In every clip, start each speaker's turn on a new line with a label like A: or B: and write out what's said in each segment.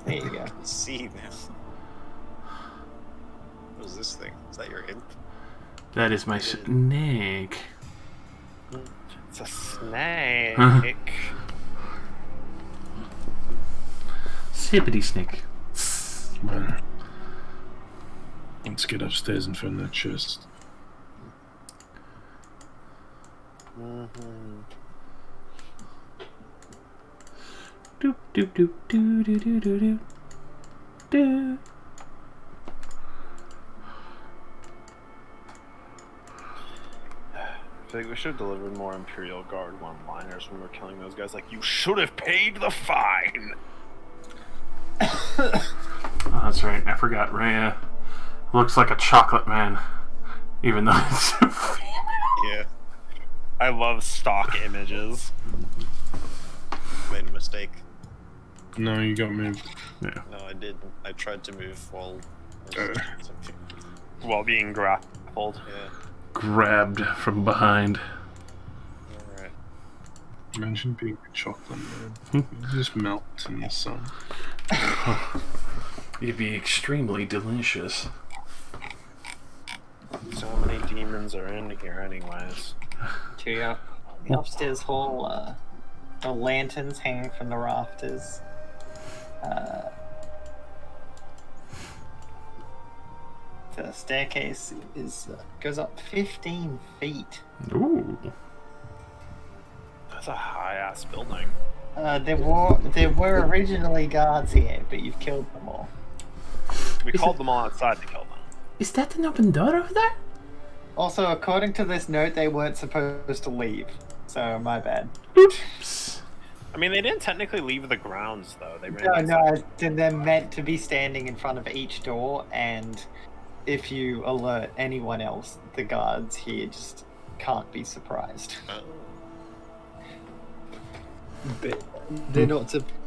A: There you go.
B: See now. What is this thing? Is that your imp?
C: That is my snake.
D: It's a snake.
C: Sippity snake.
E: Man. Let's get upstairs and find that chest.
C: Doop doop doop doo doo doo doo doo doo.
D: I feel like we should have delivered more Imperial Guard one-liners when we were killing those guys. Like, you should have paid the fine!
C: Oh, that's right. I forgot. Rhea looks like a chocolate man, even though it's a female.
B: Yeah.
D: I love stock images.
B: Made a mistake.
E: No, you got moved.
C: Yeah.
B: No, I didn't. I tried to move while...
D: While being grappled.
B: Yeah.
C: Grabbed from behind.
B: Alright.
E: Imagine being a chocolate man. You just melt in the sun.
C: You'd be extremely delicious.
D: So many demons are in here anyways.
A: To the upstairs hall, the lanterns hanging from the rafters. The staircase goes up 15 feet.
C: Ooh.
D: That's a high-ass building.
A: There were originally guards here, but you've killed them all.
D: We called them all outside to kill them.
C: Is that an open door over there?
A: Also, according to this note, they weren't supposed to leave. So, my bad.
C: Oops.
D: I mean, they didn't technically leave the grounds, though. They ran
A: No, they're meant to be standing in front of each door, and if you alert anyone else, the guards here just can't be surprised. But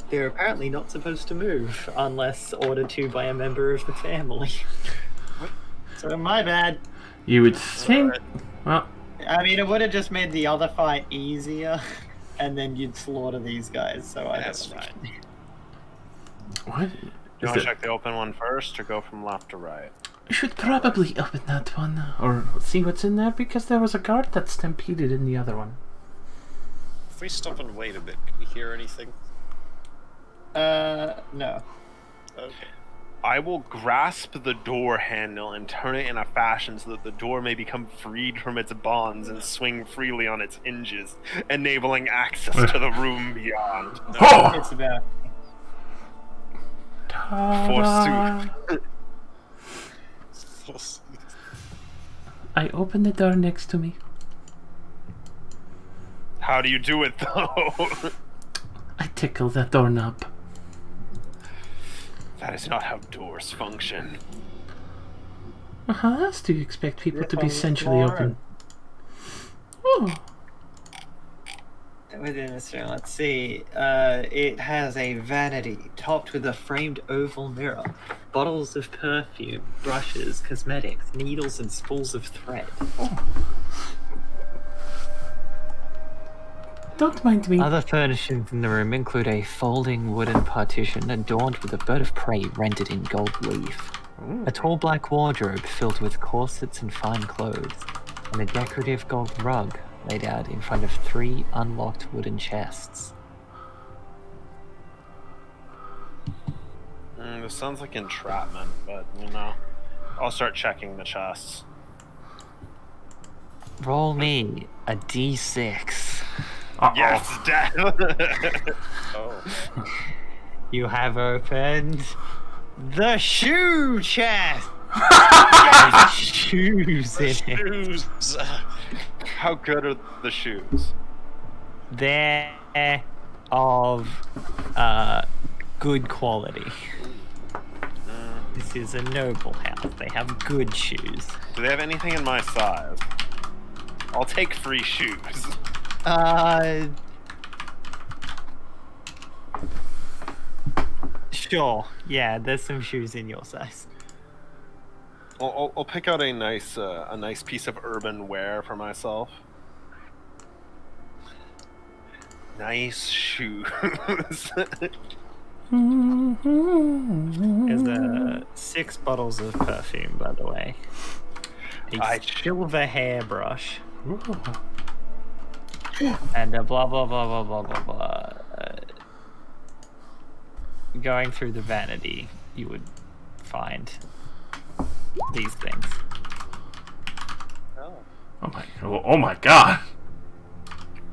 A: they're apparently not supposed to move unless ordered to by a member of the family. So my bad.
C: You would think. Well,
A: I mean, it would have just made the other fight easier, and then you'd slaughter these guys. So
B: That's
A: I don't
B: fine.
C: what?
D: You want to check the open one first, or go from left to right?
C: I should probably open that one, or see what's in there, because there was a guard that stampeded in the other one.
B: If we stop and wait a bit, can we hear anything?
A: No.
B: Okay.
D: I will grasp the door handle and turn it in a fashion so that the door may become freed from its bonds and swing freely on its hinges, enabling access to the room beyond.
C: Oh!
A: It's about.
D: Forsooth.
C: I opened the door next to me.
D: How do you do it, though?
C: I tickle the doorknob.
D: That is not how doors function.
C: How else do you expect people to be
A: on the
C: sensually
A: floor
C: open? Oh.
A: Within this room, let's see. It has a vanity topped with a framed oval mirror, bottles of perfume, brushes, cosmetics, needles, and spools of thread.
C: Don't mind me.
A: Other furnishings in the room include a folding wooden partition adorned with a bird of prey rendered in gold leaf, a tall black wardrobe filled with corsets and fine clothes, and a decorative gold rug laid out in front of 3 unlocked wooden chests.
D: This sounds like entrapment, but, you know, I'll start checking the chests.
A: Roll me a d6.
C: Uh-oh.
D: Yes, Dad!
B: Oh.
A: You have opened the shoe chest! There's shoes in it.
B: Shoes!
D: How good are the shoes?
A: They're of good quality. This is a noble house. They have good shoes.
D: Do they have anything in my size? I'll take free shoes.
A: Sure. Yeah, there's some shoes in your size.
D: I'll pick out a nice piece of urban wear for myself. Nice shoes.
A: There's 6 bottles of perfume, by the way. A silver hairbrush. And blah blah blah blah blah blah blah. Going through the vanity, you would find these things.
C: Oh my god.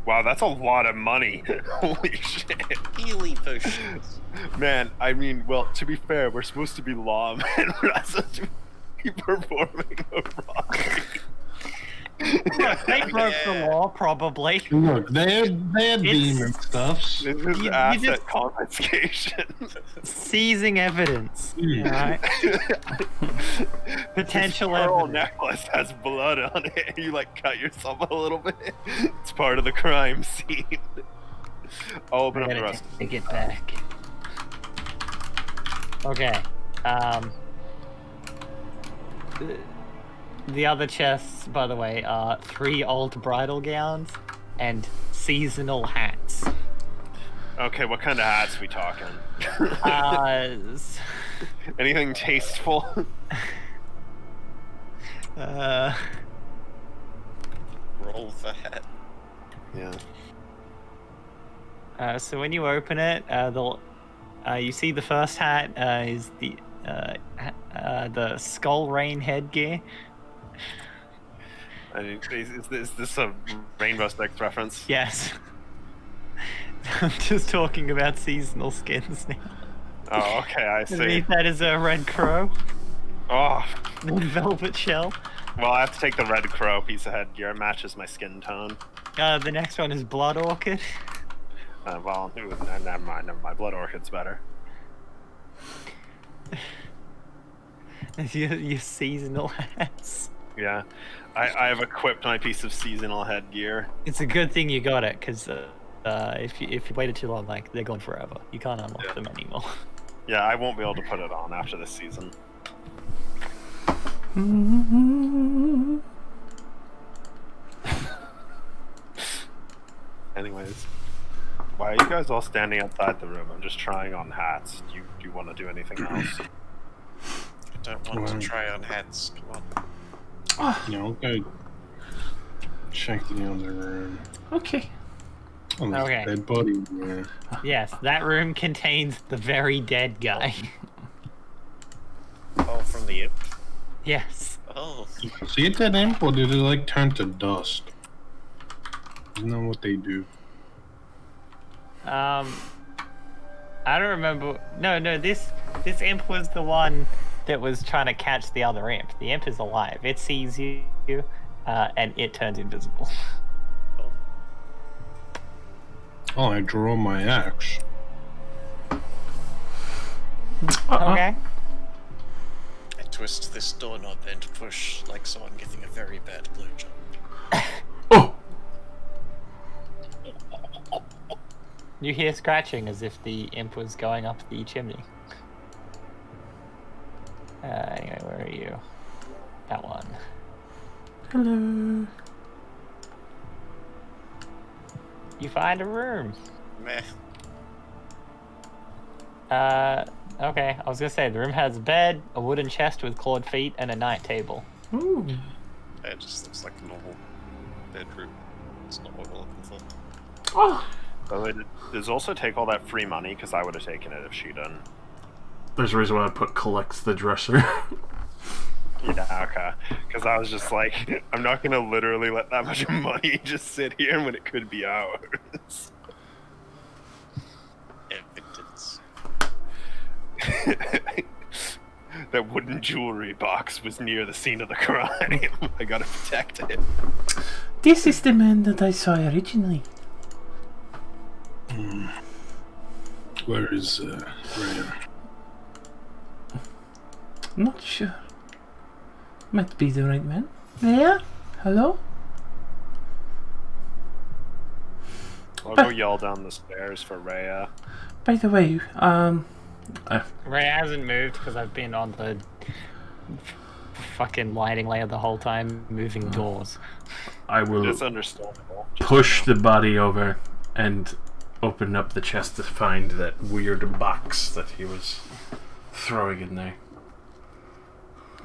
D: Wow, that's a lot of money. Holy shit.
B: Healing potions.
D: Man, I mean, well, to be fair, we're supposed to be lawmen. We're not supposed to be performing a robbery.
A: Look, they broke the law, probably.
E: Look, they had demon stuffs.
D: This is
A: You
D: asset
A: just-
D: confiscation.
A: Seizing evidence. Alright. Potential
D: This pearl
A: evidence.
D: necklace has blood on it. You like cut yourself a little bit. It's part of the crime scene. I'll open up the rest.
A: Take it back. Okay. The other chests, by the way, are 3 old bridal gowns and seasonal hats.
D: Okay, what kind of hats we talking?
A: s-
D: Anything tasteful?
B: Roll the hat.
D: Yeah.
A: So when you open it, you see the first hat is the skull rain headgear.
D: Is this a Rainbow Six reference?
A: Yes. I'm just talking about seasonal skins now.
D: Oh, okay, I see.
A: Underneath that is a red crow,
D: Oh,
A: then velvet shell.
D: well, I have to take the red crow piece of headgear. It matches my skin tone.
A: The next one is blood orchid.
D: Well, never mind. Blood orchid's better.
A: your seasonal hats.
D: Yeah, I have equipped my piece of seasonal headgear.
A: It's a good thing you got it, because if you waited too long, like, they're gone forever. You can't unlock them anymore.
D: Yeah, I won't be able to put it on after this season. Anyways, why are you guys all standing outside the room? I'm just trying on hats. Do you want to do anything else?
B: I don't want to try on hats. Come on.
E: Go check the other room.
C: Okay.
E: Oh, there's
A: Okay.
E: a dead body. Yeah.
A: Yes, that room contains the very dead guy.
B: Oh, from the imp.
A: Yes.
B: Oh.
E: See it, that imp, or did it like turn to dust? Isn't that what they do?
A: I don't remember. No, this imp was the one that was trying to catch the other imp. The imp is alive. It sees you, and it turns invisible.
E: Oh, I draw my axe.
A: Okay.
B: I twist this doorknob then to push like someone getting a very bad blowjob.
C: Oh!
A: You hear scratching as if the imp was going up the chimney. Anyway, where are you? That one.
C: Hello.
A: You find a room.
B: Meh.
A: Okay. I was gonna say the room has a bed, a wooden chest with clawed feet, and a night table.
C: Ooh.
B: It just looks like a normal bedroom. It's not what we're looking for.
C: Oh.
D: So does also take all that free money, because I would have taken it if she didn't.
C: There's a reason why I put collects the dresser.
D: Yeah, okay. Because I was just like, I'm not going to literally let that much money just sit here when it could be ours.
B: Evidence.
D: That wooden jewelry box was near the scene of the crime. I gotta protect it.
C: This is the man that I saw originally.
E: Where is Rhea?
C: Not sure. Might be the right man. Yeah? Hello?
D: I'll go yell down the stairs for Rhea.
C: By the way,
A: Ray hasn't moved because I've been on the fucking lighting layer the whole time, moving doors.
C: I will
D: It's understandable.
C: push the body over and open up the chest to find that weird box that he was throwing in there.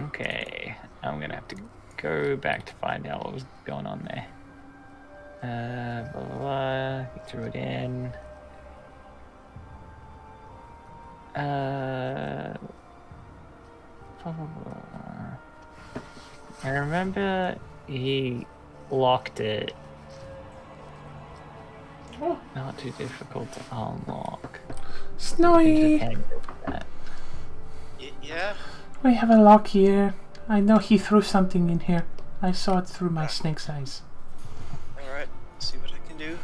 A: Okay, I'm gonna have to go back to find out what was going on there. Blah, blah, blah. He threw it in. Blah, blah, blah. I remember he locked it. Not too difficult to unlock.
C: Snowy!
B: Yeah?
C: We have a lock here. I know he threw something in here. I saw it through my snake's eyes.
B: Alright, see what I can do.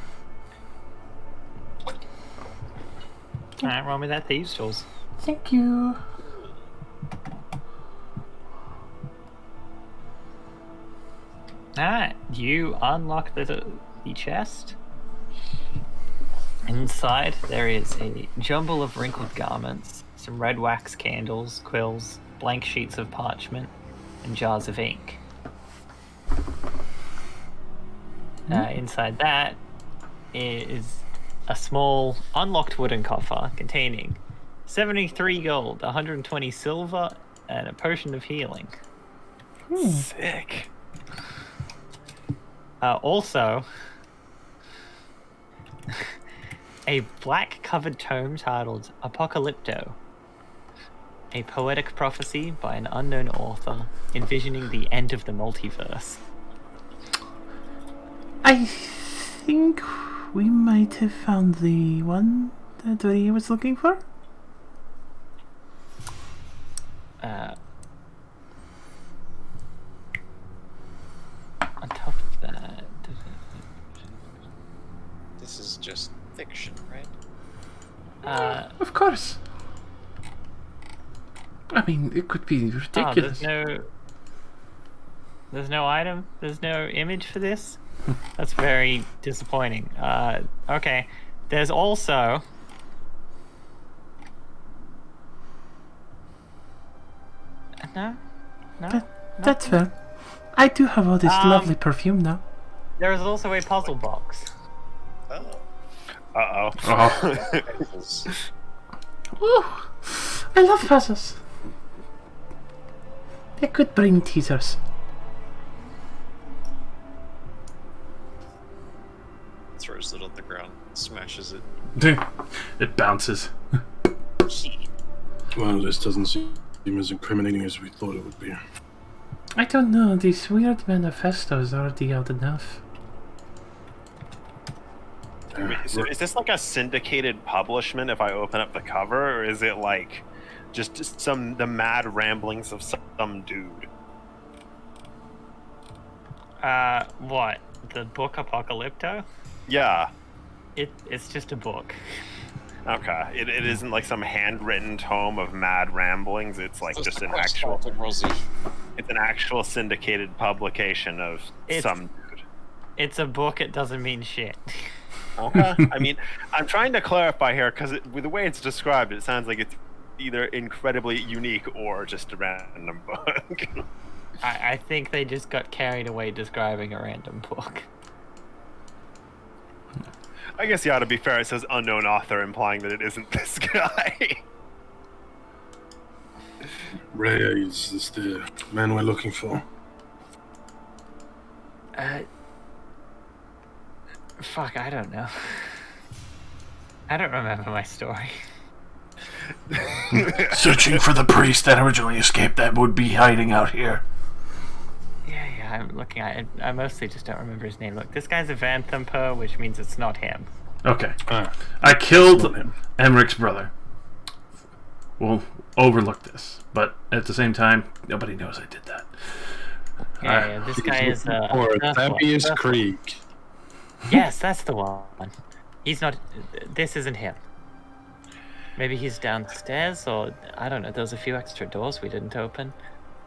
A: Alright, roll me that thieves' tools.
C: Thank you.
A: Alright, you unlock the chest. Inside, there is a jumble of wrinkled garments, some red wax candles, quills, blank sheets of parchment, and jars of ink. Inside that is a small, unlocked wooden coffer containing 73 gold, 120 silver, and a potion of healing.
D: Sick.
A: Also, a black covered tome titled Apocalypto, a poetic prophecy by an unknown author envisioning the end of the multiverse.
C: I think we might have found the one that he was looking for.
A: On top of that,
B: This is just fiction, right?
C: Of course. I mean, it could be ridiculous.
A: there's no item, there's no image for this. That's very disappointing. Okay, there's also no.
C: That's fair. I do have all this lovely perfume now.
A: There is also a puzzle box.
B: Oh.
D: Uh-oh.
C: Woo! I love puzzles. They're good brain teasers.
B: Throws it on the ground, smashes it.
C: It bounces.
E: Well, this doesn't seem as incriminating as we thought it would be.
C: I don't know, these weird manifestos are already out enough.
D: Is this like a syndicated publishment if I open up the cover, or is it like just the mad ramblings of some dude?
A: What? The book Apocalypto?
D: Yeah.
A: It's just a book.
D: Okay. It isn't like some handwritten tome of mad ramblings. It's like just an actual. It's an actual syndicated publication of some dude.
A: It's a book. It doesn't mean shit.
D: Okay. I mean, I'm trying to clarify here because with the way it's described, it sounds like it's either incredibly unique or just a random book.
A: I think they just got carried away describing a random book.
D: I guess, yeah, to be fair, it says unknown author, implying that it isn't this guy.
E: Rhea, is this the man we're looking for?
A: Fuck, I don't know. I don't remember my story.
C: Searching for the priest that originally escaped that would be hiding out here.
A: Yeah, I'm looking at it. I mostly just don't remember his name. Look, this guy's a Vanthamper, which means it's not him.
C: Okay.
E: Ah,
C: I killed
E: not him.
C: Emmerich's brother. We'll overlook this, but at the same time, nobody knows I did that.
A: Yeah, this guy is
E: Or Thappius Creek.
A: Yes, that's the one. He's not. This isn't him. Maybe he's downstairs, or I don't know. There's a few extra doors we didn't open.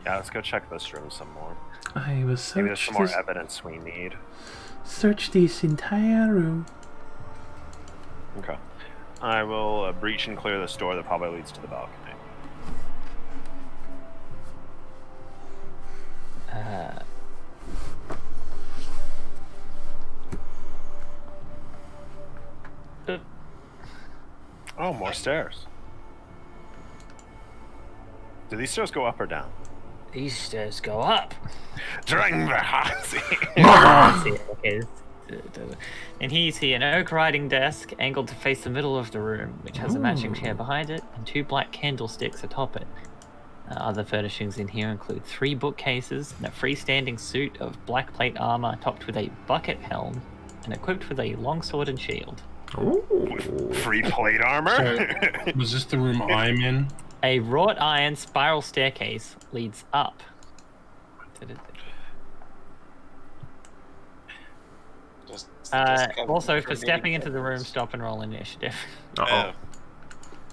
D: Yeah, let's go check this room some more.
C: I will
D: Maybe there's
C: search
D: some more
C: this,
D: evidence we need.
C: search this entire room.
D: Okay. I will breach and clear this door that probably leads to the balcony. Oh, more stairs. Do these stairs go up or down?
A: These stairs go up. And here you see an oak writing desk angled to face the middle of the room, which has a matching chair behind it and 2 black candlesticks atop it. Other furnishings in here include 3 bookcases and a freestanding suit of black plate armor topped with a bucket helm and equipped with a longsword and shield.
D: Free plate armor?
E: So, was this the room I'm in?
A: A wrought iron spiral staircase leads up. Also, for stepping into the room, stop and roll initiative.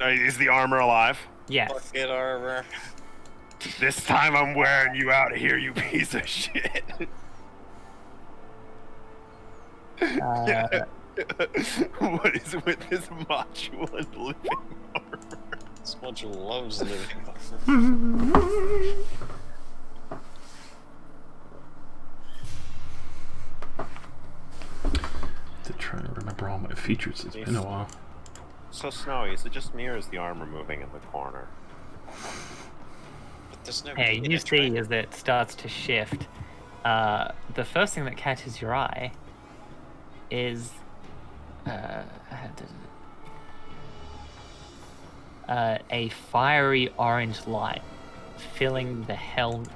D: Is the armor alive?
A: Yes.
B: Bucket armor.
D: This time I'm wearing you out of here, you piece of shit. What is with this macho and living armor?
B: This macho loves living armor.
C: To try to remember all my features. It's been a while.
D: So Snowy, is it just me or is the armor moving in the corner?
B: But there's no
A: Hey,
B: key
A: you
B: to
A: see
B: try.
A: as it starts to shift, the first thing that catches your eye is a fiery orange light filling the helmed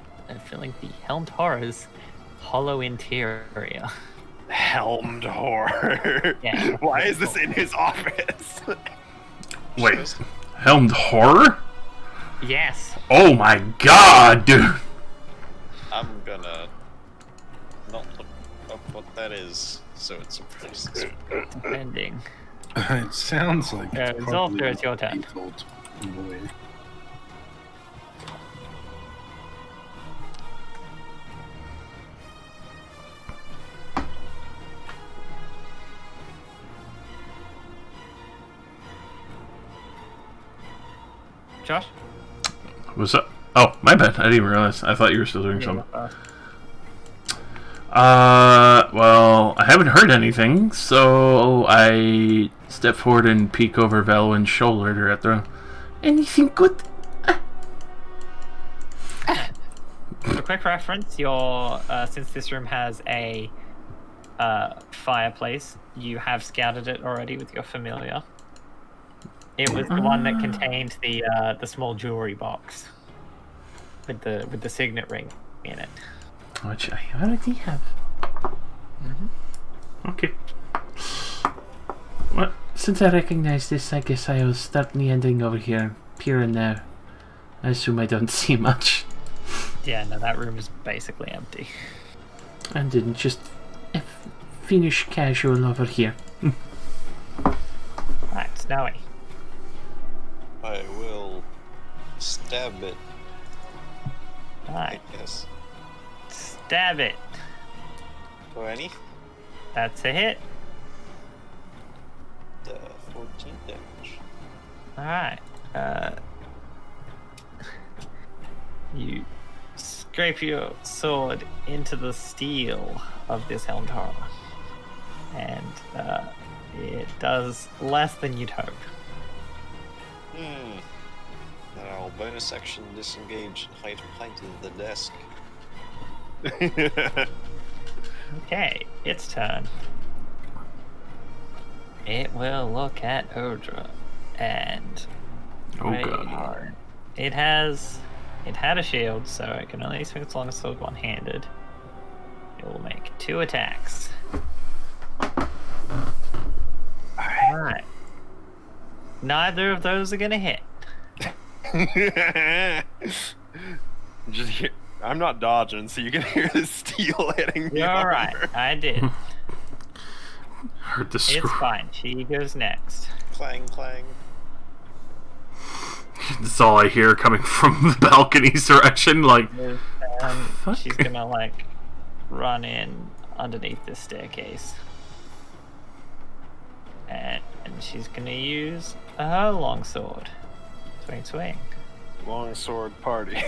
A: horror's hollow interior.
D: Helmed horror.
A: Yeah.
D: Why is this in his office?
C: Wait, helmed horror?
A: Yes.
C: Oh my god, dude!
B: I'm gonna not look up what that is, so it surprises me.
A: Defending.
E: It sounds like it's
A: Zolter,
E: probably
A: it's your turn.
E: default, I believe.
A: Josh?
C: What's up? Oh, my bad. I didn't even realize. I thought you were still doing something. Well, I haven't heard anything, so I step forward and peek over Valwyn's shoulder at the... Anything good?
A: For quick reference, since this room has a fireplace, you have scouted it already with your familiar. It was the one that contained the small jewelry box with the signet ring in it.
C: Which I already have. Okay. Well, since I recognize this, I guess I will start meandering over here, here and there. I assume I don't see much.
A: Yeah, no, that room is basically empty.
C: And then just finish casual over here.
A: Right, Snowy.
B: I will stab it, I
A: Right,
B: guess.
A: stab it.
B: 20.
A: That's a hit.
B: 14 damage.
A: Alright. You scrape your sword into the steel of this helmed horror. And it does less than you'd hope.
B: And I'll bonus action disengage and hide to the desk.
A: Okay, its turn. It will look at Odra and
C: Oh
A: wait,
C: god.
A: It had a shield, so it can only swing its longsword one-handed. It will make 2 attacks. Alright. Neither of those are gonna hit.
D: Just hear, I'm not dodging, so you can hear the steel hitting me.
A: You're alright, I did.
C: Heard the
A: It's
C: scream.
A: fine. She goes next.
B: Clang, clang.
C: That's all I hear coming from the balcony's direction, like... fuck?
A: She's gonna, like, run in underneath this staircase. And she's gonna use her longsword. Swing, swing.
D: Longsword party.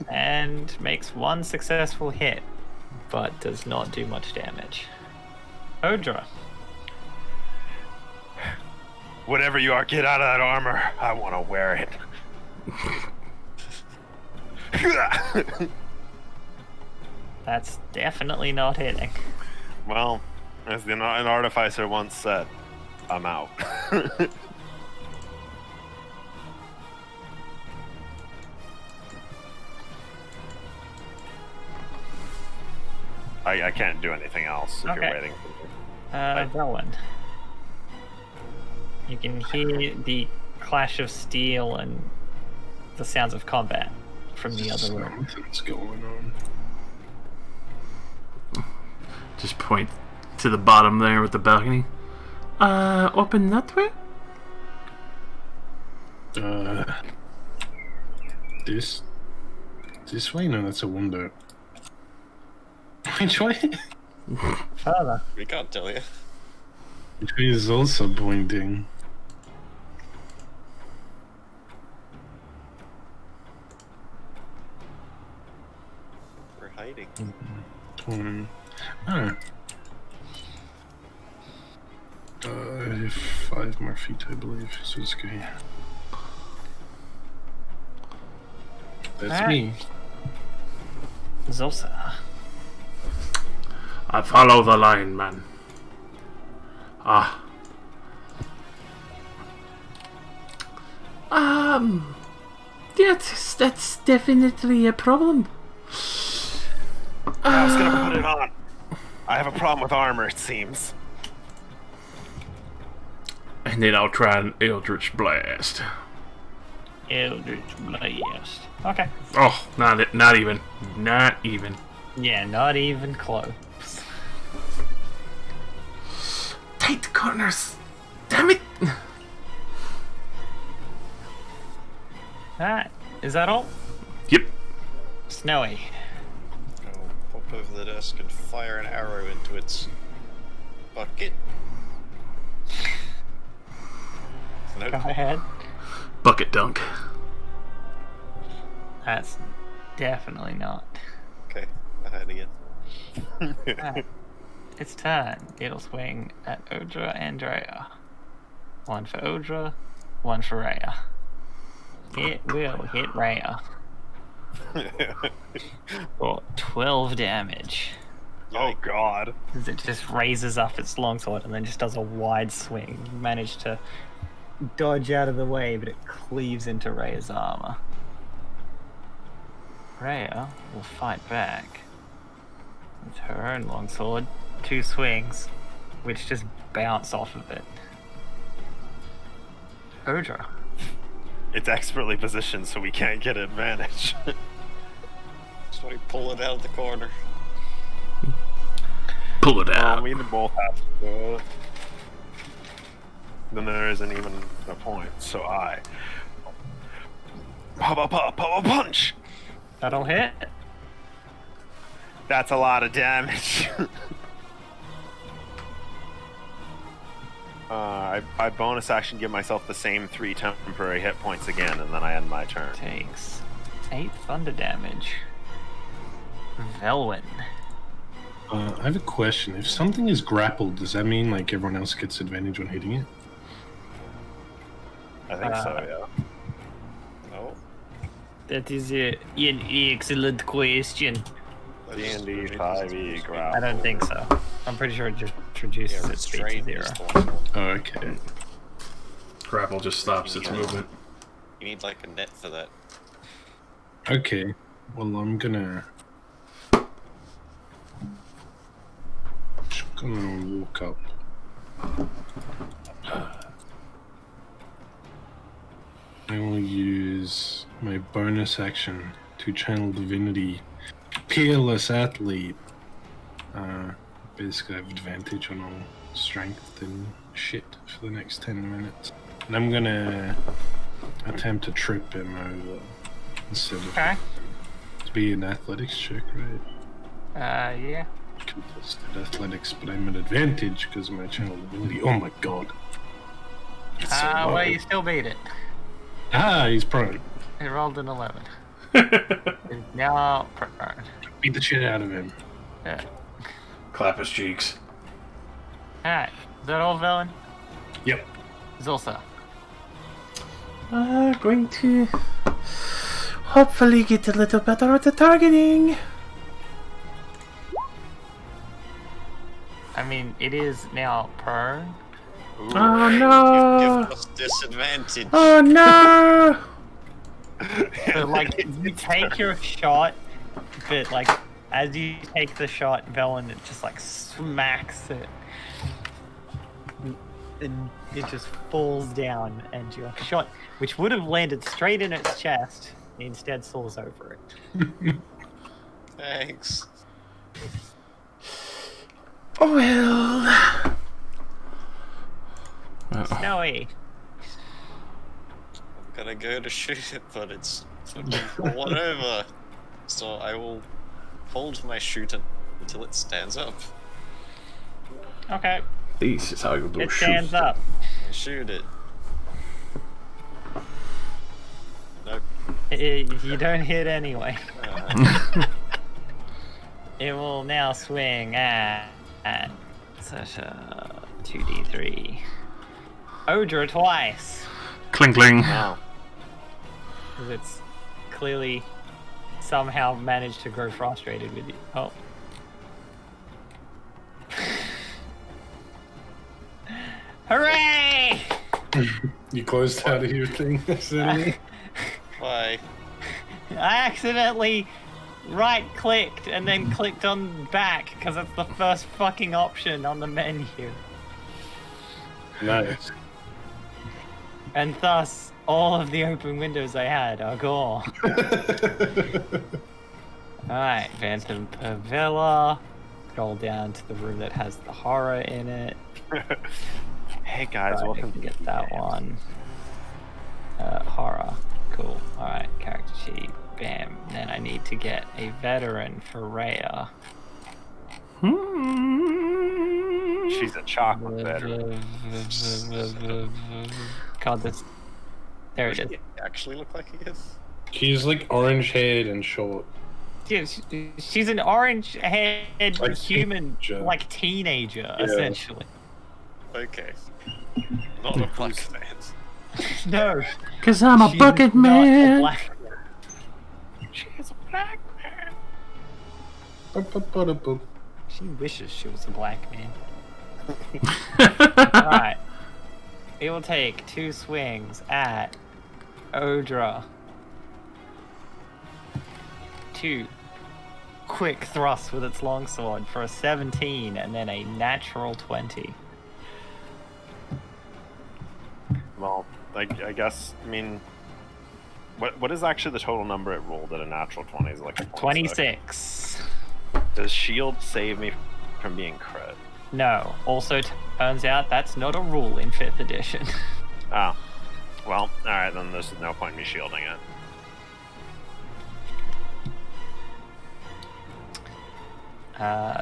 A: And makes 1 successful hit, but does not do much damage. Odra.
D: Whatever you are, get out of that armor. I want to wear it.
A: That's definitely not hitting.
D: Well, as an artificer once said, I'm out. I can't do anything else if
A: Okay.
D: you're waiting for me.
A: Rowan. You can hear the clash of steel and the sounds of combat from the other room.
E: Something's going on.
C: Just point to the bottom there with the balcony. Open that way?
E: This way? No, that's a window. Which way?
A: Further.
B: We can't tell you.
E: Which way is also pointing?
B: We're hiding.
E: Oh. 5 more feet, I believe. So let's go here. That's me.
A: Zosa.
C: I follow the line, man. That's definitely a problem.
D: I was gonna put it on. I have a problem with armor, it seems.
C: And then I'll try an Eldritch Blast.
A: Eldritch Blast. Okay.
C: Oh, not even. Not even.
A: Yeah, not even close.
C: Tight corners. Damn it.
A: Alright. Is that all?
C: Yep.
A: Snowy.
B: I'll pop over the desk and fire an arrow into its bucket. Nope.
A: Go ahead.
C: Bucket dunk.
A: That's definitely not.
B: Okay, I had again.
A: Alright. It's time. It'll swing at Odra and Rhea. One for Odra, one for Rhea. It will hit Rhea for 12 damage.
D: Oh god.
A: As it just raises up its longsword and then just does a wide swing. You manage to dodge out of the way, but it cleaves into Rhea's armor. Rhea will fight back with her own longsword. 2 swings, which just bounce off of it. Odra.
D: It's expertly positioned so we can't get advantage.
B: Just want to pull it out of the corner.
C: Pull it out.
D: We both have to do it. Then there isn't even a point, so I... Punch!
A: That'll hit.
D: That's a lot of damage. I bonus action give myself the same 3 temporary hit points again, and then I end my turn.
A: Takes 8 thunder damage. Velwyn.
E: I have a question. If something is grappled, does that mean like everyone else gets advantage when hitting it?
D: I think so, yeah.
B: No.
A: That is an excellent question.
D: D&D 5e grapple.
A: I don't think so. I'm pretty sure it just reduces
B: Yeah,
A: its speed to
B: restraint
A: 0.
B: is the one.
E: Oh, okay.
C: Grapple just stops its movement.
B: You need like a net for that.
E: Okay. Well, I'm gonna walk up. I will use my bonus action to channel divinity. Peerless athlete. Basically, I have advantage on all strength and shit for the next 10 minutes. And I'm gonna attempt to trip him over instead of
A: Okay.
E: to be an athletics check, right?
A: Yeah.
E: Contested athletics, but I'm at advantage because of my channel ability. Oh my god. It's so
A: Well,
E: low.
A: you still beat it.
E: He's prone.
A: It rolled an 11. It's now prone.
E: Beat the shit out of him.
A: Yeah.
C: Clap his cheeks.
A: Alright. Is that all, Velen?
E: Yep.
A: Zulsa.
C: Going to hopefully get a little better at the targeting.
A: I mean, it is now prone.
B: Ooh,
C: Oh,
B: you've
C: no.
B: given us disadvantage.
C: Oh no!
A: So, like, you take your shot, but, like, as you take the shot, Velen, it just, like, smacks it. And it just falls down, and your shot, which would have landed straight in its chest, instead soars over it.
B: Thanks.
C: Oh well.
A: Snowy.
B: I'm gonna go to shoot it, but it's fucking fallen over. So I will hold my shoot until it stands up.
A: Okay,
C: This is how you do
A: it
C: shoot.
A: stands up.
B: I shoot it. Nope.
A: You don't hit anyway. It will now swing at such a 2d3. Odra twice.
C: Cling cling.
B: Wow.
A: Because it's clearly somehow managed to grow frustrated with you. Oh. Hooray!
E: You closed out of your thing, accidentally.
B: Why?
A: I accidentally right-clicked and then clicked on back because that's the first fucking option on the menu.
E: Nice.
A: And thus, all of the open windows I had are gone. Alright, Phantom Pavilla. Scroll down to the room that has the horror in it.
D: Hey guys,
A: Right, I
D: welcome
A: can
D: to
A: get that one. Horror. Cool. Alright, character sheet. Bam. Then I need to get a veteran for Rhea.
D: She's a chocolate veteran.
A: God, this. There it
B: Does
A: is.
B: he actually look like he is?
E: She's like orange haired and short.
A: Yeah, she's an orange-haired
E: Like
A: human,
E: teenager.
A: like teenager,
E: Yeah.
A: essentially.
B: Okay. Not a black fan.
A: No,
C: Cause I'm a
A: she's
C: bucket
A: not a
C: man.
A: black man. She is a black man.
E: Ba-ba-ba-da-boop.
A: She wishes she was a black man. Alright. It will take 2 swings at Odra. 2 quick thrusts with its longsword for a 17 and then a natural 20.
D: Well, I guess, I mean, what is actually the total number it rolled at a natural 20? Is it like a
A: 26.
D: Does shield save me from being crit?
A: No. Also turns out that's not a rule in 5th edition.
D: Oh. Well, alright, then there's no point in me shielding it.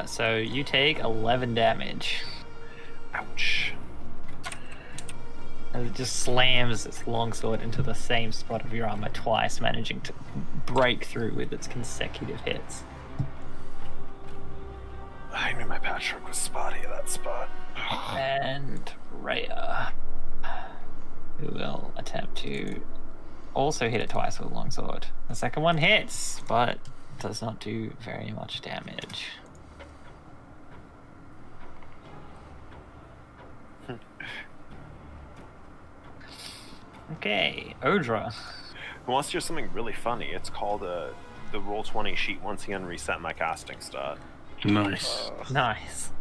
A: So you take 11 damage.
D: Ouch.
A: And it just slams its longsword into the same spot of your armor twice, managing to break through with its consecutive hits.
D: I knew my patchwork was spotty at that spot.
A: And Rhea, who will attempt to also hit it twice with a longsword. The second one hits, but does not do very much damage. Okay, Odra.
D: Who wants to hear something really funny? It's called the Roll20 sheet once again reset my casting stat.
E: Nice.
A: Nice.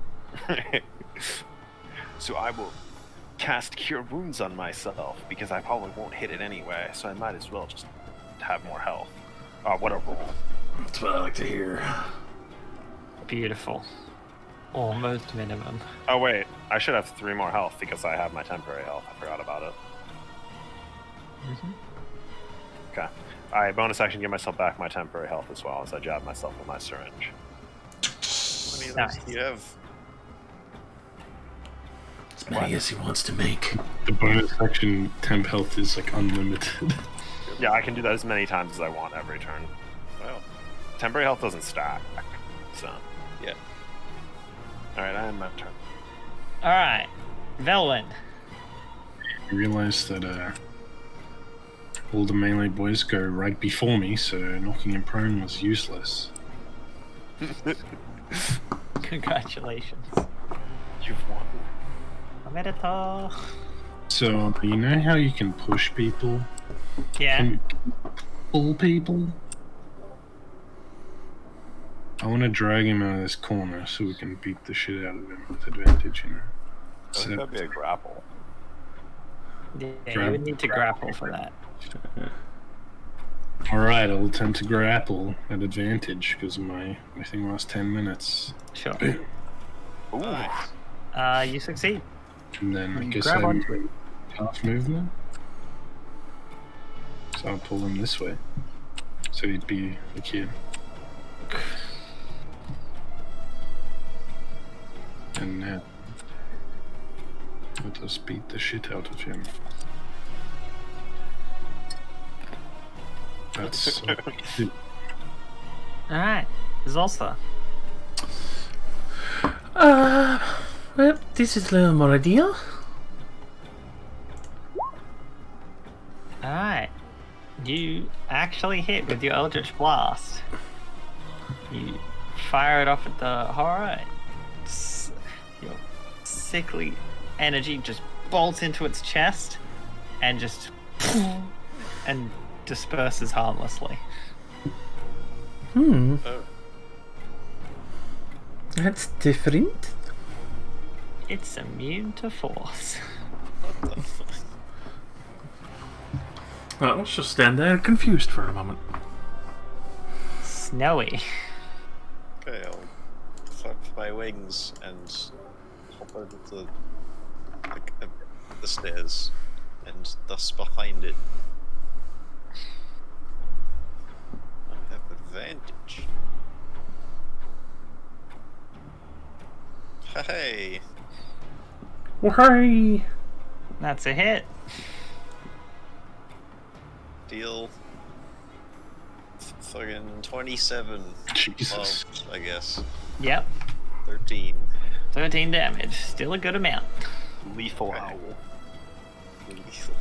D: So I will cast Cure Wounds on myself because I probably won't hit it anyway, so I might as well just have more health. What a roll.
C: That's what I like to hear.
A: Beautiful. Almost minimum.
D: Oh wait, I should have 3 more health because I have my temporary health. I forgot about it. Okay. I bonus action give myself back my temporary health as well as I jab myself with my syringe.
B: How many of
A: Nice.
B: those do you have?
C: As many as he wants to make.
E: The bonus action temp health is like unlimited.
D: Yeah, I can do that as many times as I want every turn.
B: Wow.
D: Temporary health doesn't stack, so.
B: Yeah.
D: Alright, I end my turn.
A: Alright, Velwyn.
E: I realized that all the melee boys go right before me, so knocking him prone was useless.
A: Congratulations.
D: You've won.
A: Omerito.
E: So, you know how you can push people?
A: Yeah.
E: Can you pull people? I want to drag him out of this corner so we can beat the shit out of him with advantage, you know?
F: I think that'd be a grapple.
A: Yeah, you would need to grapple for that.
E: Alright, I'll attempt to grapple at advantage because my thing lasts 10 minutes.
A: Sure.
F: Ooh.
B: Nice.
A: You succeed.
E: And then I
A: You
E: guess
A: grab
E: I'm
A: onto it.
E: half movement. So I'll pull him this way. So he'd be like here. And now let us beat the shit out of him. That's so easy.
A: Alright. Zolsta.
C: Well, this is a little more ideal.
A: Alright. You actually hit with your Eldritch Blast. You fire it off at the horror. Your sickly energy just bolts into its chest and just and disperses harmlessly.
C: Hmm,
B: Oh,
C: that's different.
A: It's immune to force.
B: what the fuck?
C: Well, let's just stand there confused for a moment.
A: Snowy.
B: Okay, I'll flap my wings and hop over the stairs and thus behind it. I have advantage. Hey,
C: Hurry!
A: That's a hit.
B: deal. Fucking 27.
E: Jesus.
B: Well, I guess.
A: Yep.
B: 13.
A: 13 damage. Still a good amount.
D: Lethal
B: Okay.
D: owl.
B: Lethal.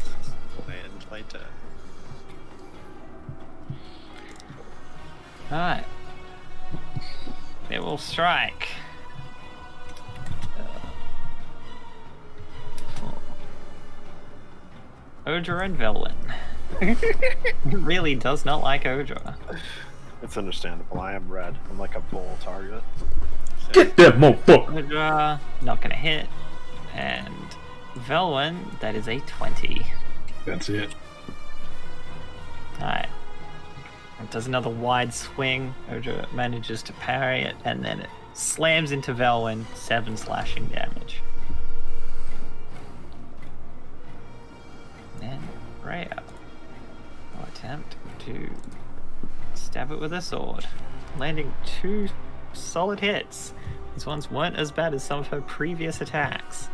B: And my turn.
A: Alright. It will strike. Odra and Velwyn. Really does not like Odra.
D: It's understandable. I am red. I'm like a bull target.
C: Get that motherfucker!
A: Odra, not gonna hit. And Velwyn, that is a 20.
E: That's it.
A: Alright. It does another wide swing. Odra manages to parry it, and then it slams into Velwyn, 7 slashing damage. And Rhea will attempt to stab it with a sword, landing 2 solid hits. These ones weren't as bad as some of her previous attacks.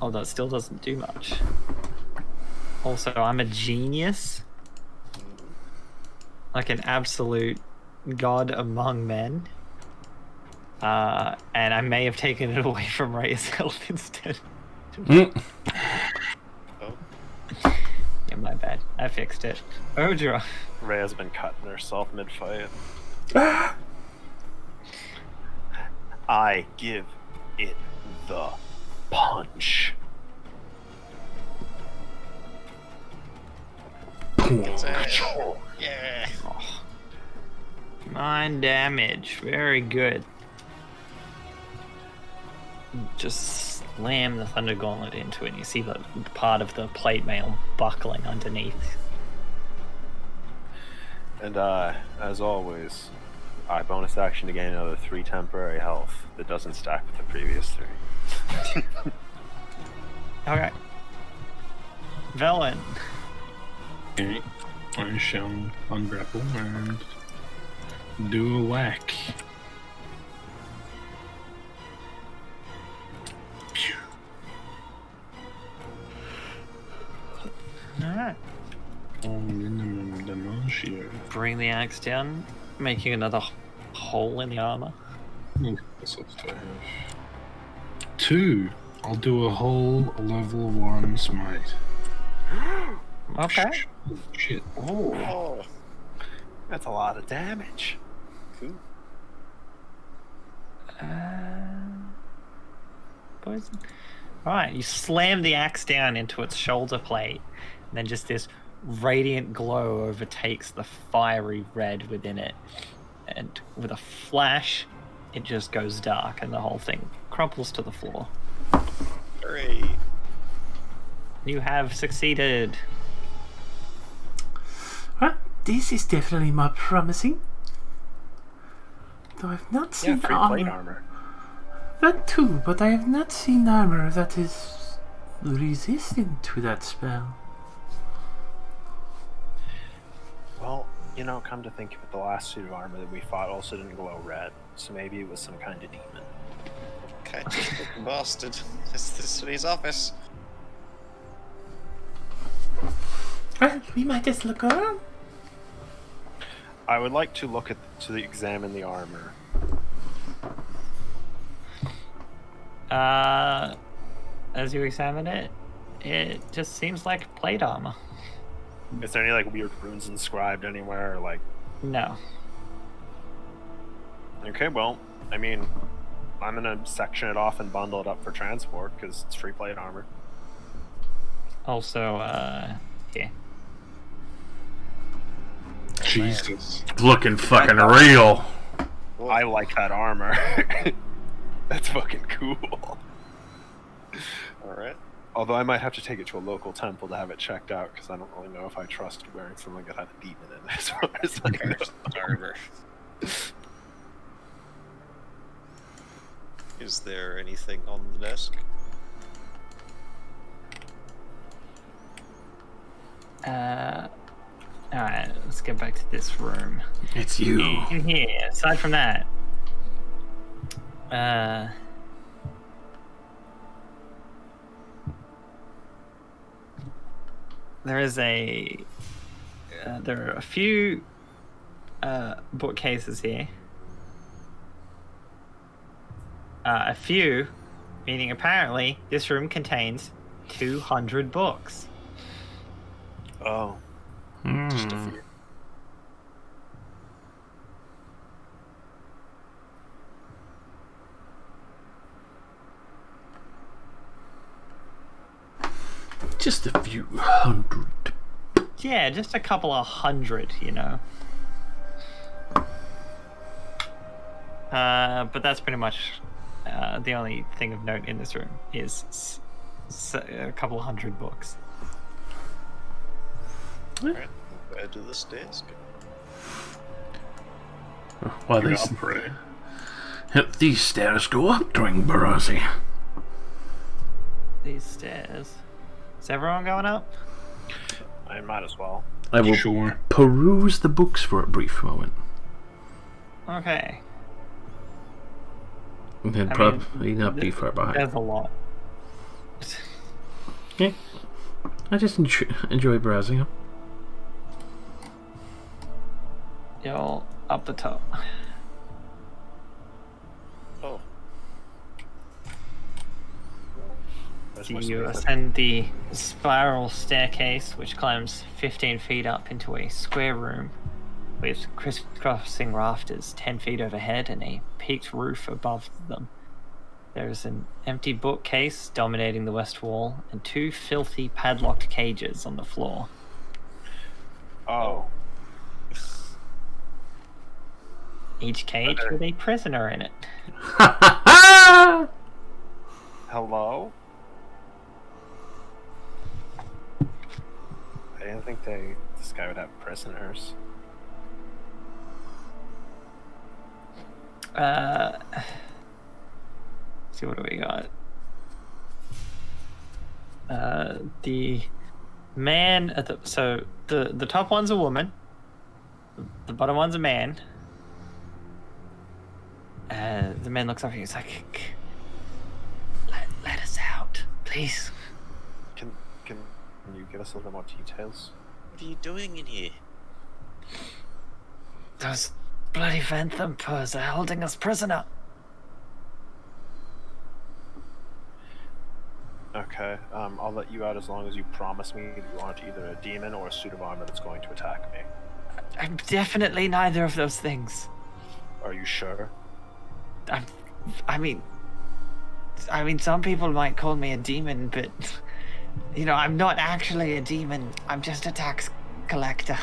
A: Although it still doesn't do much. Also, I'm a genius. Like an absolute god among men. And I may have taken it away from Rhea's health instead.
C: Mm.
B: Oh,
A: Yeah, my bad. I fixed it. Odra.
D: Rhea has been cutting herself mid-fight. I give it the punch.
B: yeah.
A: 9 damage. Very good. Just slam the Thunder Gauntlet into it, and you see the part of the plate mail buckling underneath.
D: And as always, I bonus action to gain another 3 temporary health that doesn't stack with the previous 3.
A: Okay. Velen.
E: Okay. I shall ungrapple and do a whack. Phew.
A: Alright.
E: Minimum damage here.
A: Bring the axe down, making another hole in the armor.
E: What else do I have? 2. I'll do a whole level 1 smite.
A: Okay.
E: Shit.
B: Oh,
D: That's a lot of damage.
B: cool.
A: Poison. Alright, you slam the axe down into its shoulder plate, and then just this radiant glow overtakes the fiery red within it. And with a flash, it just goes dark, and the whole thing crumples to the floor.
B: Hooray.
A: You have succeeded.
C: Well, this is definitely more promising. Though I've not
D: Yeah,
C: seen
D: free plate armor.
C: That too, but I have not seen armor that is resistant to that spell.
D: Well, come to think of it, the last suit of armor that we fought also didn't glow red, so maybe it was some kind of demon.
B: Okay, fucking bastard. It's the city's office.
C: Well, we might just look around.
D: I would like to examine the armor.
A: As you examine it, it just seems like plate armor.
D: Is there any like weird runes inscribed anywhere? Or, like,
A: No.
D: okay, well, I mean, I'm gonna section it off and bundle it up for transport because it's free plate armor.
A: Also, here.
E: Jesus.
C: Looking fucking real.
D: I like that armor. That's fucking cool.
B: Alright.
D: Although I might have to take it to a local temple to have it checked out because I don't really know if I trust wearing something that had a demon in it as far as I know.
B: Armor. Is there anything on the desk?
A: Alright, let's get back to this room.
C: It's you.
A: In here, aside from that, there is there are a few bookcases here. A few, meaning apparently this room contains 200 books.
D: Oh.
B: Just a few.
C: Just a few hundred.
A: Yeah, just a couple of hundred, But that's pretty much the only thing of note in this room is a couple of hundred books.
B: Alright, where to this desk?
C: Well,
E: You're up, right?
C: these stairs go up during Barassi.
A: These stairs. Is everyone going up?
D: I might as well.
C: I will
E: Sure.
C: peruse the books for a brief moment.
A: Okay.
C: And then
A: I
C: probably
A: mean,
C: not be far behind.
A: There's a lot.
C: Yeah. I just enjoy browsing them.
A: You're up the top.
B: Oh,
D: Where's my
A: You
D: space?
A: ascend the spiral staircase, which climbs 15 feet up into a square room with crisscrossing rafters 10 feet overhead and a peaked roof above them. There is an empty bookcase dominating the west wall and 2 filthy padlocked cages on the floor.
D: Oh.
A: Each cage with a prisoner in it.
D: Hello? I didn't think this guy would have prisoners.
A: See, what do we got? The man at the top one's a woman. The bottom one's a man. The man looks up and he's like, let us out, please.
D: Can you give us a little more details?
B: what are you doing in here?
A: Those bloody Phantom-purs are holding us prisoner.
D: Okay, I'll let you out as long as you promise me that you aren't either a demon or a suit of armor that's going to attack me.
A: I'm definitely neither of those things.
D: Are you sure?
A: I mean, some people might call me a demon, but I'm not actually a demon. I'm just a tax collector.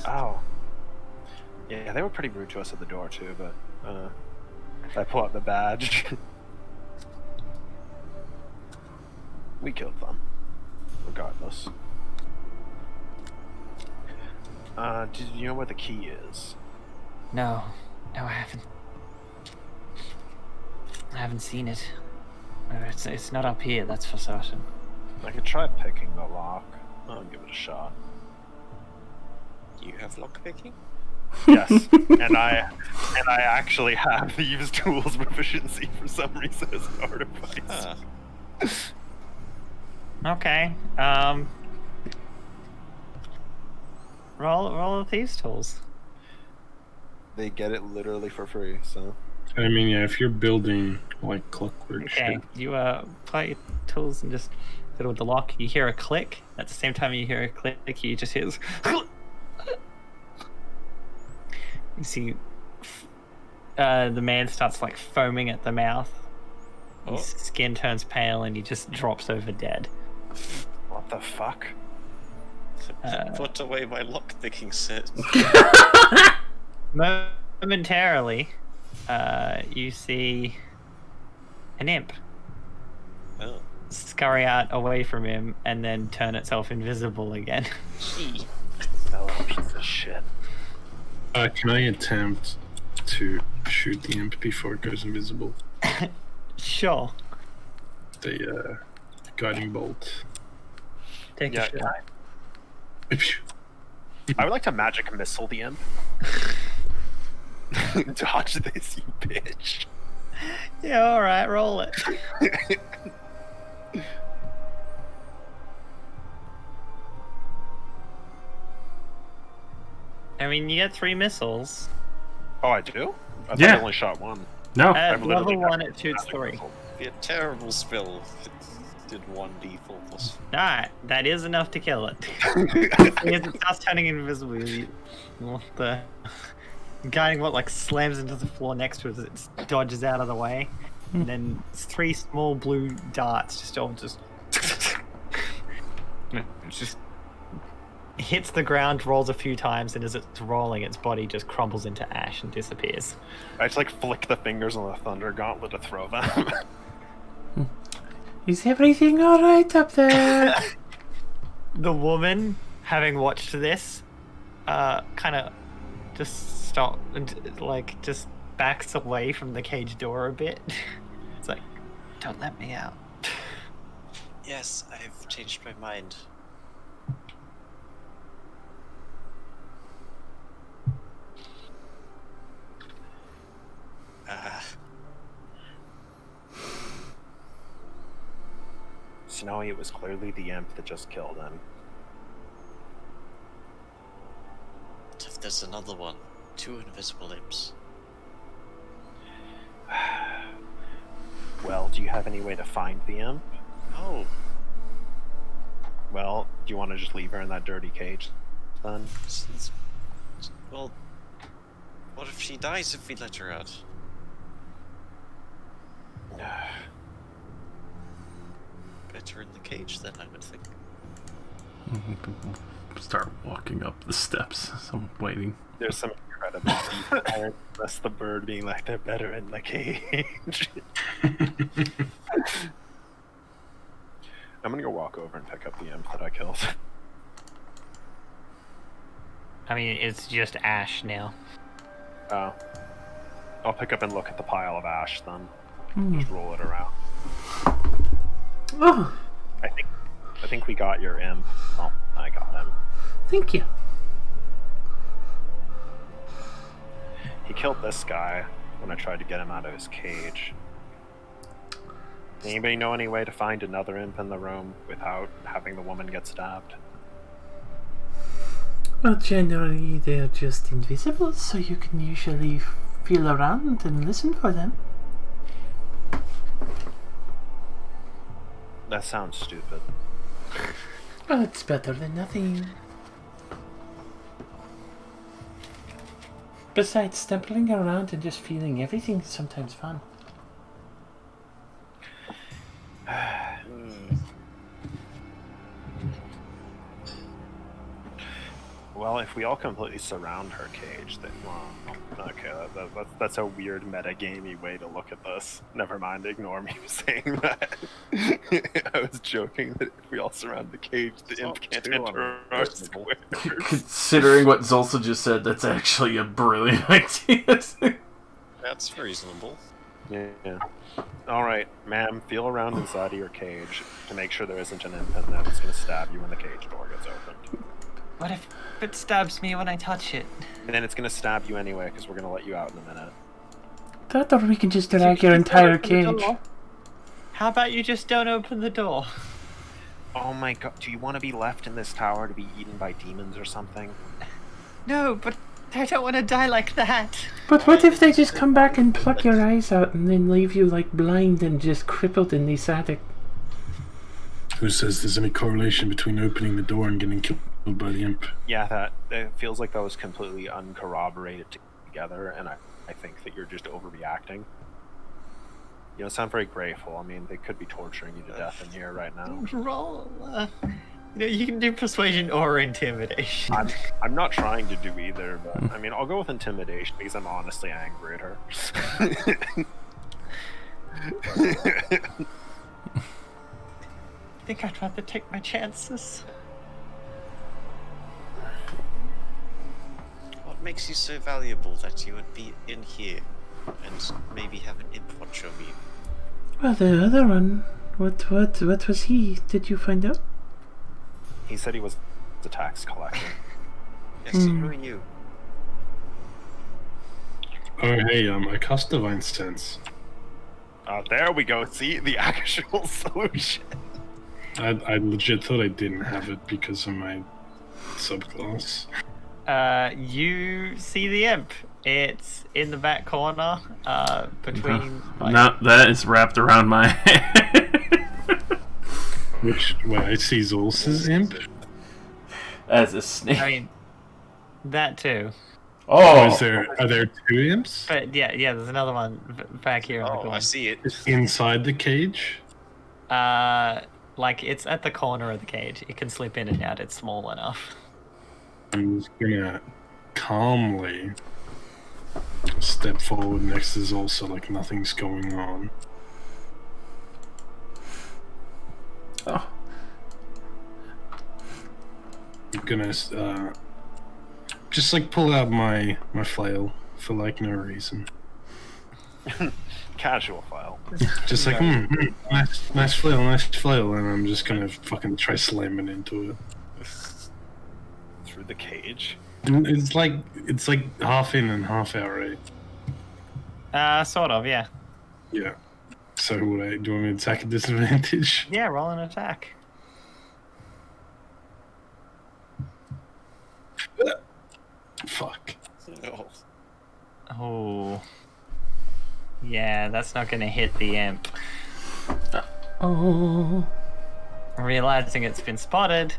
D: Oh. Yeah, they were pretty rude to us at the door too, but I pull out the badge. We killed them. Regardless. Do you know where the key is?
A: No, I haven't. I haven't seen it. It's not up here, that's for certain.
D: I could try picking the lock. I'll give it a shot.
B: You have lockpicking?
D: Yes, and I actually have thieves' tools proficiency for some reason as an artifice.
B: Huh.
A: Okay. Roll the thieves' tools.
D: They get it literally for free, so.
E: I mean, yeah, if you're building like clockwork
A: Okay,
E: shit.
A: you play your tools and just fiddle with the lock. You hear a click. At the same time you hear a click, you just hear this. You see the man starts like foaming at the mouth. His skin turns pale and he just drops over dead.
D: What the fuck?
B: Put away my lockpicking set.
A: Momentarily, you see an imp
B: Oh.
A: scurry out away from him and then turn itself invisible again.
B: Gee.
D: No, piece of shit.
E: Can I attempt to shoot the imp before it goes invisible?
A: Sure.
E: The guiding bolt.
A: Take
D: Yeah,
A: a shot.
D: I would like to magic missile the imp. Dodge this, you bitch.
A: Yeah, alright, roll it. I mean, you get 3 missiles.
D: Oh, I do? I thought
C: Yeah.
D: I only shot one.
C: No.
A: At
D: I've literally
A: level 1,
D: got
A: it shoots
D: magic
A: 3.
D: missile.
B: Be a terrible spell if it did 1d4 plus.
A: Alright, that is enough to kill it. Because it starts turning invisible. The guiding bolt like slams into the floor next to it as it dodges out of the way. And then 3 small blue darts just hits the ground, rolls a few times, and as it's rolling, its body just crumbles into ash and disappears.
D: I just like flick the fingers on the thunder gauntlet to throw them.
C: Is everything alright up there?
A: The woman, having watched this, kind of just stop and like just backs away from the cage door a bit. It's like, don't let me out.
B: Yes, I've changed my mind.
D: Snowy, it was clearly the imp that just killed him.
B: What if there's another one? 2 invisible imps.
D: Well, do you have any way to find the imp?
B: Oh,
D: Well, do you want to just leave her in that dirty cage then?
B: well, what if she dies if we let her out? Better in the cage then, I would think.
C: Start walking up the steps. So I'm waiting.
D: There's some incredible deep That's the bird being like, they're better in the cage. I'm gonna go walk over and pick up the imp that I killed.
A: I mean, it's just ash now.
D: Oh. I'll pick up and look at the pile of ash then. Just roll it around.
C: Oh,
D: I think we got your imp. Oh, I got him.
C: thank you.
D: He killed this guy when I tried to get him out of his cage. Anybody know any way to find another imp in the room without having the woman get stabbed?
C: Well, generally they're just invisible, so you can usually feel around and listen for them.
D: That sounds stupid.
C: Well, it's better than nothing. Besides, stumbling around and just feeling everything is sometimes fun.
D: Well, if we all completely surround her cage, then okay, that's a weird meta-gamey way to look at this. Never mind, ignore me saying that. I was joking that if we all surround the cage, the imp can't enter our square.
C: Considering what Zulsa just said, that's actually a brilliant idea.
B: That's reasonable.
D: Yeah. All right, ma'am, feel around inside of your cage to make sure there isn't an imp in there that's going to stab you when the cage door gets opened.
A: What if it stabs me when I touch it?
D: And then it's going to stab you anyway, because we're going to let you out in a minute.
C: I thought we can just drag your entire cage.
A: How about you just don't open the door?
D: Oh my god, do you want to be left in this tower to be eaten by demons or something?
A: No, but I don't want to die like that.
C: But what if they just come back and pluck your eyes out and then leave you like blind and just crippled in this attic?
E: Who says there's any correlation between opening the door and getting killed by the imp?
D: Yeah, it feels like that was completely uncorroborated together, and I think that you're just overreacting. You don't sound very grateful. I mean, they could be torturing you to death in here right now.
A: Roll. You can do persuasion or intimidation.
D: I'm not trying to do either, but I mean, I'll go with intimidation because I'm honestly angry at her.
A: I think I'd rather take my chances.
B: What makes you so valuable that you would be in here and maybe have an imp watch over you?
C: Well, the other one, what was he? Did you find out?
D: He said he was a tax collector.
B: Yes, who are you?
E: Oh, hey, I cast Divine Sense.
D: There we go. See, the actual solution.
E: I legit thought I didn't have it because of my subclass.
A: You see the imp. It's in the back corner, between...
C: No, that is wrapped around my head.
E: Wait, I see Zulsa's imp?
C: As a snake.
A: I mean, that too.
C: Oh!
E: Are there two imps?
A: But yeah, there's another one back here in the
B: Oh,
A: corner.
B: I see it.
E: Inside the cage?
A: Like, it's at the corner of the cage. It can slip in and out. It's small enough.
E: I'm just gonna calmly step forward next to Zulsa like nothing's going on.
C: Oh.
E: I'm gonna just like pull out my flail for like no reason.
D: Casual file.
E: Just like, nice flail, and I'm just gonna fucking try slamming into it.
D: Through the cage.
E: And it's like half in and half out, right?
A: Sort of, yeah.
E: Yeah. So do you want me to attack at disadvantage?
A: Yeah, roll an attack.
E: Fuck.
B: No.
A: Oh. Yeah, that's not gonna hit the imp.
C: Oh.
A: Realizing it's been spotted,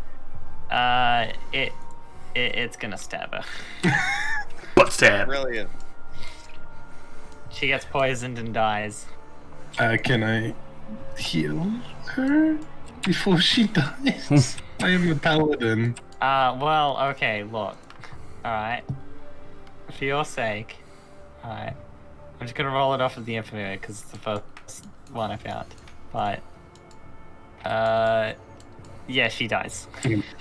A: it's gonna stab her.
C: Butt stab.
B: Brilliant.
A: She gets poisoned and dies.
E: Can I heal her before she dies? I am a paladin.
A: Well, okay, look. Alright. For your sake. Alright. I'm just gonna roll it off of the infamy because it's the first one I found. But, yeah, she dies.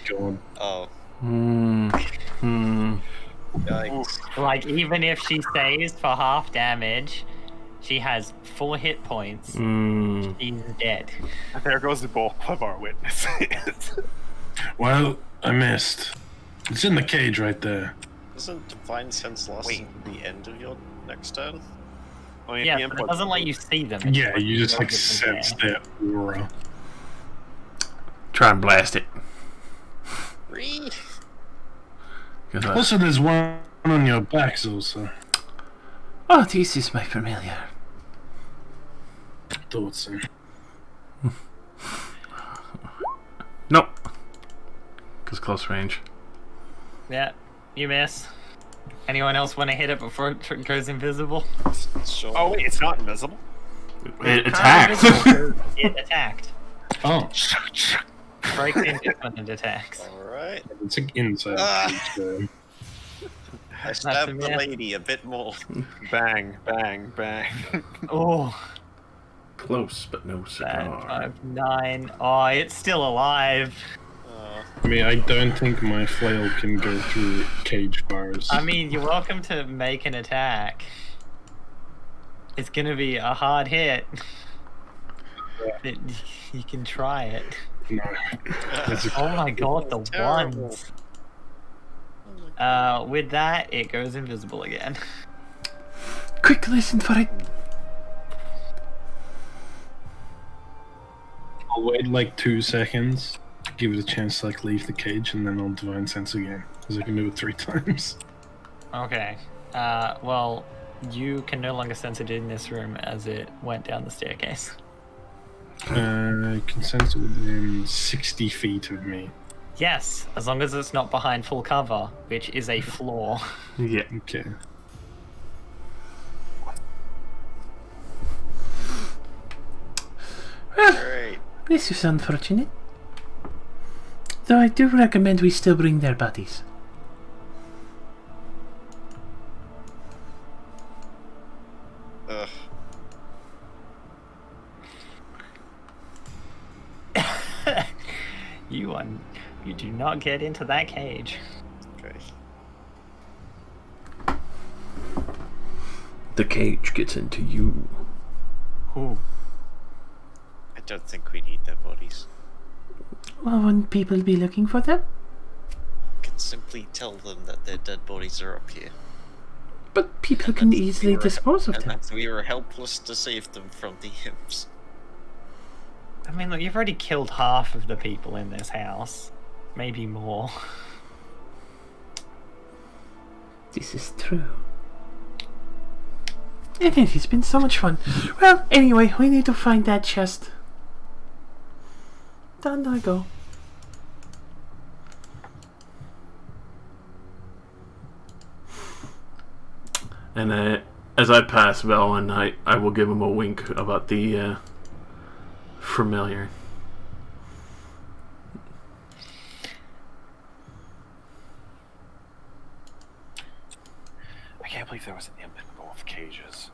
E: God.
B: Oh. Yikes.
A: Like, even if she stays for half damage, she has 4 hit points. She's dead.
D: There goes both of our witnesses.
E: Well, I missed. It's in the cage right there.
B: Doesn't Divine Sense last at the end of your next turn?
D: I mean,
A: Yeah,
D: the
A: but
D: imp
A: it
D: was-
A: doesn't let you see them.
E: Yeah, you just like
A: It's like
E: sense their aura.
C: Try and blast it.
B: Three.
C: 'Cause I-
E: Also, there's one on your back, Zulsa.
C: Oh, this is my familiar.
E: Thought so.
C: because close range.
A: Yeah, you miss. Anyone else want to hit it before it goes invisible?
B: Sure.
D: Oh wait, it's not invisible.
C: It attacked.
A: It attacked.
E: Oh,
A: Breaks into it when it attacks.
B: Alright.
E: it's an inside. So
B: I stabbed the
A: miss.
B: lady a bit more.
D: Bang, bang, bang.
A: Oh,
C: Close, but no cigar.
A: 5, 9. Oh, it's still alive.
E: I mean, I don't think my flail can go through cage bars.
A: I mean, you're welcome to make an attack. It's gonna be a hard hit. But you can try it.
E: No.
A: Oh my god, the
B: Terrible.
A: ones. With that, it goes invisible again.
C: Quick, listen for it.
E: I'll wait like 2 seconds, give it a chance to like leave the cage, and then I'll divine sense again, because I can do it 3 times.
A: Okay. Well, you can no longer sense it in this room as it went down the staircase.
E: I can sense it within 60 feet of me.
A: Yes, as long as it's not behind full cover, which is a flaw.
C: Yeah.
E: Okay.
C: Well,
B: Great.
C: this is unfortunate. Though I do recommend we still bring their bodies.
B: Ugh.
A: You do not get into that cage.
B: Okay.
C: The cage gets into you.
A: Ooh.
B: I don't think we need their bodies.
C: Well, wouldn't people be looking for them?
B: We can simply tell them that their dead bodies are up here.
C: But people can easily
B: We were-
C: dispose of
B: and
C: them.
B: that we were helpless to save them from the imps.
A: I mean, look, you've already killed half of the people in this house. Maybe more.
C: This is true. And it has been so much fun. Well, anyway, we need to find that chest. Down I go. And as I pass Velen, I will give him a wink about the familiar.
D: I can't believe there was an imp in both cages.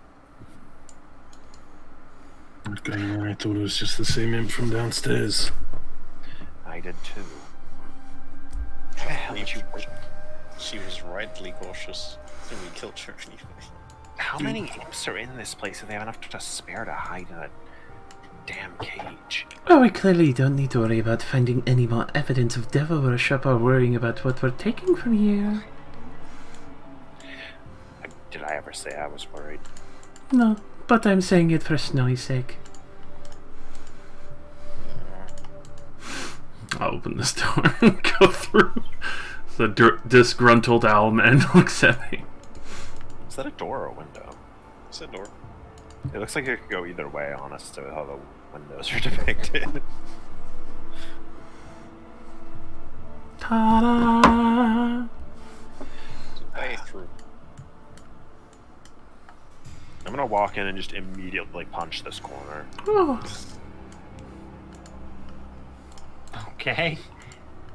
E: Okay, I thought it was just the same imp from downstairs.
D: I did too. How the hell did you?
B: She was rightly cautious, and we killed her anyway.
D: How many imps are in this place if they have enough to spare to hide in a damn cage?
C: Oh, we clearly don't need to worry about finding any more evidence of devil worship or worrying about what we're taking from here.
D: Did I ever say I was worried?
C: No, but I'm saying it for Snowy's sake. I'll open this door and go through. The disgruntled owl man looks at me.
D: Is that a door or a window?
B: It's a door.
D: It looks like it could go either way, honestly, with how the windows are depicted.
C: Ta-da!
B: It's a bathroom.
D: I'm gonna walk in and just immediately punch this corner.
C: Oh,
A: Okay.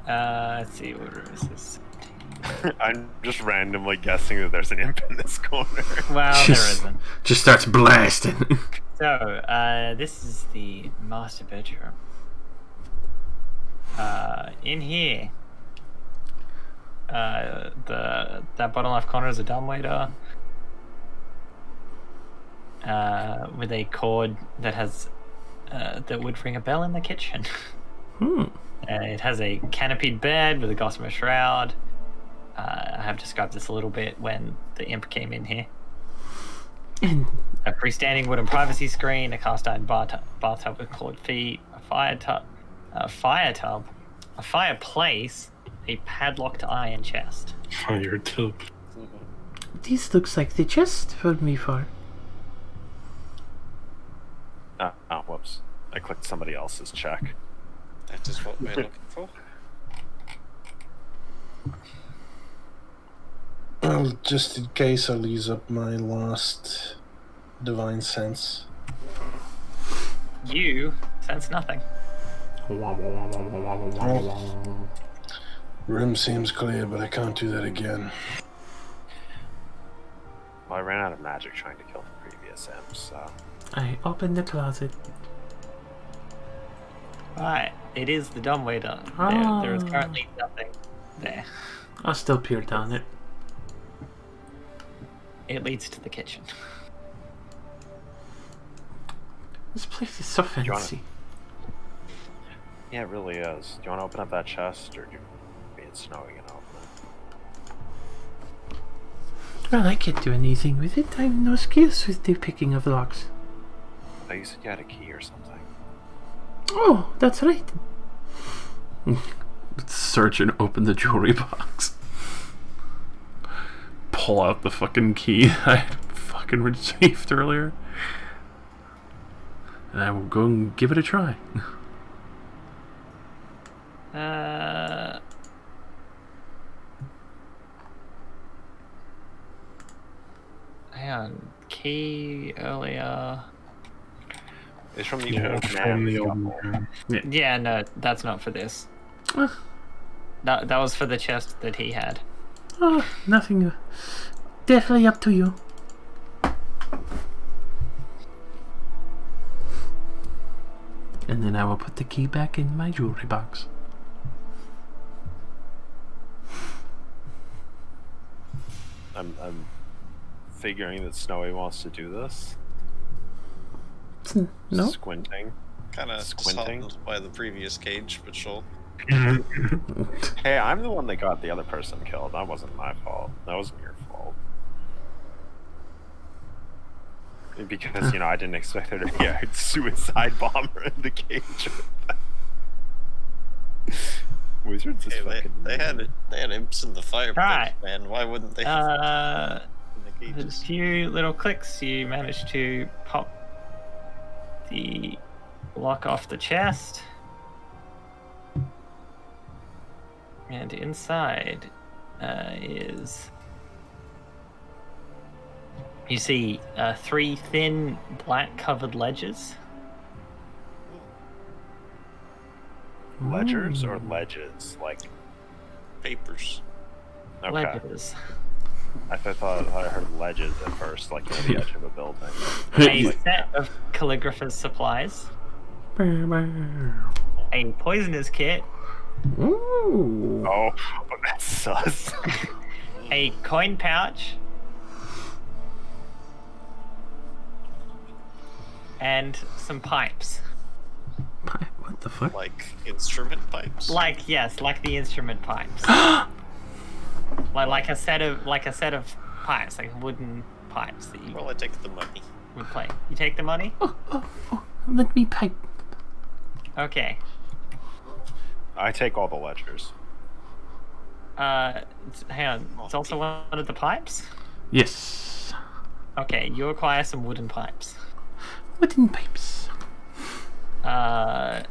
A: Let's see, what room is this?
D: I'm just randomly guessing that there's an imp in this corner.
A: Well, there isn't.
C: just starts blasting.
A: So, this is the master bedroom. In here, that bottom left corner is a dumbwaiter. With a cord that has that would ring a bell in the kitchen. It has a canopied bed with a gossamer shroud. I have described this a little bit when the imp came in here. A freestanding wooden privacy screen, a cast iron bathtub with clawed feet, a fireplace, a padlocked iron chest.
E: Fire tub.
C: This looks like the chest for me for.
D: Oh, whoops. I clicked somebody else's check.
B: That is what we're looking for.
E: Well, just in case, I'll use up my last divine sense.
A: You sense nothing.
E: Room seems clear, but I can't do that again.
F: Well, I ran out of magic trying to kill the previous imp, so.
C: I opened the closet.
A: Right, it is the dumb way done. There is currently nothing there.
C: I'll still peer down it.
A: It leads to the kitchen.
C: This place is so fancy.
F: Yeah, it really is. Do you want to open up that chest, or do you being snowy and open it?
C: Well, I can't do anything with it. I'm no skills with the picking of locks.
F: Oh, you said you had a key or something.
C: Oh, that's right. Search and open the jewelry box. Pull out the fucking key I fucking received earlier. And I will go and give it a try.
A: Hang on. Key earlier.
F: It's from the
E: Yeah,
F: old
E: from
F: man.
E: the old
F: scuffle.
E: man.
A: Yeah, no, that's not for this. That was for the chest that he had.
C: Oh, nothing. Definitely up to you. And then I will put the key back in my jewelry box.
F: I'm figuring that Snowy wants to do this.
C: No?
F: Squinting.
B: Kind of
F: Squinting.
B: disheartened by the previous cage, but sure.
F: Hey, I'm the one that got the other person killed. That wasn't my fault. That wasn't your fault. Because, you know, I didn't expect there to be a suicide bomber in the cage. Wizards is
B: Hey,
F: fucking
B: they had imps in the fireplace,
A: Right.
B: man. Why wouldn't they have in the
A: With a
B: cages?
A: few little clicks, you manage to pop the lock off the chest. And inside is... You see 3 thin, black-covered ledgers.
F: Ledgers or ledges? Like,
B: Papers.
F: okay.
A: Ledgers.
F: I thought I heard ledges at first, like near the edge of a building.
A: A set of calligrapher's supplies. A poisoner's kit.
C: Ooh.
F: Oh, that's sus.
A: A coin pouch. And some pipes.
C: What the fuck?
B: Like instrument pipes.
A: Like the instrument pipes. like a set of pipes, like wooden pipes that you
B: Well, I take the money.
A: would play. You take the money?
C: Let me pipe.
A: Okay.
F: I take all the ledgers.
A: Hang on. It's also one of the pipes?
C: Yes.
A: Okay, you acquire some wooden pipes.
C: Wooden pipes.
A: To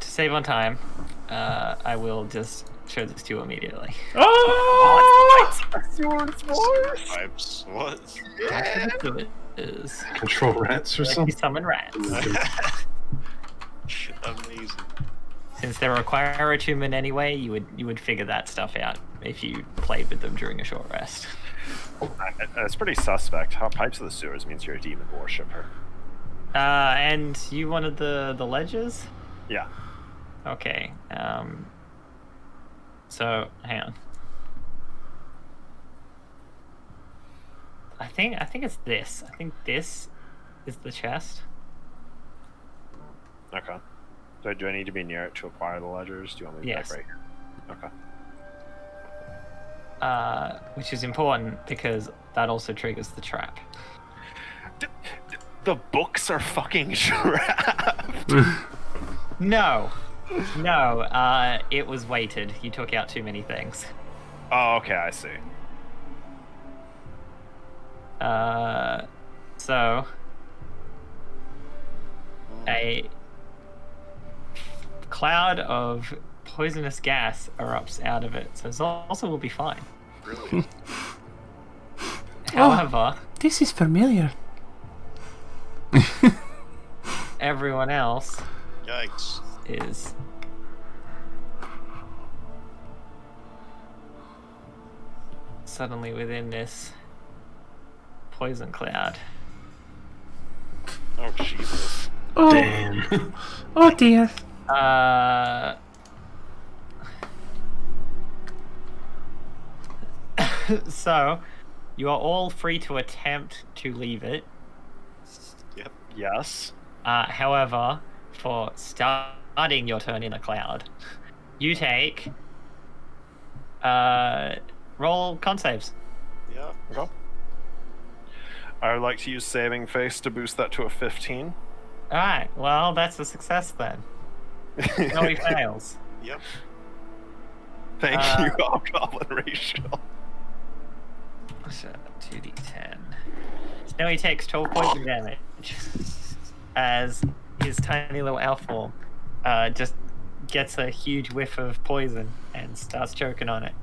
A: save on time, I will just show this to you immediately.
C: Oh!
B: Pipes. What?
A: That's what it is.
E: Control rats or
A: Like you
E: something?
A: summon rats.
B: Amazing.
A: Since they require attunement anyway, you would figure that stuff out if you played with them during a short rest.
F: That's pretty suspect. How pipes of the sewers means you're a demon worshipper.
A: And you wanted the ledgers?
F: Yeah.
A: Okay. So hang on. I think it's this. I think this is the chest.
F: Okay. So do I need to be near it to acquire the ledgers? Do you want me to
A: Yes.
F: be like right here? Okay.
A: Which is important because that also triggers the trap.
F: The books are fucking trapped.
A: No, it was weighted. You took out too many things.
F: Oh, okay, I see.
A: So a cloud of poisonous gas erupts out of it, so Zolsa will be fine.
B: Brilliant.
A: However,
C: This is familiar.
A: everyone else
B: Yikes.
A: is suddenly within this poison cloud.
D: Oh Jesus!
C: Oh,
E: Damn.
C: oh dear.
A: So, you are all free to attempt to leave it.
B: Yep.
D: Yes.
A: However, for starting your turn in a cloud, you take roll con saves.
B: Yeah.
D: Okay. I would like to use saving face to boost that to a 15.
A: Alright, well, that's a success then. No, he fails.
B: Yep.
D: Thank you, Hobgoblin Rachel.
A: 2d10. So now he takes 12 poison damage as his tiny little elf form just gets a huge whiff of poison and starts choking on it.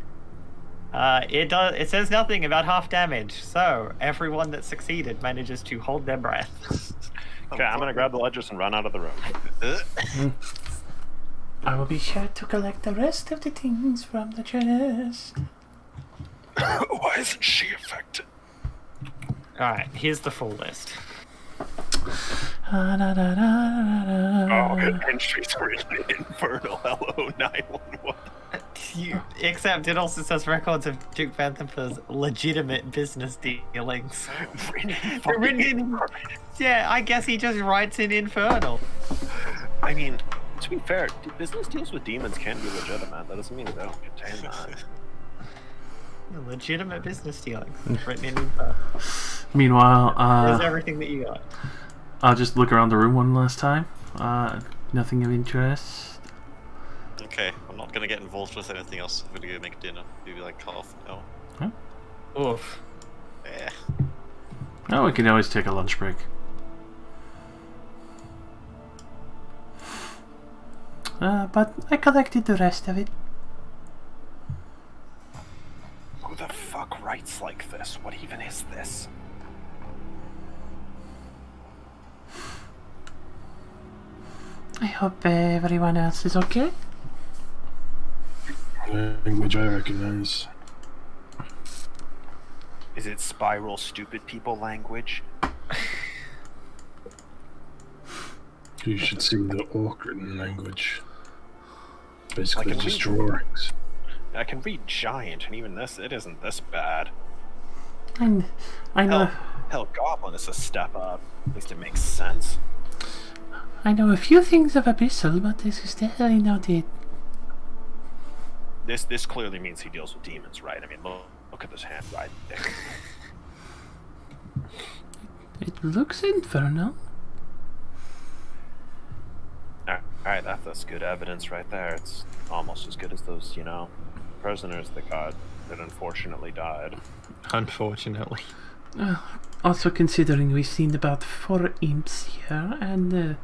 A: It says nothing about half damage, so everyone that succeeded manages to hold their breath.
D: Okay, I'm gonna grab the ledgers and run out of the room.
C: I will be sure to collect the rest of the things from the chest.
D: Why isn't she affected?
A: Alright, here's the full list.
D: Oh, and she's written Infernal Hello 911.
A: Except it also says records of Duke Vanthamper's legitimate business dealings. They're written in... Yeah, I guess he just writes in Infernal.
D: I mean, to be fair, business deals with demons can be legitimate. That doesn't mean they don't contain that.
A: Legitimate business dealings written in Infernal.
C: Meanwhile,
A: There's everything that you got.
C: I'll just look around the room one last time. Nothing of interest.
B: Okay, I'm not gonna get involved with anything else. I'm gonna go make dinner. Maybe like cut off. No.
A: Oof.
B: Yeah.
C: Oh, we can always take a lunch break. But I collected the rest of it.
D: Who the fuck writes like this? What even is this?
C: I hope everyone else is okay.
E: Language I recognize.
D: Is it spiral stupid people language?
E: You should see the orc written language. Basically
D: I can
E: just
D: read-
E: drawings.
D: I can read giant, and even this, it isn't this bad.
C: And I know,
D: Hell, goblin is a step up. At least it makes sense.
C: I know a few things of Abyssal, but this is definitely not it.
D: This clearly means he deals with demons, right? I mean, look at this hand right there.
C: It looks infernal.
D: Alright, that's good evidence right there. It's almost as good as those, prisoners that unfortunately died.
A: Unfortunately.
C: Also considering we've seen about 4 imps here, and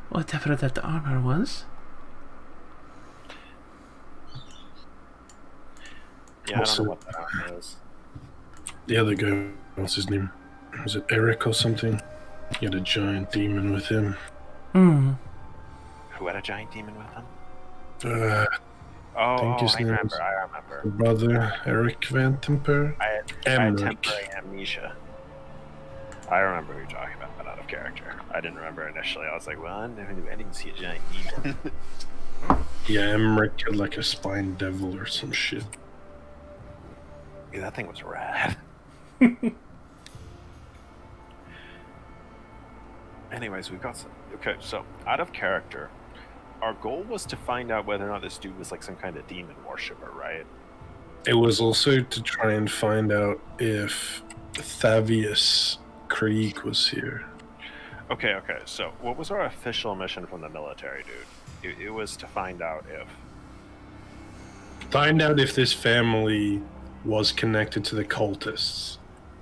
C: whatever that armor was.
D: Yeah, I don't
E: Also-
D: know what that armor is.
E: The other guy, what's his name? Was it Eric or something? He had a giant demon with him.
C: Hmm.
D: Who had a giant demon with him?
E: think his
D: I
E: name
D: remember,
E: is-
D: I remember.
E: Brother Eric Vantemper.
D: I had
E: Emmerich.
D: temporary amnesia. I remember who you're talking about, but out of character. I didn't remember initially. I was like, well, I didn't see a giant demon.
E: Yeah, Emmerich had like a spine devil or some shit.
D: Yeah, that thing was rad. Anyways, we've got some. Okay, so out of character, our goal was to find out whether or not this dude was like some kind of demon worshipper, right?
E: It was also to try and find out if Thavius Krieg was here.
D: Okay. So, what was our official mission from the military, dude? It was to find out if.
E: Find out if this family was connected to the cultists.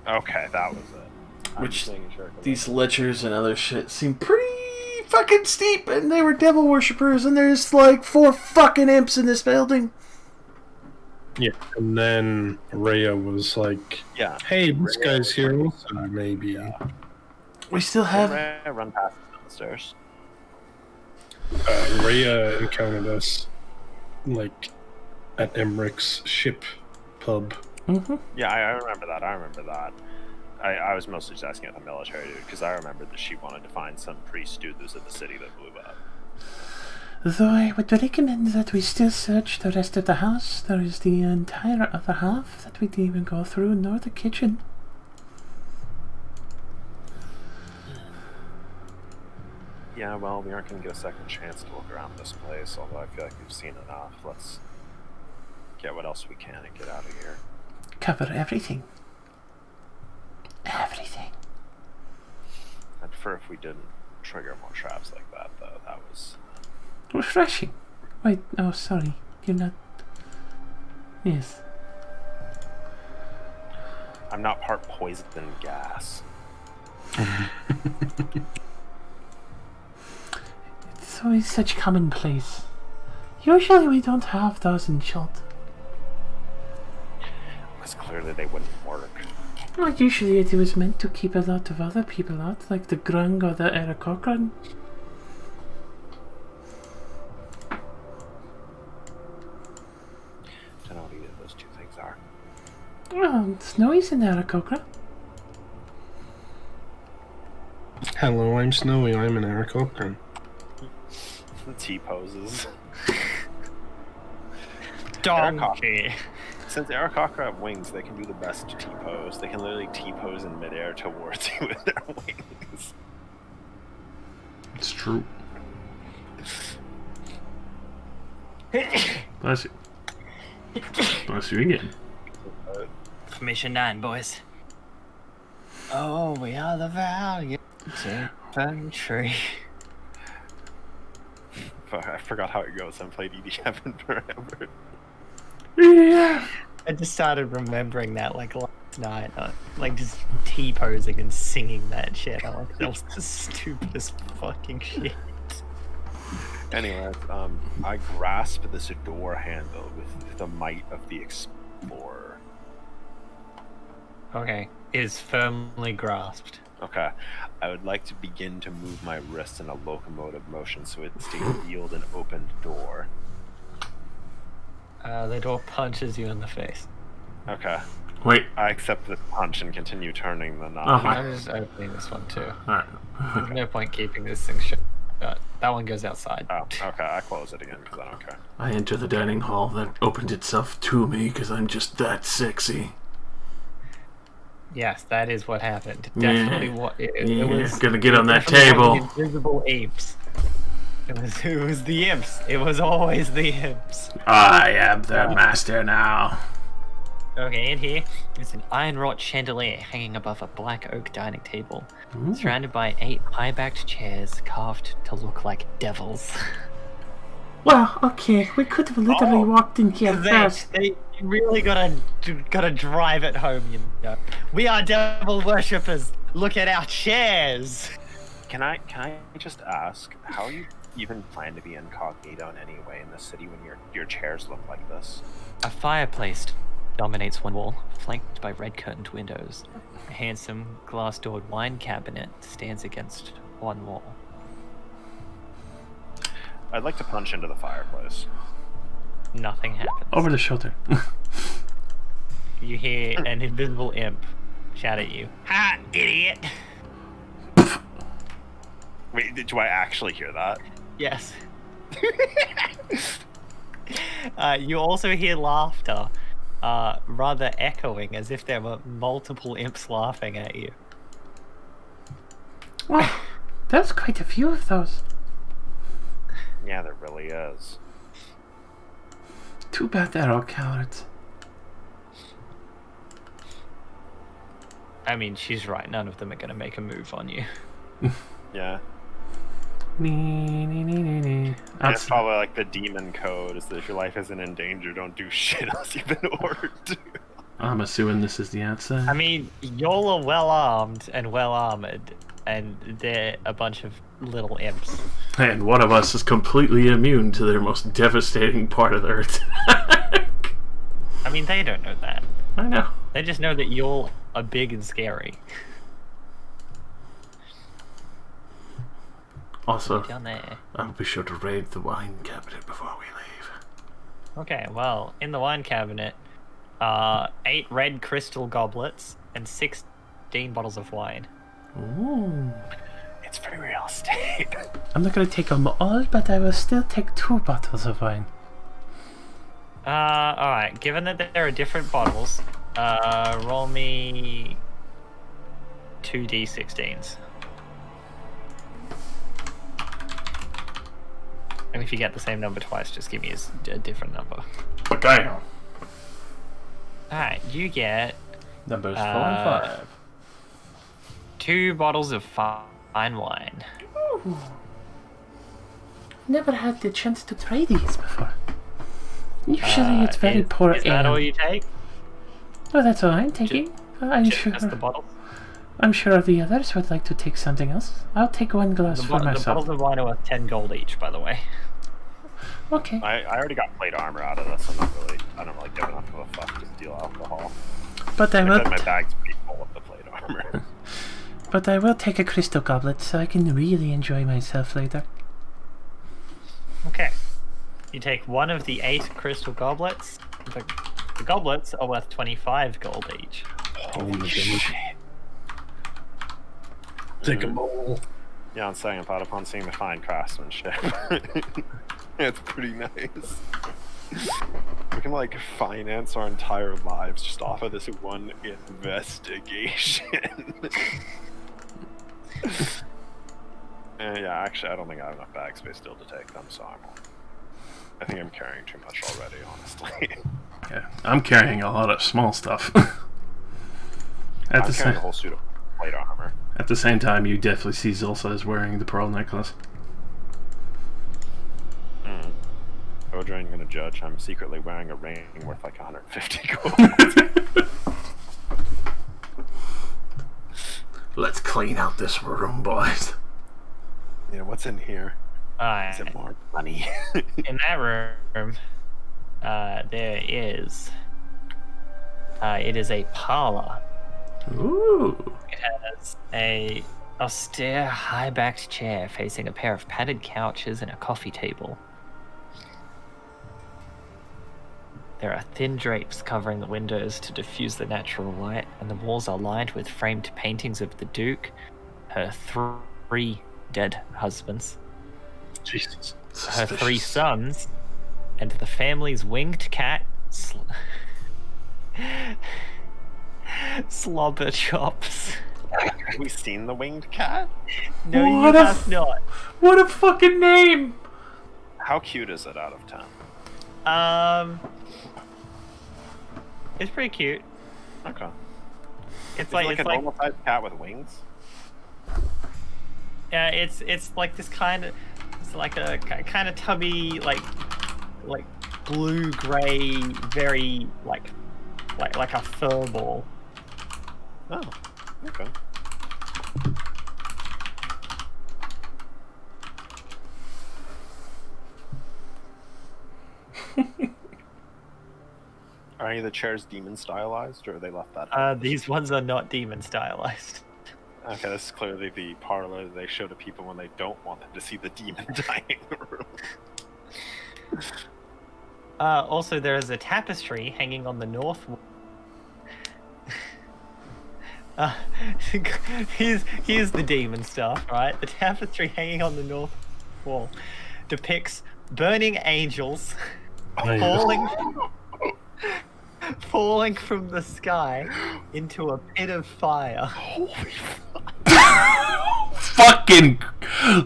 D: Okay, that was it. I'm
C: Which
D: just making sure, 'cause
C: These ledgers and other shit seem pretty fucking steep, and they were devil worshippers, and there's like 4 fucking imps in this building.
E: Yeah, and then Rhea was like,
F: Yeah.
E: hey, this
F: Rhea
E: guy's
F: was
E: here
F: like,
E: also, maybe.
C: We still
F: Have...
C: have.
F: run past downstairs.
E: Rhea encountered us, like, at Emrich's ship pub.
C: Mm-hmm.
F: Yeah, I remember that. I was mostly just asking about the military dude, because I remember that she wanted to find some priest dude that was in the city that blew up.
C: Though I would recommend that we still search the rest of the house. There is the entire other half that we didn't even go through, nor the kitchen.
F: Yeah, well, we aren't going to get a second chance to look around this place, although I feel like we've seen enough. Let's get what else we can and get out of here.
C: Cover everything. Everything.
F: I'd prefer if we didn't trigger more traps like that, though. That was...
C: Refreshing. Wait, oh, sorry. You're not... Yes.
F: I'm not part poison gas.
C: It's always such commonplace. Usually we don't have those in Shult.
F: Because clearly they wouldn't work.
C: Well, usually it was meant to keep a lot of other people out, like the Grung or the Erekokran.
F: Don't know what either of those two things are.
C: Well, Snowy's in Erekokra.
E: Hello, I'm Snowy, I'm an Eric Okran.
F: T-poses.
D: Donkey.
F: Since Aarakocra have wings, they can do the best T-pose. They can literally T-pose in midair towards you with their wings.
C: It's true. Bless you. Bless you again.
A: Mission 9, boys. Oh, we are the valiant infantry.
F: I forgot how it goes. I haven't played EDF in forever.
C: Yeah.
A: I just started remembering that like last night, like just T-posing and singing that shit. I'm like, that was the stupidest fucking shit.
F: Anyways, I grasp this door handle with the might of the explorer.
A: Okay, it is firmly grasped.
F: Okay, I would like to begin to move my wrist in a locomotive motion so it's to yield an opened door.
A: The door punches you in the face.
F: Okay,
C: Wait.
F: I accept the punch and continue turning the knob.
C: Uh-huh.
A: I'm just opening this one too.
C: Alright.
A: There's no point keeping this thing shut. That one goes outside.
F: Oh, okay, I close it again because I don't care.
C: I enter the dining hall that opened itself to me because I'm just that sexy.
A: Yes, that is what happened. Definitely what it was.
C: Gonna get on that
A: definitely one
C: table.
A: of the invisible apes. It was the imps. It was always the imps.
C: I am the master now.
A: Okay, in here is an iron-wrought chandelier hanging above a black oak dining table, surrounded by 8 high-backed chairs carved to look like devils.
C: Well, okay, we could have literally walked in here first.
A: They really gotta drive it home, you know. We are devil worshippers. Look at our chairs.
F: Can I just ask, how you even plan to be incognito in any way in the city when your chairs look like this?
A: A fireplace dominates one wall, flanked by red-curtained windows. A handsome glass-doored wine cabinet stands against one wall.
F: I'd like to punch into the fireplace.
A: Nothing happens.
C: Over the shoulder.
A: You hear an invisible imp shout at you. Ha, idiot!
F: Wait, do I actually hear that?
A: Yes. You also hear laughter, rather echoing, as if there were multiple imps laughing at you.
C: Well, there's quite a few of those.
F: Yeah, there really is.
C: Too bad they're all cowards.
A: I mean, she's right. None of them are gonna make a move on you.
F: Yeah.
C: That's
F: It's probably like the demon code is that if your life isn't in danger, don't do shit unless you've been ordered to.
C: I'm assuming this is the outside.
A: I mean, y'all are well armed and well armored, and they're a bunch of little imps.
C: And one of us is completely immune to their most devastating part of their attack.
A: I mean, they don't know that.
C: I know.
A: They just know that you're are big and scary.
C: Also,
A: Down there.
C: I'll be sure to raid the wine cabinet before we leave.
A: Okay, well, in the wine cabinet, 8 red crystal goblets and 16 bottles of wine.
C: Ooh.
D: It's very real estate.
C: I'm not gonna take them all, but I will still take 2 bottles of wine.
A: Alright, given that there are different bottles, roll me 2d16s. And if you get the same number twice, just give me a different number.
C: Okay.
A: Alright, you get
C: Numbers 4 and 5.
A: 2 bottles of fine wine.
C: Ooh. Never had the chance to try these before. Usually it's very poor
A: Is that
C: ale.
A: all you take?
C: Oh, that's all I'm taking. I'm sure.
A: Just the bottles?
C: I'm sure the others would like to take something else. I'll take 1 glass
A: The
C: for
A: bottles
C: myself.
A: of wine are worth 10 gold each, by the way.
C: Okay.
D: I already got plate armor out of this. I don't really give enough of a fuck to steal alcohol.
C: But I will.
D: Because my bag's pretty full of the plate armor.
C: But I will take a crystal goblet so I can really enjoy myself later.
A: Okay. You take 1 of the 8 crystal goblets. The goblets are worth 25 gold each.
E: Holy shit. Take a bowl.
D: Yeah, I'm saying about upon seeing the fine craftsmanship. It's pretty nice. We can like finance our entire lives just off of this one investigation. Yeah, actually, I don't think I have enough bag space still to take them, so I think I'm carrying too much already, honestly.
C: Yeah, I'm carrying a lot of small stuff.
D: I'm carrying a whole suit of plate armor.
C: At the same time, you definitely see Zulsa is wearing the pearl necklace.
D: Odra ain't gonna judge. I'm secretly wearing a ring worth like 150 gold.
C: Let's clean out this room, boys.
D: Yeah, what's in here? Is it more money?
A: In that room, there is. It is a parlor.
C: Ooh.
A: It has a austere, high-backed chair facing a pair of padded couches and a coffee table. There are thin drapes covering the windows to diffuse the natural light, and the walls are lined with framed paintings of the Duke, her 3 dead husbands,
E: Jesus.
A: her 3 sons, and the family's winged cat, Slobber Chops.
D: Have we seen the winged cat?
A: No,
C: What
A: you
C: a
A: have not.
C: What a fucking name!
D: How cute is it out of 10?
A: It's pretty cute.
D: Okay.
A: It's
D: Is
A: like
D: it like
A: it's
D: a
A: like
D: normal sized cat with wings?
A: yeah, it's like this kind of it's like a kind of tubby like blue gray, very like a fur ball.
D: Oh, okay. Are any of the chairs demon stylized, or are they left that?
A: These ones are not demon stylized.
D: Okay, this is clearly the parlor they show to people when they don't want them to see the demon dying in the room.
A: Also, there is a tapestry hanging on the north wall. Here's the demon stuff, right? The tapestry hanging on the north wall depicts burning angels falling from the sky into a pit of fire.
D: Holy
C: Fucking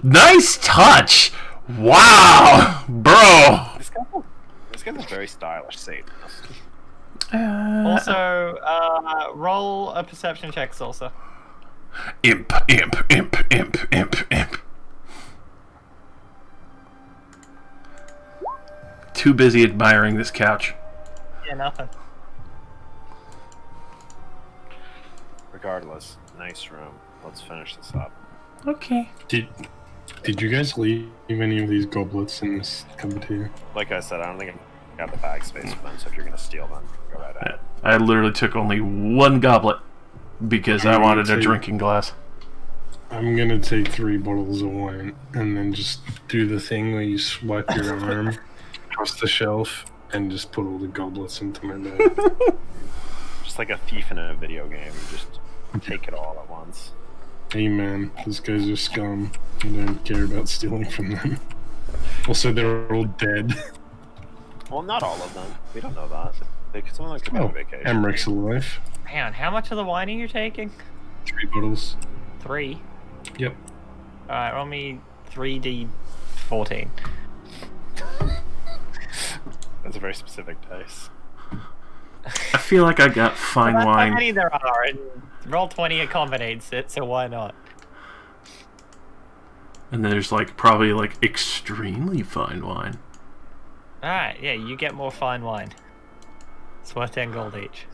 C: nice touch! Wow! Bro!
D: This guy's a very stylish Satanist.
A: Also, roll a perception check, Salsa.
C: Imp. Too busy admiring this couch.
A: Yeah, nothing.
D: Regardless, nice room. Let's finish this up.
C: Okay.
E: Did you guys leave any of these goblets in this cupboard here?
F: Like I said, I don't think I got the bag space for them, so if you're gonna steal them, go right ahead.
C: I literally took only one goblet because I wanted a
E: take-
C: drinking glass.
E: I'm gonna take 3 bottles of wine and then just do the thing where you swipe your arm across the shelf and just put all the goblets into my bag.
F: Just like a thief in a video game, you just take it all at once.
E: Hey man, these guys are scum. I don't care about stealing from them. Also, they're all dead.
F: Well, not all of them. We don't know that. Some of them could be
E: Oh,
F: on vacation.
E: Emmerich alive.
A: Man, how much of the wine are you taking?
E: 3 bottles.
A: 3.
E: Yep.
A: Alright, roll me 3d14.
F: That's a very specific dice.
C: I feel like I got fine
A: That's how
C: wine.
A: many there are, and roll 20 accommodates it, so why not?
C: And there's like probably like extremely fine wine.
A: Alright, yeah, you get more fine wine. It's worth 10 gold each.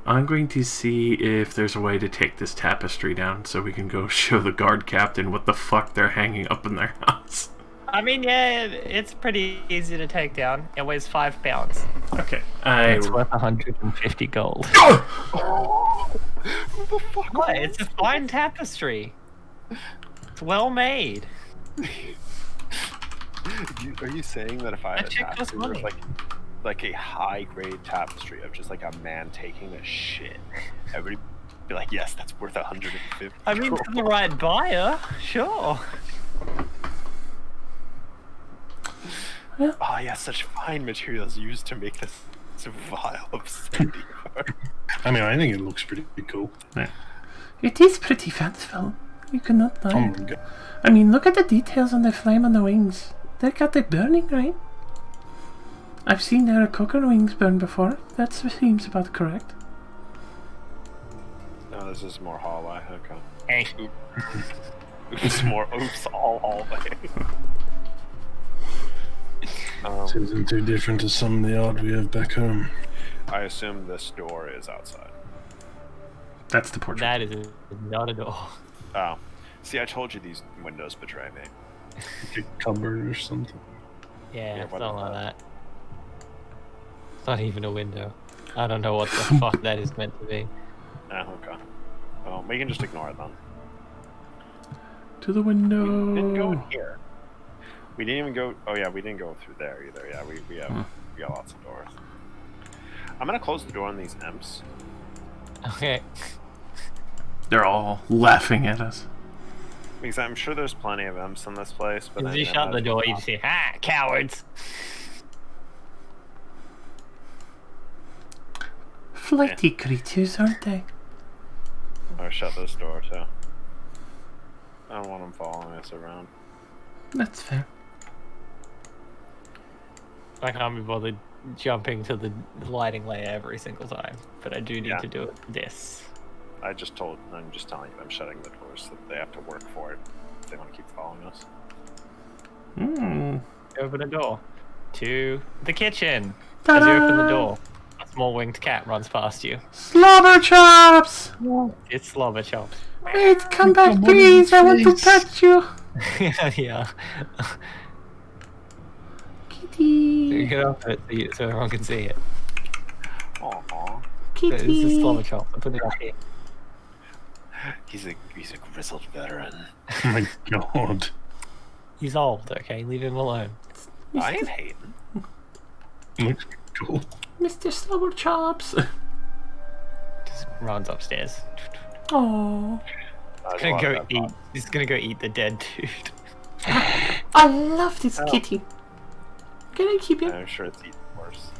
C: I'm going to see if there's a way to take this tapestry down so we can go show the guard captain what the fuck they're hanging up in their house.
A: I mean, yeah, it's pretty easy to take down. It weighs 5 pounds.
C: Okay,
A: It's worth 150 gold.
F: Who the fuck?
A: What? It's a fine tapestry. It's well made.
F: Are you saying that if I had
A: That
F: a
A: shit costs
F: tapestry
A: money.
F: with like a high grade tapestry of just like a man taking a shit, everybody be like, yes, that's worth 150.
A: I mean, for the right buyer, sure.
F: Oh yeah, such fine materials used to make this vial of sandy.
E: I mean, I think it looks pretty cool.
C: It is pretty fanciful. You cannot
E: Oh
C: lie.
E: my god.
C: I mean, look at the details on the flame on the wings. They got it burning, right? I've seen their cocker wings burn before. That seems about correct.
F: No, this is more hallway. Okay.
A: Hey.
F: Oops, more oops, all hallway.
E: This isn't too different to some of the art we have back home.
F: I assume this door is outside.
C: That's the portrait.
A: That is not at all.
F: Oh. See, I told you these windows betray me.
E: Like a cupboard or something.
A: Yeah,
F: Yeah,
A: it's
F: what
A: not
F: is
A: like
F: that?
A: that. It's not even a window. I don't know what the fuck that is meant to be.
F: Ah, okay. Well, we can just ignore it then.
C: To the window.
F: We didn't go in here. We didn't even go. Oh yeah, we didn't go through there either. Yeah, we got lots of doors. I'm gonna close the door on these imps.
A: Okay.
C: They're all laughing at us.
F: Because I'm sure there's plenty of imps in this place. But
A: As
F: I
A: you
F: can
A: shut the
F: imagine
A: door, you
F: not.
A: just say, "Ha, cowards!"
C: Flighty creatures, aren't they?
F: Or shut this door too. I don't want them following us around.
C: That's fair.
A: I can't be bothered jumping to the lighting layer every single time, but I do need
F: Yeah.
A: to do it this.
F: I'm just telling you, I'm shutting the doors so that they have to work for it if they want to keep following us.
C: Hmm.
A: Open a door to the kitchen. As you open the door, a small winged cat runs past you.
C: Slobber chops!
A: It's Slobber Chops.
C: Wait, come back, please. I want to pet you.
A: Yeah.
C: Kitty.
A: Get off it so everyone can see it.
F: Aww.
A: This is
C: Kitty.
A: Slobber Chops. I put it up here.
F: He's a grizzled veteran.
E: Oh my god.
A: He's old, okay? Leave him alone.
F: I ain't hating.
E: Looks cool.
C: Mr. Slobber chops.
A: Just runs upstairs.
C: Oh,
F: There's a
A: Gonna
F: lot
A: go
F: of that
A: eat. He's gonna go eat the dead dude.
C: I love this kitty. Can I keep
F: thought.
C: you?
F: I'm sure it's even worse.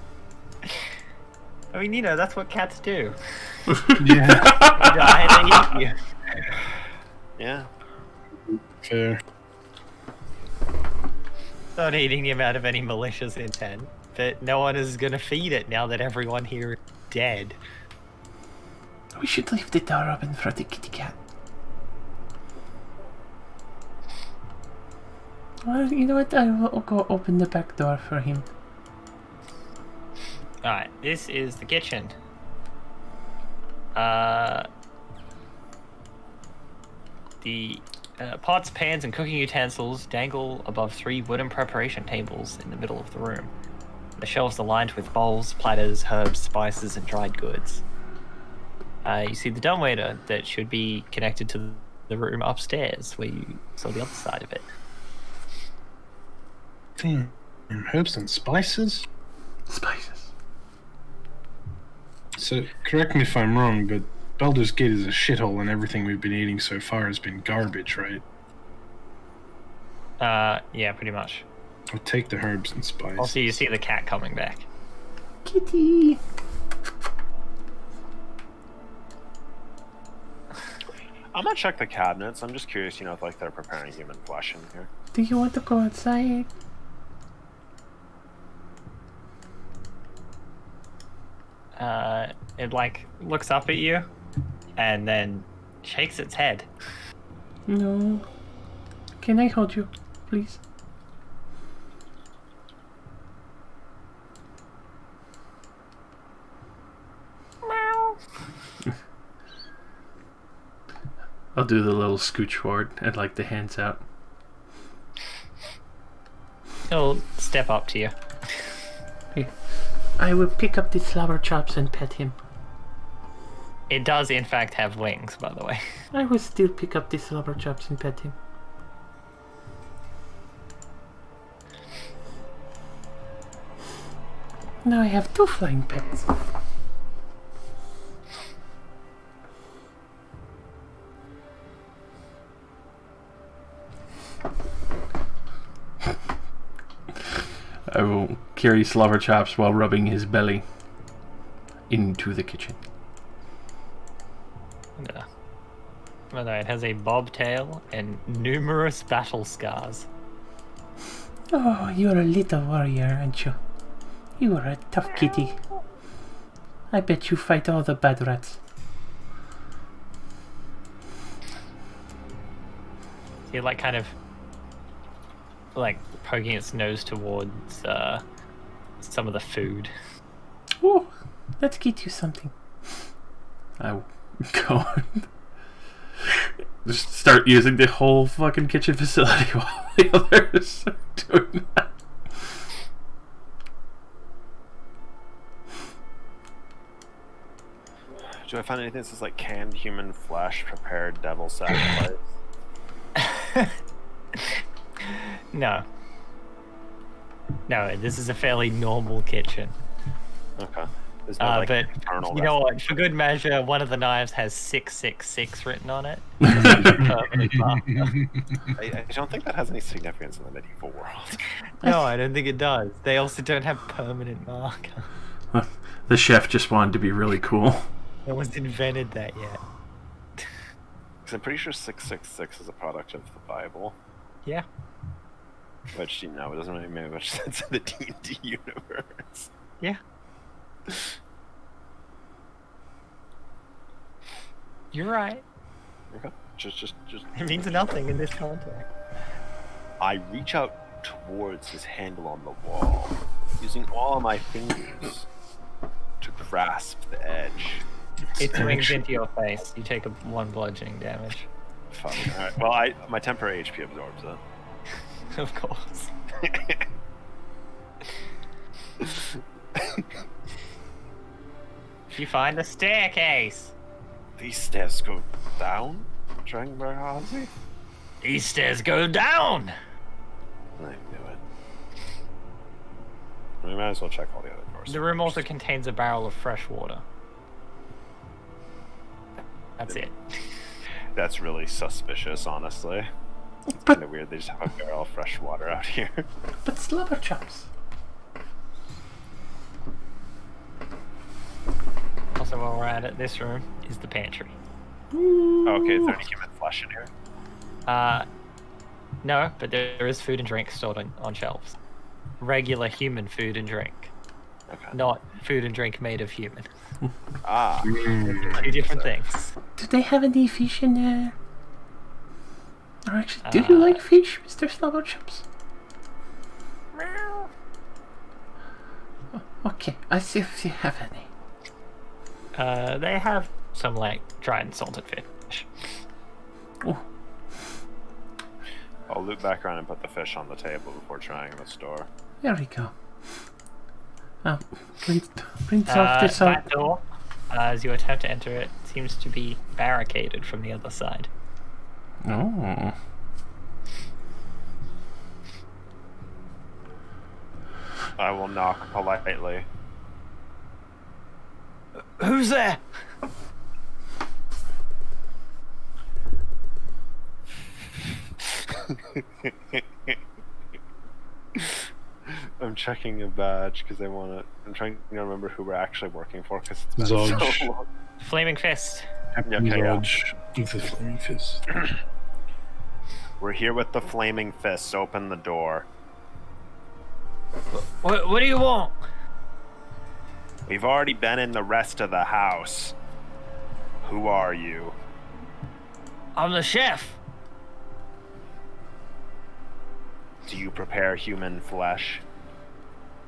A: I mean, you know, that's what cats do.
E: Yeah,
A: You die, they eat you.
F: Yeah.
E: fair.
A: Not eating him out of any malicious intent, but no one is gonna feed it now that everyone here is dead.
C: We should leave the door open for the kitty cat. Well, you know what? I will go open the back door for him.
A: Alright, this is the kitchen. The Pots, pans, and cooking utensils dangle above 3 wooden preparation tables in the middle of the room. The shelves are lined with bowls, platters, herbs, spices, and dried goods. You see the dumbwaiter that should be connected to the room upstairs, where you saw the other side of it.
E: Damn, herbs and spices?
C: Spices.
E: So, correct me if I'm wrong, but Baldur's Gate is a shithole and everything we've been eating so far has been garbage, right?
A: Yeah, pretty much.
E: I'll take the herbs and spices.
A: Also, you see the cat coming back.
C: Kitty.
F: I'm gonna check the cabinets. I'm just curious, if like they're preparing human flesh in here.
C: Do you want to go outside?
A: It looks up at you, and then shakes its head.
C: No. Can I hold you, please?
G: I'll do the little scooch forward and the hands out.
A: He'll step up to you.
C: I will pick up the slobber chops and pet him.
A: It does, in fact, have wings, by the way.
C: I will still pick up the slobber chops and pet him. Now I have 2 flying pets.
G: I will carry slobber chops while rubbing his belly into the kitchen.
A: By the way, it has a bobtail and numerous battle scars.
C: Oh, you're a little warrior, aren't you? You are a tough kitty. I bet you fight all the bad rats.
A: He kind of poking its nose towards some of the food.
C: Oh, let's get you something.
G: I will go and just start using the whole fucking kitchen facility while the others are doing that.
F: Do I find anything that says canned human flesh, prepared devil sacrifice?
A: No, this is a fairly normal kitchen.
F: Okay. There's no,
A: But
F: infernal
A: you know what?
F: recipe.
A: For good measure, one of the knives has 666 written on it. Permanent marker.
F: I don't think that has any significance in the medieval world.
A: No, I don't think it does. They also don't have permanent marker.
G: The chef just wanted to be really cool.
A: No one's invented that yet.
F: Because I'm pretty sure 666 is a product of the Bible.
A: Yeah.
F: Which, it doesn't really make much sense in the D&D universe.
A: Yeah. You're right.
F: Okay. Just.
A: It means nothing in this context.
F: I reach out towards his handle on the wall, using all of my fingers to grasp the edge.
A: It swings into your face. You take 1 bludgeoning damage.
F: Fuck. Alright. Well, my temporary HP absorbs it.
A: Of course. You find a staircase.
F: These stairs go down, Dragonberg Odyssey?
A: These stairs go down.
F: I knew it. We might as well check all the other doors.
A: The room also contains a barrel of fresh water. That's it.
F: That's really suspicious, honestly. It's
C: But
F: kind of weird they just have a barrel of fresh water out here.
C: but slobber chops.
A: Also, while we're at it, this room is the pantry.
F: Okay, is there any human flesh in here?
A: No, but there is food and drink stored on shelves. Regular human food and drink.
F: Okay.
A: Not food and drink made of human.
F: Ah.
A: 2 different things.
C: Do they have any fish in there? Or actually, do you like fish, Mr. Slobber Chops? Oh, okay, I see if you have any.
A: They have some dried and salted fish.
C: Oh,
F: I'll loop back around and put the fish on the table before trying this door.
C: There we go. Prince off this
A: That
C: up.
A: door, as you attempt to enter it, seems to be barricaded from the other side.
G: Oh.
F: I will knock politely.
A: Who's there?
F: I'm checking a badge because I want to. I'm trying to remember who we're actually working for because it's been so
E: Zodge.
F: long.
A: Flaming Fist.
F: Okay, yeah.
E: Zodge with the flaming fist.
F: We're here with the flaming fists. Open the door.
A: What do you want?
F: We've already been in the rest of the house. Who are you?
A: I'm the chef.
F: Do you prepare human flesh?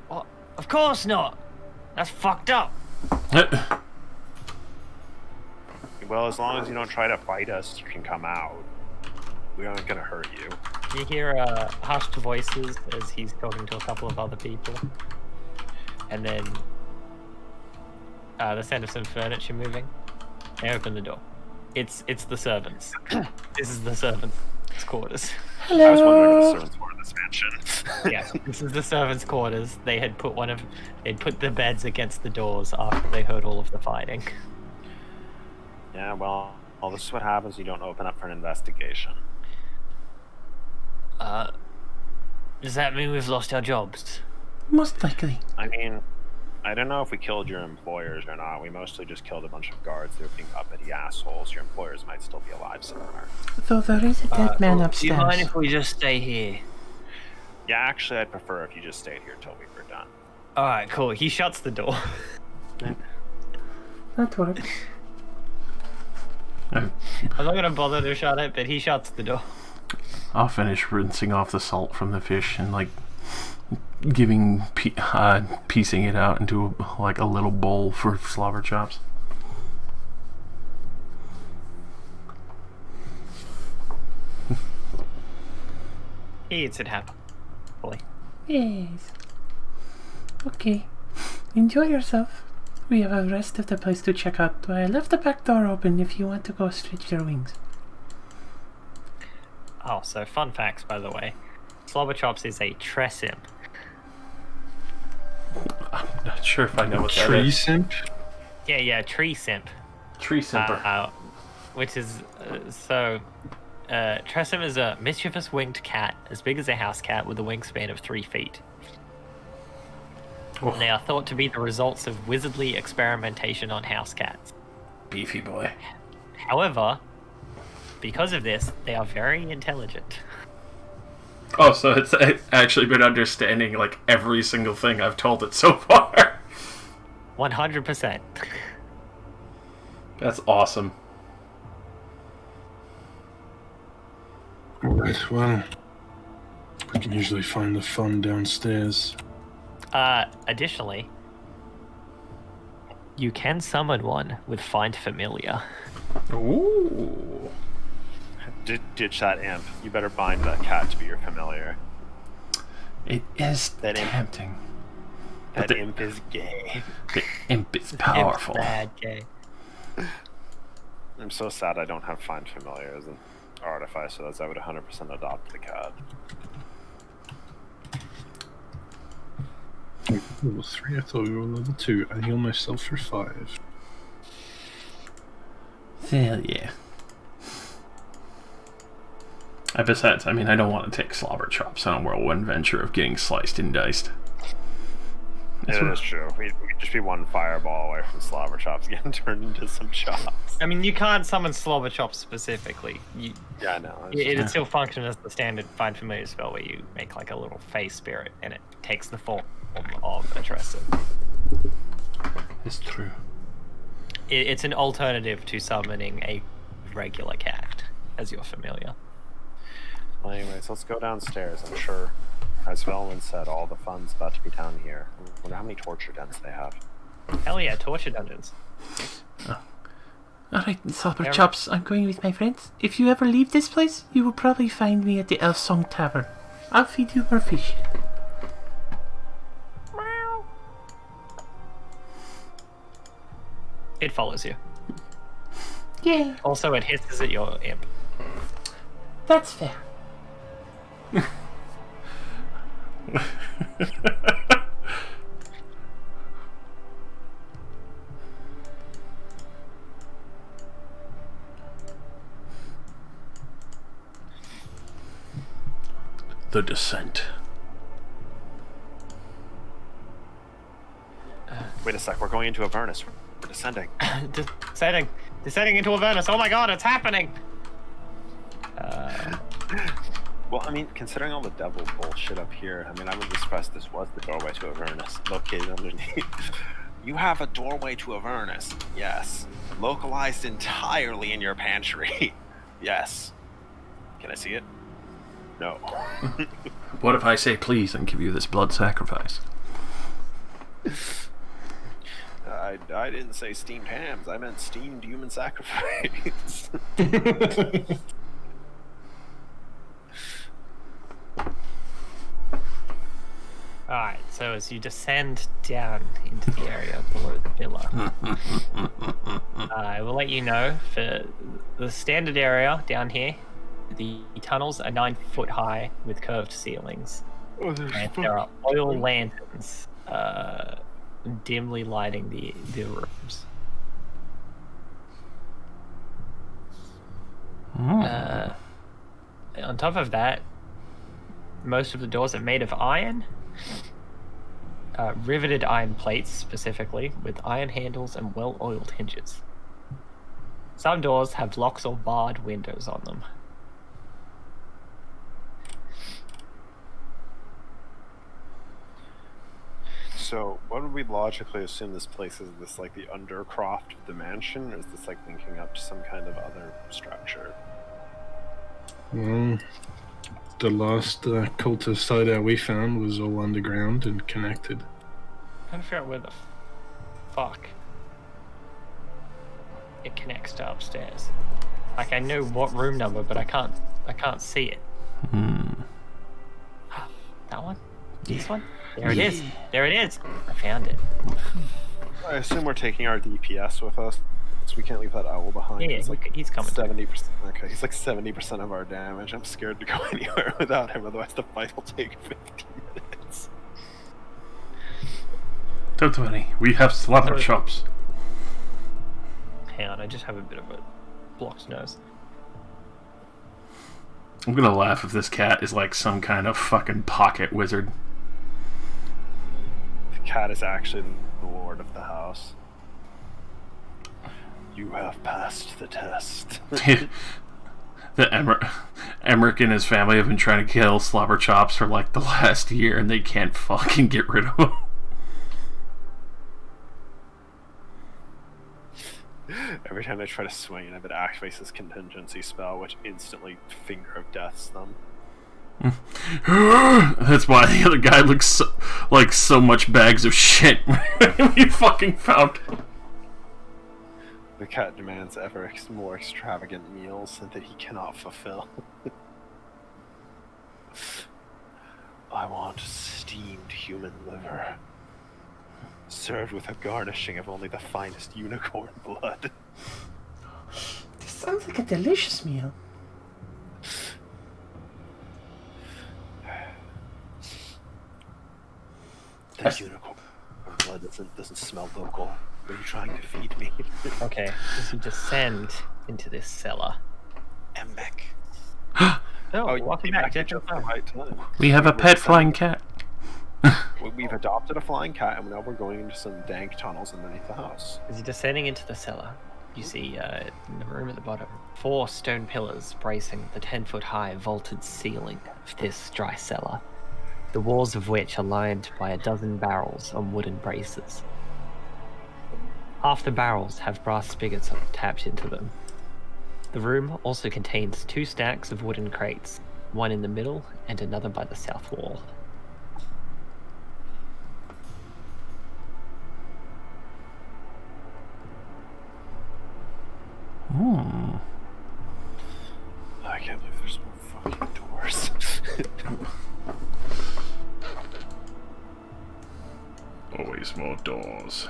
A: What? Of course not. That's fucked up.
F: Well, as long as you don't try to fight us, you can come out. We aren't gonna hurt you.
A: You hear hushed voices as he's talking to a couple of other people. And then the sound of some furniture moving. They open the door. It's the servants. This is the servants' quarters.
F: I was wondering if the servants were in this mansion.
A: Yes, this is the servants' quarters. They'd put the beds against the doors after they heard all of the fighting.
F: Yeah, well, this is what happens when you don't open up for an investigation.
A: Does that mean we've lost our jobs?
C: Most likely.
F: I mean, I don't know if we killed your employers or not. We mostly just killed a bunch of guards. They were being uppity assholes. Your employers might still be alive somewhere.
C: Though there is a dead man
A: Do
C: upstairs.
A: you mind if we just stay here?
F: Yeah, actually, I'd prefer if you just stayed here till we were done.
A: Alright, cool. He shuts the door.
C: That works.
A: I'm not gonna bother to shut it, but he shuts the door.
G: I'll finish rinsing off the salt from the fish and like piecing it out into a little bowl for slobber chops.
A: He eats it happily.
C: Yes. Okay. Enjoy yourself. We have a rest of the place to check out. I left the back door open if you want to go stretch your wings.
A: Oh, so fun facts, by the way. Slobber Chops is a tress imp.
G: I'm not sure if I know what that
E: Tree
G: is.
E: simp?
A: Yeah, tree simp.
G: Tree simper.
A: Which is, Tressum is a mischievous winged cat, as big as a house cat, with a wingspan of 3 feet.
G: Oh.
A: And they are thought to be the results of wizardly experimentation on house cats.
G: Beefy boy.
A: However, because of this, they are very intelligent.
G: Oh, so it's actually been understanding like every single thing I've told it so far.
A: 100%.
G: That's awesome.
E: Alright, well, we can usually find the fun downstairs.
A: Additionally, you can summon one with Find Familiar.
G: Ooh.
F: Ditch that imp. You better bind that cat to be your familiar.
G: It is
F: That imp.
G: tempting.
F: That
G: the-
F: imp is gay.
G: The imp is powerful.
A: It's bad gay.
F: I'm so sad I don't have Find Familiar as an artificer, as I would 100% adopt the cat.
E: Level 3, I thought we were level 2. I heal myself for 5.
G: Hell yeah. Besides, I mean, I don't want to take slobber chops on a whirlwind venture of getting sliced and diced.
F: It is true. We'd just be one fireball away from slobber chops getting turned into some chops.
A: I mean, you can't summon Slobber Chops specifically.
F: Yeah, I know.
A: It still functions as the standard Find Familiar spell where you make like a little face spirit and it takes the form of a Tressum.
G: It's true.
A: It's an alternative to summoning a regular cat as your familiar.
F: Well, anyways, let's go downstairs. I'm sure, as Velman said, all the fun's about to be down here. I wonder how many torture dens they have.
A: Hell yeah, torture dungeons.
C: Alright, Slobber
A: Yeah.
C: Chops, I'm going with my friends. If you ever leave this place, you will probably find me at the Elf Song Tavern. I'll feed you more fish.
A: It follows you.
C: Yay,
A: Also, it hisses at your imp.
C: that's fair.
G: The Descent.
F: Wait a sec, we're going into Avernus. We're descending.
A: Descending into Avernus. Oh my god, it's happening!
F: Well, I mean, considering all the devil bullshit up here, I mean, I wouldn't be surprised this was the doorway to Avernus, located underneath. You have a doorway to Avernus, yes. Localized entirely in your pantry, yes. Can I see it? No.
G: What if I say please and give you this blood sacrifice?
F: I didn't say steamed hams, I meant steamed human sacrifice.
A: Alright, so as you descend down into the area below the villa, I will let you know for the standard area down here, the tunnels are 9 foot high with curved ceilings. And there are oil lanterns dimly lighting the rooms. On top of that, most of the doors are made of iron. Riveted iron plates, specifically, with iron handles and well-oiled hinges. Some doors have locks or barred windows on them.
F: So, what would we logically assume this place is? This like the undercroft of the mansion, or is this like linking up to some kind of other structure?
E: Well, the last cultist hideout we found was all underground and connected.
A: I'm trying to figure out where the fuck it connects to upstairs. Like, I know what room number, but I can't see it. That one? This one? There it is. There it is. I found it.
F: I assume we're taking our DPS with us, so we can't leave that owl behind.
A: Yeah,
F: It's like
A: he's coming.
F: 70%. Okay, he's like 70% of our damage. I'm scared to go anywhere without him, otherwise the fight will take 15 minutes.
G: Don't do any. We have slobber chops.
A: Hang on, I just have a bit of a blocked nose.
G: I'm gonna laugh if this cat is like some kind of fucking pocket wizard.
F: The cat is actually the lord of the house. You have passed the test.
G: Emmerich and his family have been trying to kill Slobber Chops for like the last year, and they can't fucking get rid of him.
F: Every time they try to swing it, it activates this contingency spell, which instantly finger of deaths them.
G: That's why the other guy looks like so much bags of shit when we fucking found him.
F: The cat demands ever more extravagant meals that he cannot fulfill. I want steamed human liver, served with a garnishing of only the finest unicorn blood.
C: This sounds like a delicious meal.
F: The unicorn blood doesn't smell local. Are you trying to feed me?
A: Okay, as you descend into this cellar.
F: Embek.
A: Oh,
F: you
A: welcome
F: came
A: back,
F: at
A: Jeff.
F: just the right time.
G: We have a
F: We're
G: pet
F: descending.
G: flying cat.
F: We've adopted a flying cat, and now we're going into some dank tunnels underneath the house.
A: As you're descending into the cellar, you see in the room at the bottom 4 stone pillars bracing the 10-foot high vaulted ceiling of this dry cellar, the walls of which are lined by a dozen barrels on wooden braces. Half the barrels have brass spigots tapped into them. The room also contains 2 stacks of wooden crates, one in the middle and another by the south wall.
G: Hmm.
F: I can't believe there's no fucking doors.
G: Always more doors.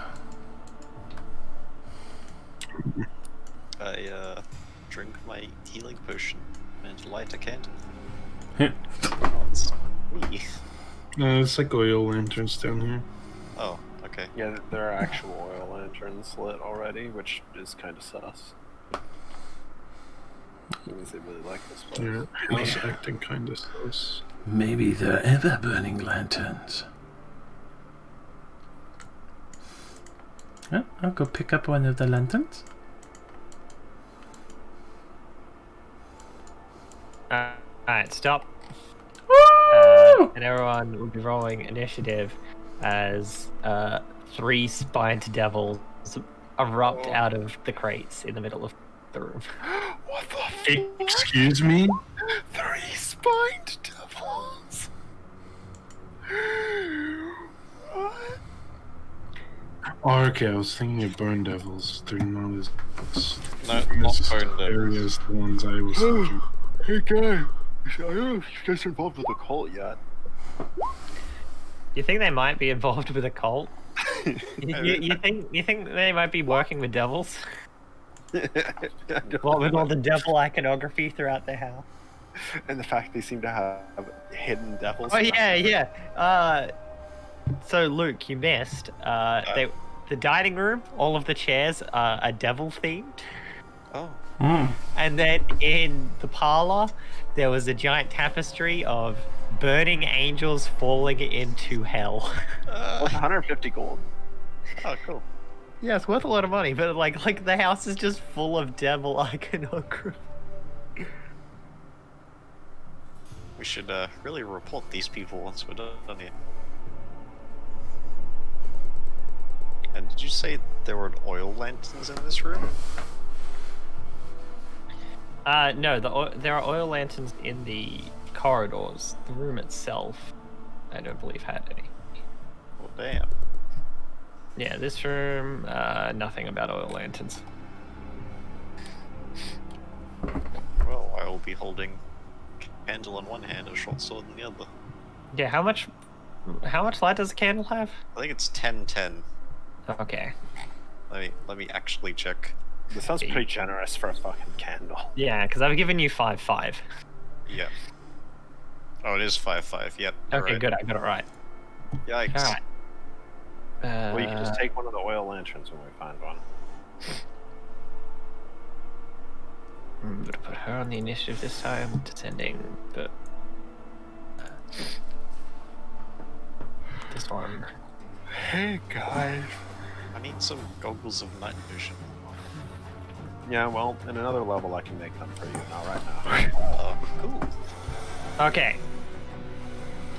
B: I drink my healing potion and light a candle. Wee.
E: No, it's like oil lanterns down here.
B: Oh, okay.
F: Yeah, there are actual oil lanterns lit already, which is kind of sus. It means they really like this place.
E: Yeah, it's acting kind of sus.
G: Maybe they're ever burning lanterns. I'll go pick up one of the lanterns.
A: Alright, stop. And everyone will be rolling initiative as 3 spined devils erupt out of the crates in the middle of the room.
F: What the fuck?
E: Excuse me?
F: 3 spined devils! What?
E: Oh, okay, I was thinking of burn devils. They're not as
B: No, not
E: scary
B: burn devils.
E: as the ones I was thinking.
F: Hey guy, I don't know if you guys are involved with the cult yet.
A: You think they might be involved with a cult? you think they might be working with devils? What with all the devil iconography throughout their house?
F: And the fact they seem to have hidden devils.
A: Oh yeah. So Luke, you missed. The dining room, all of the chairs are devil themed.
B: Oh.
A: And then in the parlor, there was a giant tapestry of burning angels falling into hell.
F: What's 150 gold?
B: Oh, cool.
A: Yeah, it's worth a lot of money, but like the house is just full of devil iconography.
B: We should really report these people once we're done here. And did you say there were oil lanterns in this room?
A: No, there are oil lanterns in the corridors. The room itself, I don't believe had any.
B: Well, damn.
A: Yeah, this room, nothing about oil lanterns.
B: Well, I will be holding a candle in one hand and a short sword in the other.
A: Yeah, how much light does a candle have?
B: I think it's 10-10.
A: Okay.
B: Let me actually check.
F: This sounds pretty generous for a fucking candle.
A: Yeah, because I've given you 5-5.
B: Yeah. Oh, it is 5-5. Yep. you're
A: Okay,
B: right.
A: good. I got it right.
B: Yikes.
A: All right.
F: Well, you can just take one of the oil lanterns when we find one.
A: I'm gonna put her on the initiative this time, descending, but this one.
F: Hey guys.
B: I need some goggles of night vision.
F: Yeah, well, in another level I can make them for you, not right now.
B: Oh, cool.
A: Okay.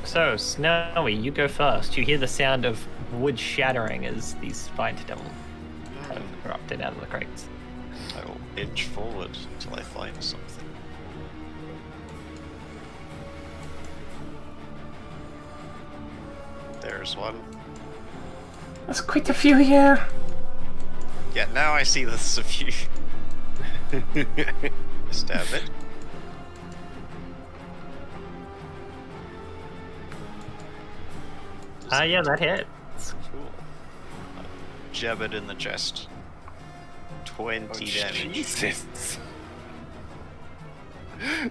A: So, Snowy, you go first. You hear the sound of wood shattering as these spined devils have erupted out of the crates.
B: I will inch forward until I find something. There's one.
C: There's quite a few here.
B: Yeah, now I see there's a few. Stab it.
A: Yeah, that hits.
B: Cool. Jab it in the chest. 20 damage.
F: Jesus.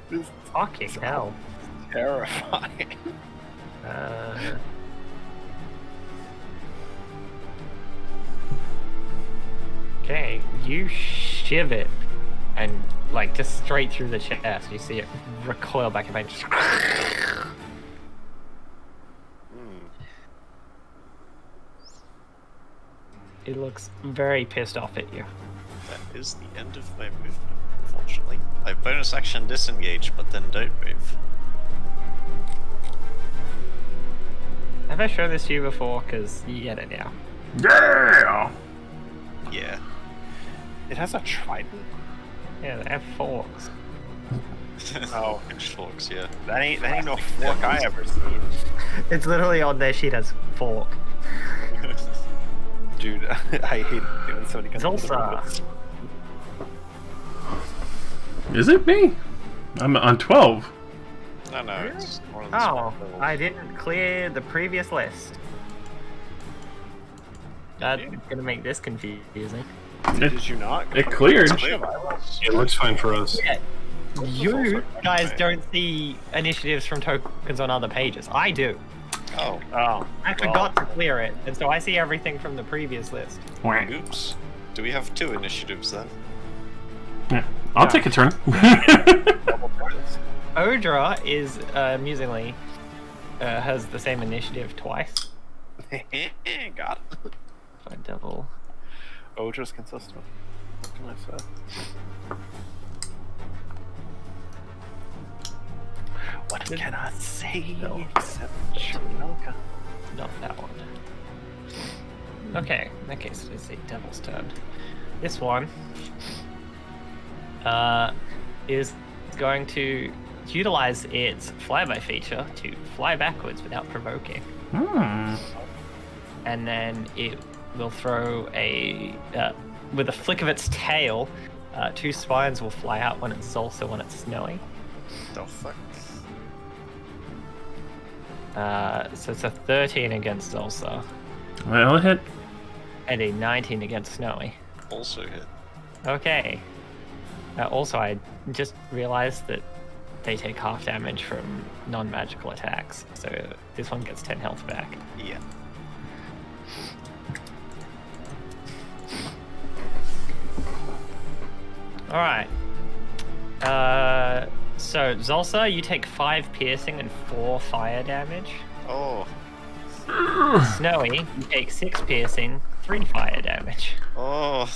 F: This is
A: Fucking hell.
F: terrifying.
A: Okay, you shiv it, and like just straight through the chest. You see it recoil back and just. It looks very pissed off at you.
B: That is the end of my movement, unfortunately. I bonus action disengage, but then don't move.
A: Have I shown this to you before? Because you get it now.
G: Yeah!
B: Yeah.
F: It has a trident?
A: Yeah, they have forks.
F: Oh.
B: Pitchforks, yeah.
F: That ain't no fork I ever seen.
A: It's literally on their sheet as fork.
F: Dude, I hate doing so many
A: Zulsa.
G: Is it me? I'm on 12.
B: No,
A: Really?
B: it's one of the
A: Oh,
B: small
A: I didn't clear the previous list. That's gonna make this confusing.
D: Did you not?
G: It cleared.
E: It looks fine for us.
A: Yeah. You
B: also
A: guys
B: fine.
A: don't see initiatives from tokens on other pages. I do.
B: Oh,
D: Oh.
A: I forgot to clear it, and so I see everything from the previous list.
B: oops. Do we have 2 initiatives then?
G: Yeah. I'll take a turn.
A: Odra is, amusingly, has the same initiative twice.
D: Got it.
A: By double.
D: Odra's consistent. What can I say? What can I say?
A: No.
D: Except Shamilka.
A: Not that one. Okay, in that case it is a devil's turn. This one is going to utilize its flyby feature to fly backwards without provoking. And then it will throw a with a flick of its tail, 2 spines will fly out when it's also when it's snowing.
B: The fuck?
A: So it's a 13 against Zulsa
G: Well, it hit.
A: and a 19 against Snowy.
B: Also hit.
A: Okay. Also, I just realized that they take half damage from non-magical attacks, so this one gets 10 health back.
B: Yeah.
A: Alright. So, Zulsa, you take 5 piercing and 4 fire damage.
B: Oh.
A: Snowy, you take 6 piercing, 3 fire damage.
B: Oh.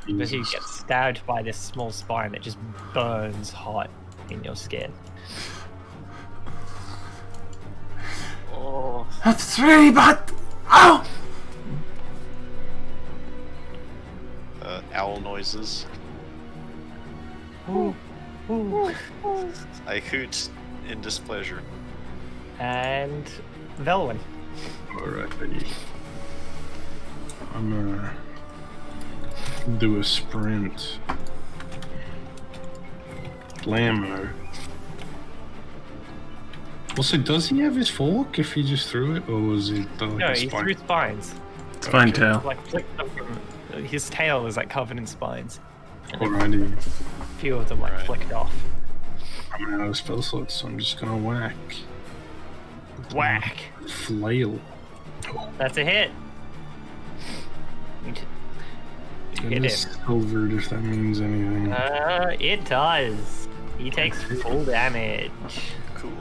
A: Because you get stabbed by this small spine that just burns hot in your skin.
B: Oh.
C: That's really bad. Ow!
B: Owl noises. I hoot in displeasure.
A: And Velwyn.
E: Alright. I'm gonna do a sprint. Blammo. Also, does he have his fork if he just threw it, or was it like
A: No,
E: a
A: he
E: spike?
A: threw spines.
G: Spine tail.
A: Like flicked them from. His tail is like covered in spines.
E: Alrighty.
A: A few of them like
B: Right.
A: flicked off.
E: I'm out of spell slots, so I'm just gonna whack.
A: Whack!
E: Flail.
A: That's a hit.
E: And
A: Hit
E: it's
A: him.
E: silvered, if that means anything.
A: It does. He takes full damage.
B: Cool.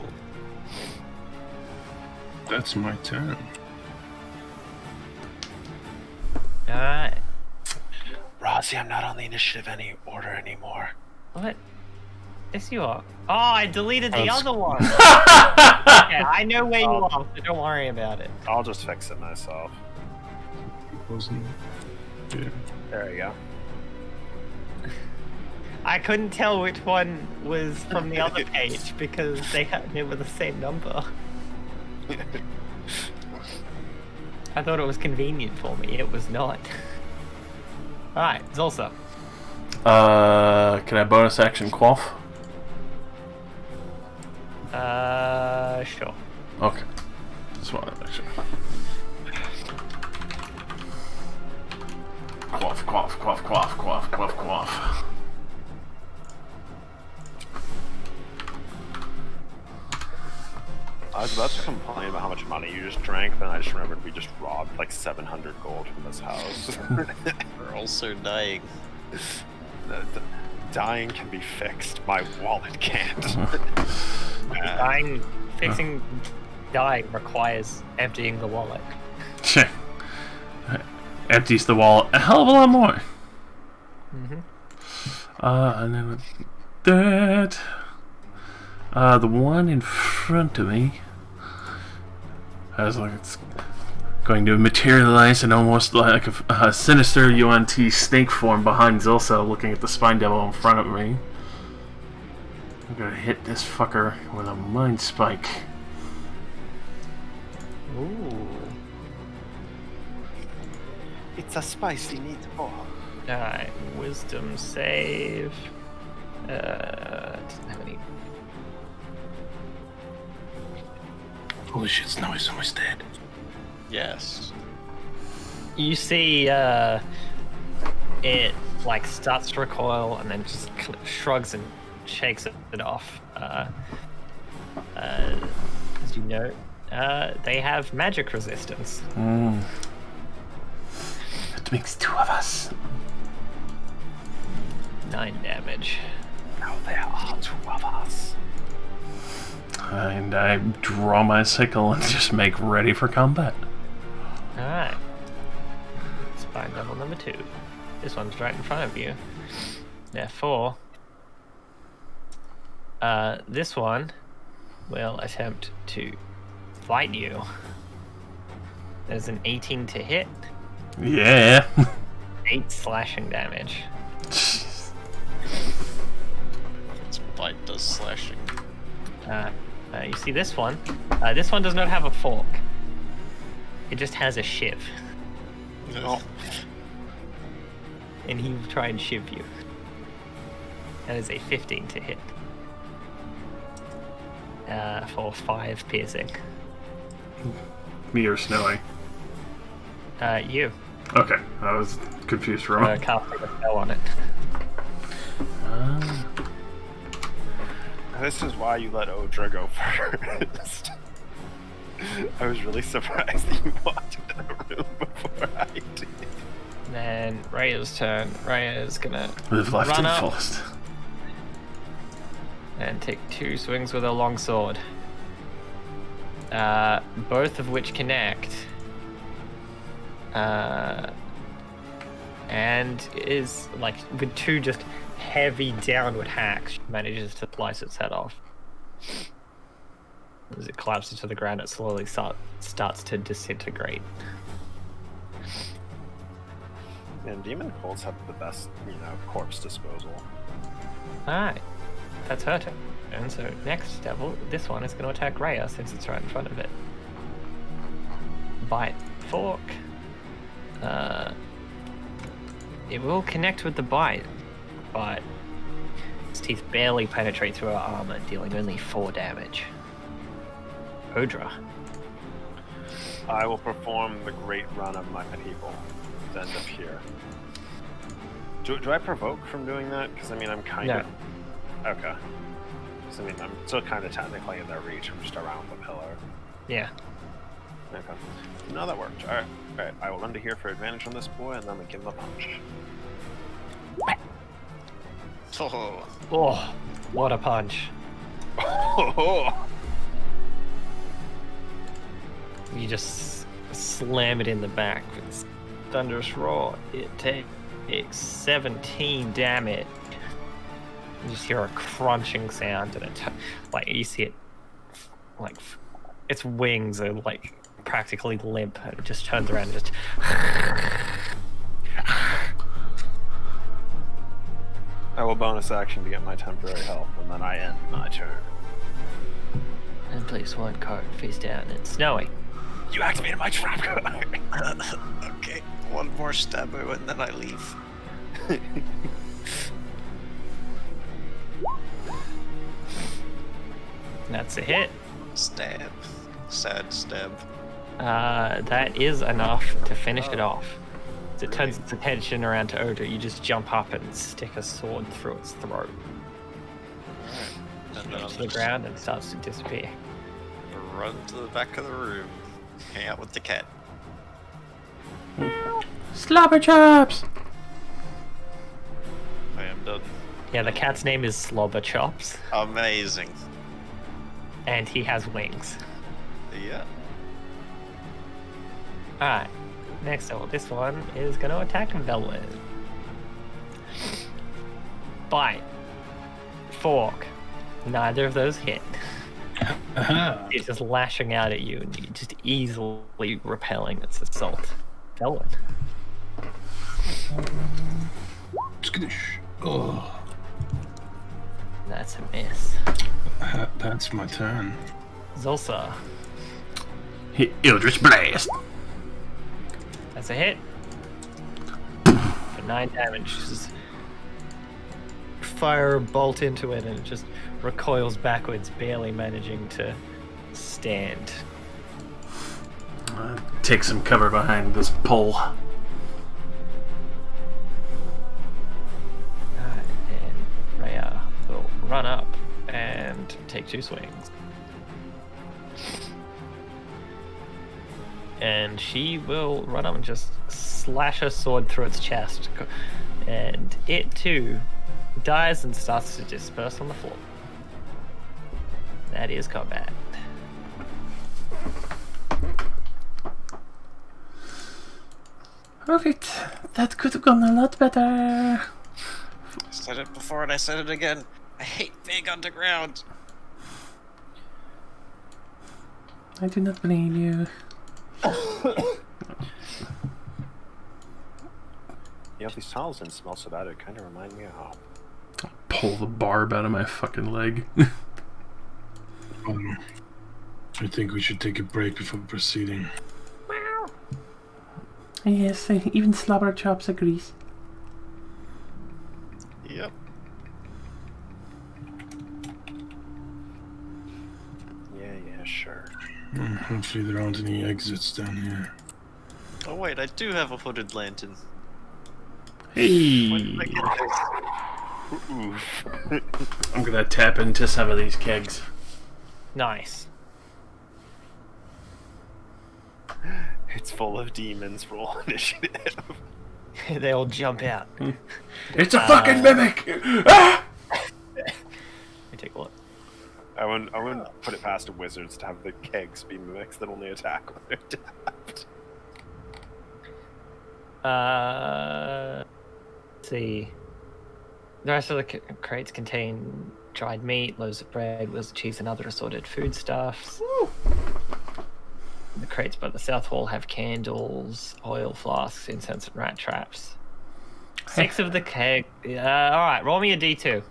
E: That's my turn.
A: Alright.
D: Rozzy, I'm not on the initiative order anymore.
A: What? Yes, you are. Oh, I deleted the
E: That's-
A: other one. Yeah, I know where you are, so don't worry about it.
D: I'll just fix it myself.
E: Wasn't. Yeah.
D: There you go.
A: I couldn't tell which one was from the other page because they were the same number. I thought it was convenient for me. It was not. Alright, Zulsa.
G: Can I bonus action quaff?
A: Sure.
G: Okay. Just want to make sure. Quaff, quaff, quaff, quaff, quaff, quaff, quaff.
D: I was about to complain about how much money you just drank, then I just remembered we just robbed like 700 gold from this house.
B: We're also dying.
D: Dying can be fixed. My wallet can't.
A: Fixing dying requires emptying the wallet.
G: Check. Empties the wallet a hell of a lot more. And then with that, the one in front of me has like it's going to materialize in almost like a sinister UNT snake form behind Zulsa, looking at the spine devil in front of me. I'm gonna hit this fucker with a mind spike.
A: Ooh.
D: It's a spicy meatball.
A: Alright, wisdom save. Doesn't have any.
E: Holy shit, Snowy's almost dead.
B: Yes.
A: You see, it like starts to recoil and then just shrugs and shakes it off. As you know, they have magic resistance.
G: That makes 2 of us.
A: 9 damage.
F: Now there are 2 of us.
G: And I draw my sickle and just make ready for combat.
A: Alright. Spine level number 2. This one's right in front of you. Therefore, this one will attempt to fight you. There's an 18 to hit,
G: Yeah.
A: 8 slashing damage.
B: Its bite does slashing.
A: You see this one? This one does not have a fork. It just has a shiv.
B: Oh.
A: And he will try and shiv you. That is a 15 to hit. For 5 piercing.
G: Me or Snowy?
A: You.
G: Okay, I was confused for a moment.
A: Casting a spell on it.
F: This is why you let Odra go first. I was really surprised that you walked into the room before I did.
A: Then Raya's turn. Raya's gonna
G: Live life to
A: run
G: the
A: up
G: fullest.
A: and take 2 swings with her longsword. Both of which connect. And is like with 2 just heavy downward hacks, she manages to slice its head off. As it collapses to the ground, it slowly starts to disintegrate.
F: And demon cults have the best, corpse disposal.
A: Alright, that's her turn. And so next devil, this one is going to attack Rhea since it's right in front of it. Bite, fork. It will connect with the bite, but its teeth barely penetrate through her armor, dealing only 4 damage. Odra.
F: I will perform the great run of my people to end up here. Do I provoke from doing that? Because, I'm kind of... Okay. Because, I'm still kind of technically in their reach. I'm just around the pillar.
A: Yeah.
F: Okay. No, that worked. Alright. Alright, I will run to here for advantage on this boy, and then we give him a punch.
B: Oh.
A: Oh, what a punch. You just slam it in the back with this thunderous roar. It takes 17 damage. You just hear a crunching sound, and you see it, its wings are practically limp, and it just turns around and just.
F: I will bonus action to get my temporary health, and then I end my turn.
A: And place 1 card face down. It's Snowy.
F: You activated my trap card!
B: Okay, 1 more stab and then I leave.
A: That's a hit.
B: Stab. Sad stab.
A: That is enough to finish it off. As it turns its attention around to Odra, you just jump up and stick a sword through its throat.
B: And then
A: To the ground and starts to disappear.
B: run to the back of the room. Hang out with the cat.
C: Slobber chops!
B: I am done.
A: Yeah, the cat's name is Slobber Chops,
B: Amazing.
A: and he has wings.
B: Yeah.
A: Alright, next level. This one is going to attack Velvet. Bite. Fork. Neither of those hit. It's just lashing out at you, and you just easily repelling its assault. Velvet.
E: Skadoosh. Oh,
A: That's a miss.
E: that's my turn.
A: Zulsa.
G: Eldritch Blast.
A: That's a hit. For 9 damage. Just fire a bolt into it, and it just recoils backwards, barely managing to stand.
G: Take some cover behind this pole.
A: And Rhea will run up and take 2 swings. And she will run up and just slash her sword through its chest. And it too dies and starts to disperse on the floor. That is combat.
C: Perfect. That could have gone a lot better.
B: I said it before and I said it again. I hate being underground.
C: I do not blame you.
F: Yeah, these tunnels didn't smell so bad. It kind of remind me of.
G: Pull the barb out of my fucking leg.
E: I think we should take a break before proceeding.
C: Yes, even Slobber Chops agrees.
B: Yep.
F: Yeah, sure.
E: Hopefully there aren't any exits down here.
B: Oh wait, I do have a hooded lantern.
G: Hey!
B: When did I get this?
F: Oof.
G: I'm gonna tap into some of these kegs.
A: Nice.
F: It's full of demons. Roll initiative.
A: They all jump out.
G: It's a fucking mimic! Ah!
A: Let me take a look.
F: I wouldn't put it past wizards to have the kegs be mimics that only attack when they're tapped.
A: Let's see. The rest of the crates contain dried meat, loaves of bread, wheels of cheese, and other assorted foodstuffs. The crates by the south wall have candles, oil flasks, incense, and rat traps. 6 of the keg. Alright, roll me a d2.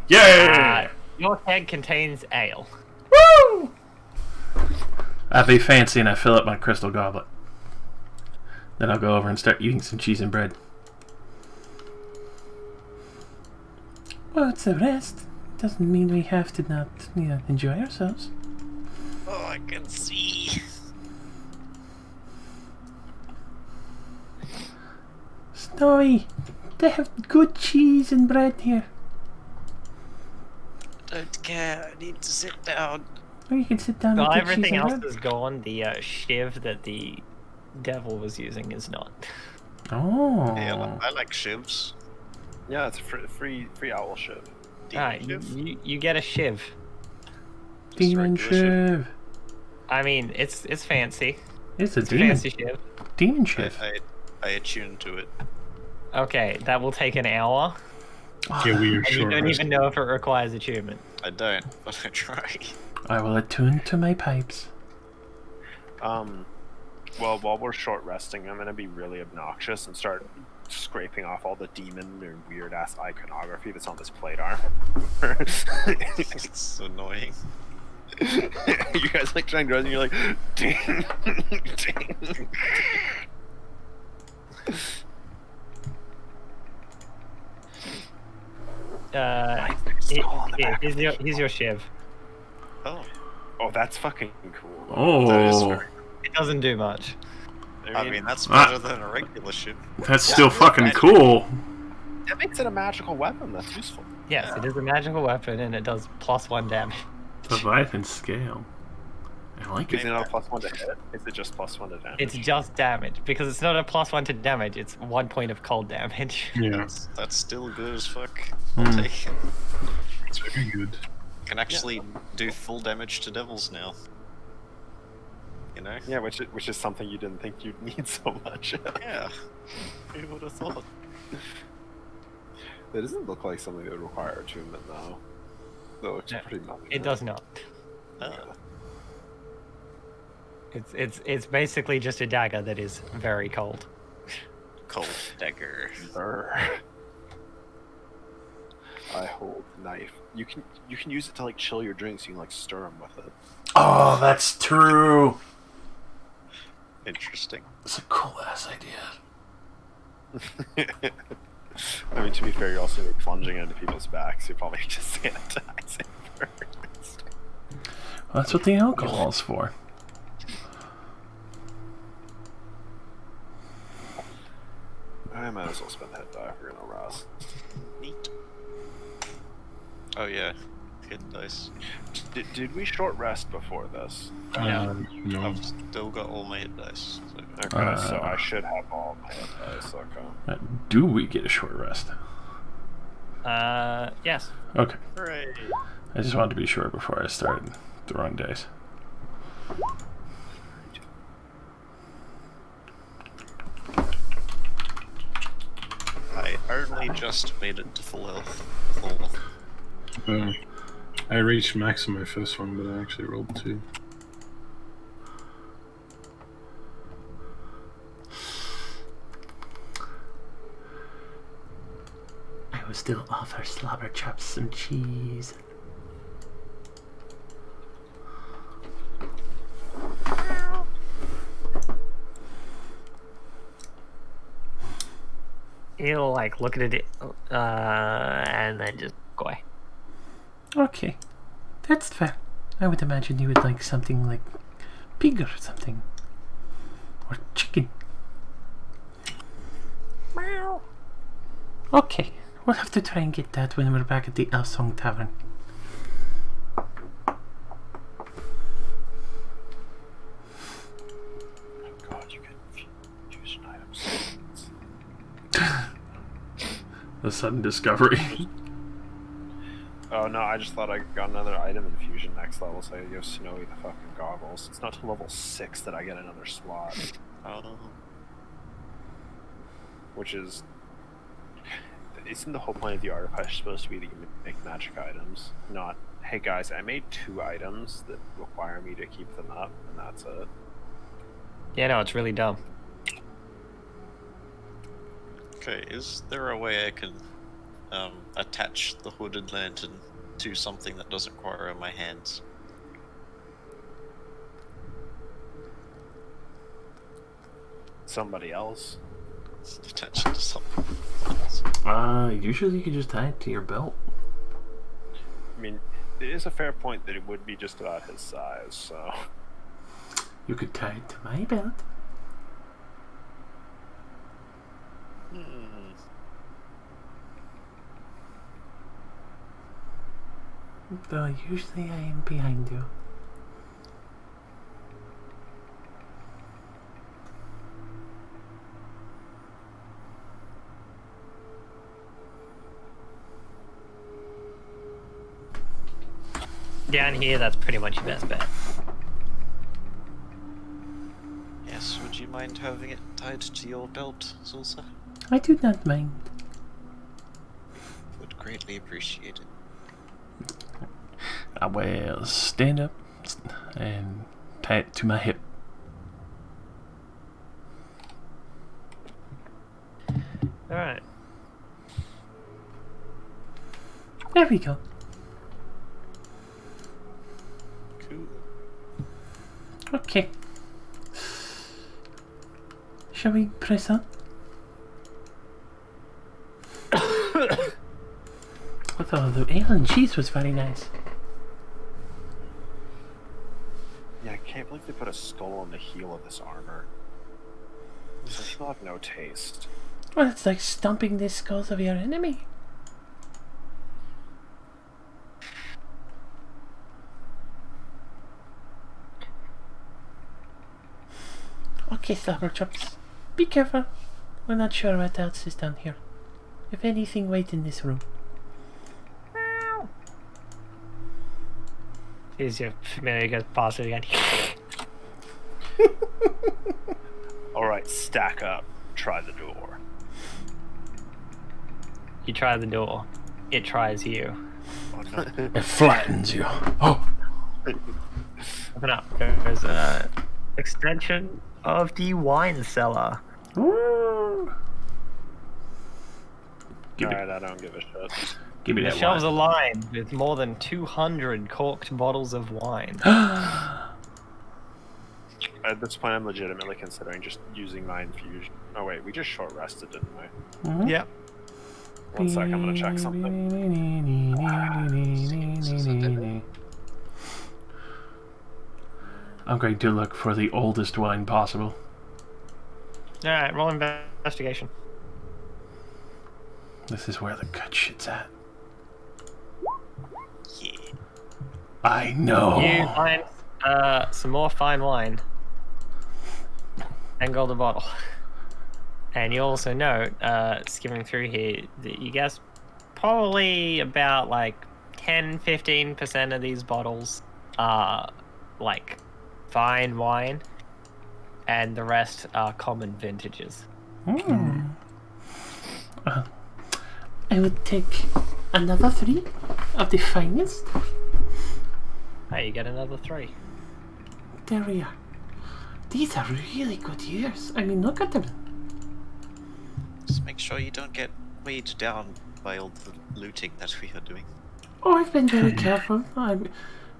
G: Yay!
A: Your keg contains ale.
G: Woo! I be fancy and I fill up my crystal goblet. Then I'll go over and start eating some cheese and bread.
C: What's the rest? Doesn't mean we have to not, enjoy ourselves.
B: Oh, I can see.
C: Snowy, they have good cheese and bread here.
B: Don't care. I need to sit down.
C: Or you can sit down
A: Well,
C: with the
A: everything
C: cheese and
A: else
C: bread.
A: is gone. The shiv that the devil was using is not.
C: Oh.
B: Yeah, I like shivs.
F: Yeah, it's a free owl shiv.
A: Alright, you get a shiv.
C: Demon Shiv.
A: I mean, it's fancy.
C: It's a
A: It's a
C: demon.
A: fancy shiv.
C: Demon Shiv.
B: I attune to it.
A: Okay, that will take an hour.
E: Yeah, we are
A: And you
E: short
A: don't
E: rest.
A: even know if it requires attunement.
B: I don't, but I try.
C: I will attune to my pipes.
F: Well, while we're short resting, I'm gonna be really obnoxious and start scraping off all the demon or weird ass iconography that's on this plate arm.
B: It's annoying.
F: You guys like trying to and you're like, ding, ding.
A: Here's your shiv.
B: Oh,
F: Oh, that's fucking cool.
B: that is
G: Oh,
B: very.
A: It doesn't do much.
B: I mean, that's better than a regular shiv.
G: that's still fucking cool.
F: That makes it a magical weapon. That's useful.
A: Yes, it is a magical weapon and it does +1 damage.
G: Leviathan scale. I like
F: Is
G: it.
F: it not a +1 to hit? Is it just +1 to damage?
A: It's just damage because it's not a +1 to damage. It's 1 point of cold damage.
E: Yeah,
B: That's still good as fuck.
G: Hmm.
B: I'll take it.
E: it's very good.
B: Can actually do full damage to devils now. You know?
F: Yeah, which is something you didn't think you'd need so much.
B: Yeah. Who would have thought?
F: That doesn't look like something that would require attunement, though. That looks
A: No,
F: pretty much.
A: It does not. It's basically just a dagger that is very cold.
B: Cold dagger.
F: I hold the knife. You can use it to like chill your drinks. You can like stir them with it.
G: Oh, that's true.
B: Interesting.
G: It's a cool ass idea.
F: I mean, to be fair, you're also gonna be plunging into people's backs. You're probably just sanitizing first.
G: Well, that's what the alcohol's for.
F: I might as well spend hit die if we're gonna rest.
B: Neat. Oh yeah, hit dice.
F: Did we short rest before this?
B: Yeah.
E: No.
B: I've still got all my hit dice. So.
F: Okay, so I should have all my hit dice. Okay.
G: Do we get a short rest?
A: Yes.
G: Okay.
B: Hooray!
G: I just wanted to be sure before I started throwing dice.
B: I only just made it to full health.
E: I reached max on my first one, but I actually rolled 2.
G: I will still offer slobber chops some cheese.
A: He'll like look at it, and then just go away.
C: Okay, that's fair. I would imagine you would like something like pig or something. Or chicken. Meow. Okay, we'll have to try and get that when we're back at the Elsong Tavern.
F: God, you can fusion items.
G: A sudden discovery.
F: Oh no, I just thought I got another item in fusion next level, so I give Snowy the fucking goggles. It's not till level 6 that I get another slot. Which is... Isn't the whole point of the artifice supposed to be that you make magic items? Not, hey guys, I made 2 items that require me to keep them up, and that's it.
A: Yeah, no, it's really dumb.
B: Okay, is there a way I can attach the hooded lantern to something that doesn't require my hands?
F: Somebody else?
B: Attach it to something else.
G: Usually you can just tie it to your belt.
F: I mean, it is a fair point that it would be just about his size, so...
C: You could tie it to my belt. Though usually I am behind you.
A: Down here, that's pretty much your best bet.
B: Yes, would you mind having it tied to your belt, Zulsa?
C: I do not mind.
B: Would greatly appreciate it.
G: I will stand up and tie it to my hip.
A: Alright.
C: There we go.
B: Cool.
C: Okay. Shall we press on? Although the ale and cheese was very nice.
F: Yeah, I can't believe they put a skull on the heel of this armor. So she'll have no taste.
C: Well, it's like stomping the skulls of your enemy. Okay, slobber chops. Be careful. We're not sure what else is down here. If anything, wait in this room.
A: Here's your familiar, you guys pause it again.
F: Alright, stack up. Try the door.
A: You try the door. It tries you.
F: Oh no.
G: It flattens you. Oh!
A: Open up. There's a extension of the wine cellar.
G: Give me,
F: Alright, I don't give a shit.
G: give me
A: The
G: that
A: shelves
G: wine.
A: are lined with more than 200 corked bottles of wine.
F: At this point, I'm legitimately considering just using my infusion. Oh wait, we just short rested, didn't we?
C: Mhm.
A: Yep.
F: 1 sec, I'm gonna check something.
G: I'm going to look for the oldest wine possible.
A: Alright, roll investigation.
G: This is where the good shit's at.
B: Yeah.
G: I know.
A: You find some more fine wine. 10 gold a bottle. And you also note, skimming through here, that you guess probably about like 10-15% of these bottles are like fine wine, and the rest are common vintages.
C: I would take another 3 of the finest.
A: Hey, you get another 3.
C: There we are. These are really good years. I mean, look at them.
B: Just make sure you don't get weighed down by all the looting that we are doing.
C: Oh, I've been very careful.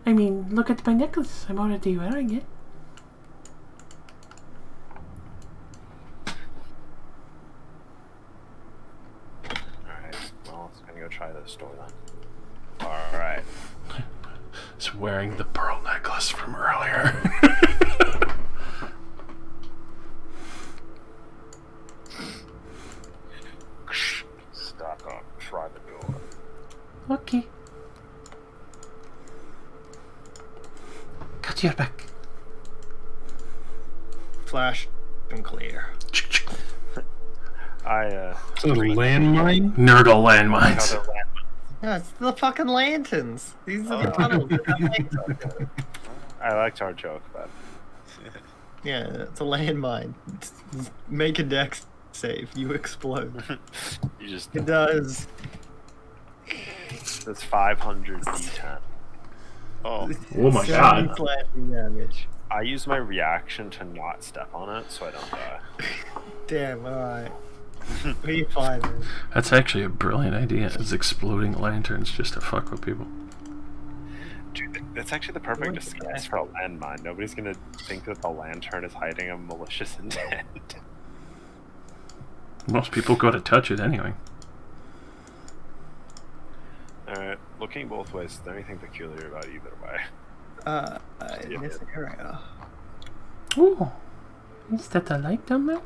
C: I mean, look at my necklace. I'm already wearing it.
F: Alright, well, I'm gonna go try this door then. Alright.
G: It's wearing the pearl necklace from earlier.
F: Stop up, try the door.
C: Okay. Got your back.
A: Flash and clear.
E: Is it a landmine?
G: Nurgle landmines.
F: Another land-
A: No, it's the fucking lanterns. These are the tunnels.
F: I liked our joke, but
A: Yeah, it's a landmine. Make a dex save. You explode.
F: you just
A: It does.
F: that's 500 d10.
B: Oh,
G: Oh my
A: 70
G: god.
A: slashing damage.
F: I use my reaction to not step on it, so I don't die.
A: Damn, alright. Be fine, man.
G: That's actually a brilliant idea. Is exploding lanterns just to fuck with people.
F: Dude, that's actually the perfect
A: What's
F: disguise
A: that?
F: for a landmine. Nobody's gonna think that the lantern is hiding a malicious intent.
G: Most people go to touch it anyway.
F: Alright, looking both ways, is there anything peculiar about either way?
A: In this area.
C: Oh, is that a light down there?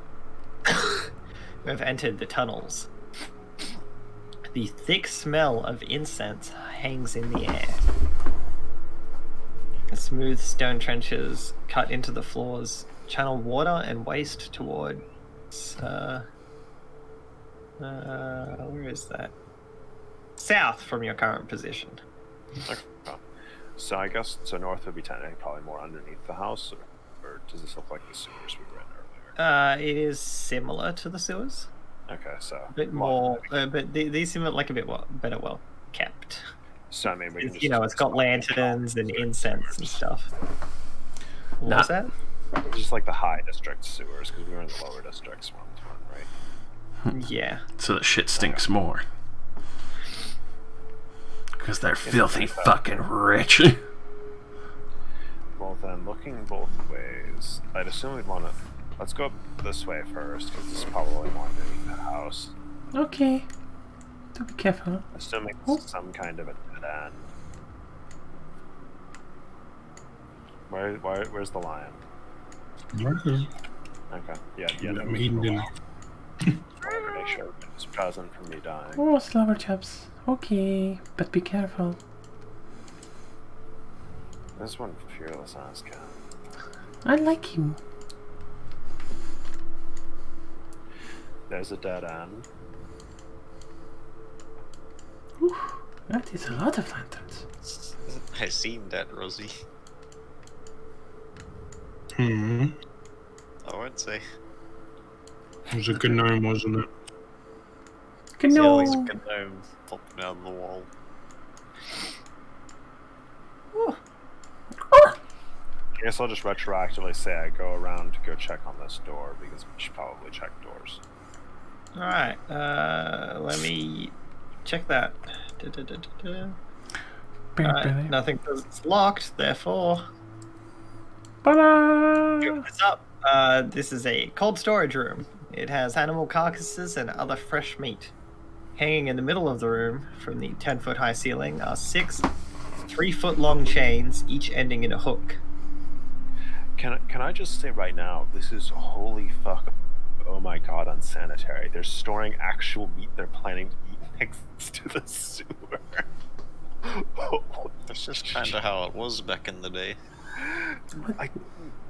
A: We have entered the tunnels. The thick smell of incense hangs in the air. The smooth stone trenches cut into the floors channel water and waste towards. Where is that? South from your current position.
F: Okay. So I guess north would be technically probably more underneath the house, or does this look like the sewers we were in earlier?
A: It is similar to the sewers,
F: Okay, so
A: a bit more, but these seem like a bit better well kept.
F: So I mean, we can
A: It's,
F: just
A: you know, it's got lanterns and incense and stuff. What
G: Nah.
A: was that?
F: just like the high district sewers because we were in the lower districts one, right?
A: Yeah.
G: So the shit stinks more. Because they're filthy fucking rich.
F: Well then, looking both ways, I'd assume we'd want to. Let's go this way first because this is probably more underneath the house.
C: Okay. Do be careful.
F: Assuming
C: Oh.
F: it's some kind of a dead end. Where's the lion?
E: Okay.
F: Okay, yeah,
E: I'm eating dinner.
F: Make sure it's present for me dying.
C: Oh, slobber chops. Okay, but be careful.
F: This one, fearless ass cat.
C: I like him.
F: There's a dead end.
C: Ooh, that is a lot of lanterns.
B: I seen that, Rosie.
E: Hmm.
B: I would say.
E: It was a good gnome, wasn't it?
B: It's always a
C: No.
B: good gnome popping out of the wall.
F: I guess I'll just retroactively say I go around to go check on this door because we should probably check doors.
A: Alright, let me check that. Alright, nothing because it's locked, therefore.
G: Ta-da!
H: What's up? This is a cold storage room. It has animal carcasses and other fresh meat. Hanging in the middle of the room from the 10-foot high ceiling are 6 3-foot-long chains, each ending in a hook.
F: Can I just say right now, this is holy fuck, oh my god, unsanitary. They're storing actual meat they're planning to eat next to the sewer.
B: That's just kind of how it was back in the day.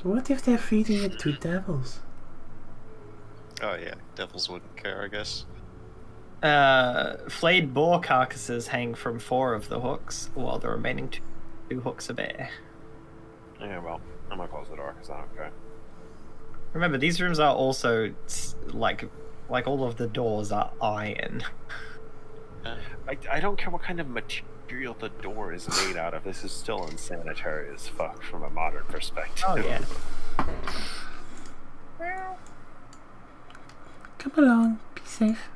C: What if they're feeding it to devils?
B: Oh yeah, devils wouldn't care, I guess.
H: Flayed boar carcasses hang from 4 of the hooks, while the remaining 2 hooks are bare.
F: Yeah, well, I'm gonna close the door because I don't care.
H: Remember, these rooms are also like all of the doors are iron.
F: I don't care what kind of material the door is made out of. This is still unsanitary as fuck from a modern perspective.
H: Oh yeah.
C: Come along, be safe.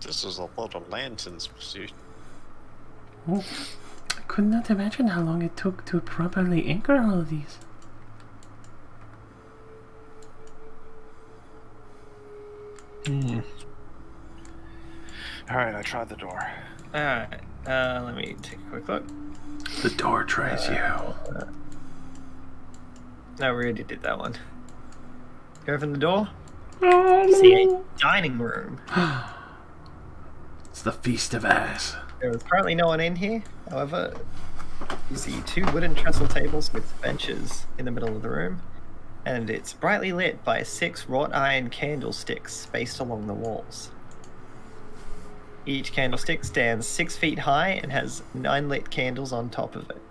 B: This is a lot of lanterns, pursuit.
C: Oh, I could not imagine how long it took to properly anchor all of these.
F: Alright, I tried the door.
H: Alright, let me take a quick look.
G: The door tries you.
H: No, we already did that one. You open the door? See a dining room.
G: It's the feast of ass.
H: There is currently no one in here. However, you see 2 wooden trestle tables with benches in the middle of the room, and it's brightly lit by 6 wrought iron candlesticks spaced along the walls. Each candlestick stands 6 feet high and has 9 lit candles on top of it.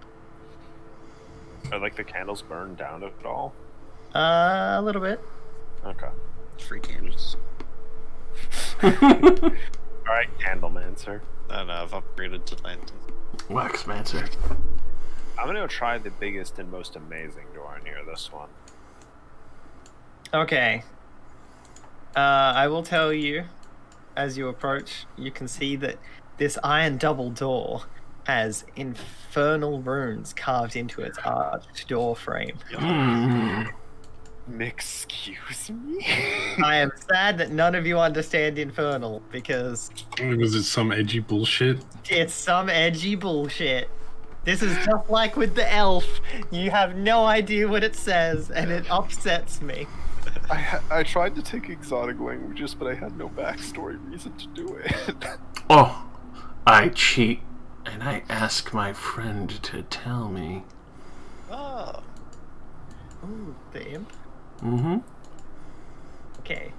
F: Are like the candles burned down at all?
H: A little bit.
F: Okay.
B: Free candles.
F: Alright, Candlemancer.
B: And I've upgraded to lantern.
G: Waxmancer.
F: I'm gonna go try the biggest and most amazing door near this one.
H: Okay. I will tell you, as you approach, you can see that this iron double door has infernal runes carved into its arched door frame.
F: Excuse me?
H: I am sad that none of you understand infernal, because
E: Was it some edgy bullshit?
H: it's some edgy bullshit. This is just like with the elf. You have no idea what it says, and it upsets me.
F: I tried to take exotic languages, but I had no backstory reason to do it.
G: Oh, I cheat, and I ask my friend to tell me.
B: Oh.
H: Ooh, the imp.
G: Mm-hmm.
H: Okay.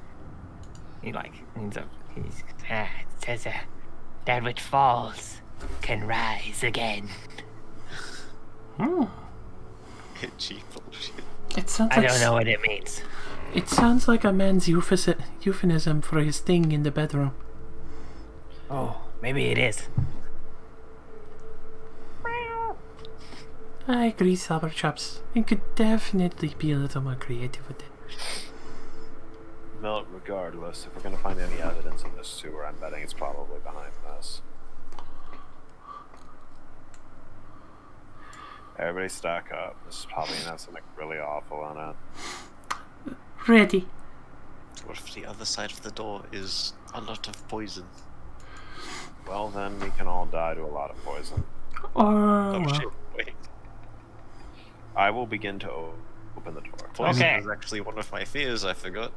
A: It says that which falls can rise again.
G: Oh.
B: Itchy bullshit.
C: It sounds
A: I
C: like
A: don't know what it means.
C: It sounds like a man's euphemism for his thing in the bedroom.
A: Oh, maybe it is.
C: I agree, Cyberchops. It could definitely be a little more creative with it.
F: Well, regardless, if we're gonna find any evidence in this sewer, I'm betting it's probably behind this. Everybody stack up. This is probably gonna have something really awful on it.
C: Ready.
B: What if the other side of the door is a lot of poison?
F: Well, then we can all die to a lot of poison.
C: Or
B: Oh
C: well,
B: shit, wait.
F: I will begin to open the door.
B: Poison
A: Okay.
B: is actually one of my fears, I forgot.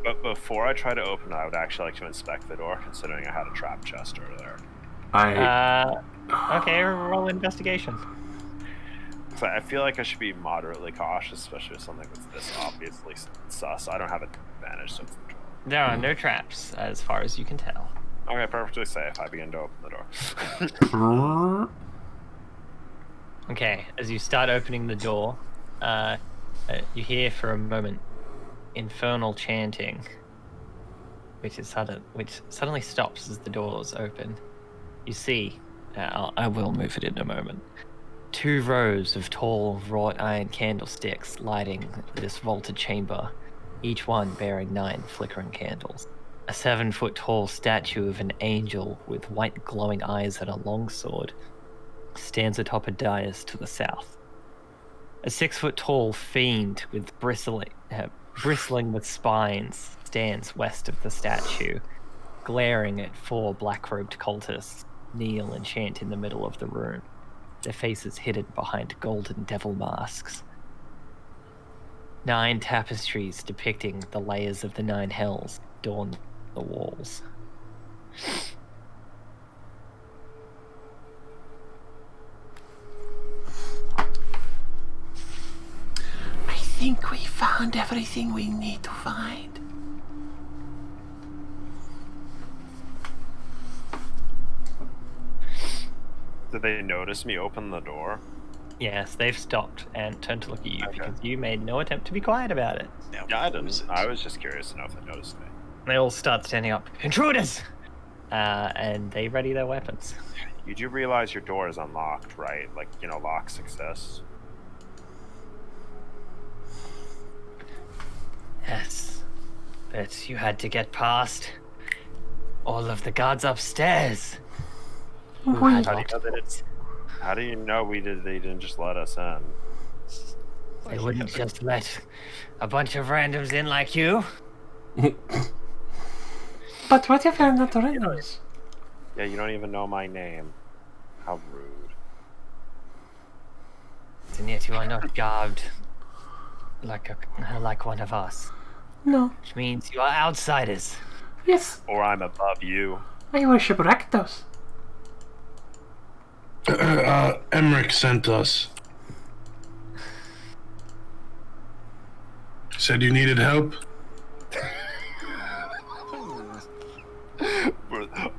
F: But before I try to open it, I would actually like to inspect the door, considering I had a trap chest over there.
A: Okay, roll investigation.
F: So I feel like I should be moderately cautious, especially with something that's this obviously sus. I don't have advantage, so it's the door.
H: There are no traps, as far as you can tell.
F: Okay, perfectly safe. I begin to open the door.
H: Okay, as you start opening the door, you hear for a moment infernal chanting, which suddenly stops as the doors open. You see, I will move it in a moment. 2 rows of tall wrought iron candlesticks lighting this vaulted chamber,
A: each one bearing 9 flickering candles. A 7-foot-tall statue of an angel with white glowing eyes and a longsword stands atop a dais to the south. A 6-foot-tall fiend with bristling with spines stands west of the statue, glaring at 4 black-robed cultists kneel and chant in the middle of the room, their faces hidden behind golden devil masks. 9 tapestries depicting the layers of the 9 hells adorn the walls.
C: I think we found everything we need to find.
F: Did they notice me open the door?
A: Yes, they've stopped and turned to look at you
F: Okay.
A: because you made no attempt to be quiet about it.
B: Now,
F: Yeah, I
B: close
F: didn't.
B: it.
F: I was just curious to know if they noticed me.
A: They all start standing up. Intruders! And they ready their weapons.
F: You do realize your door is unlocked, right? Like, you know, lock success.
A: Yes, but you had to get past all of the guards upstairs. Who had locked doors.
F: How do you know they didn't just let us in?
A: They wouldn't just let a bunch of randoms in like you.
C: But what if I'm not randoms?
F: Yeah, you don't even know my name. How rude.
A: And yet you are not garbed like one of us.
C: No.
A: Which means you are outsiders.
C: Yes,
F: Or I'm above you.
C: I worship Rakdos.
E: Emmerich sent us. Said you needed help.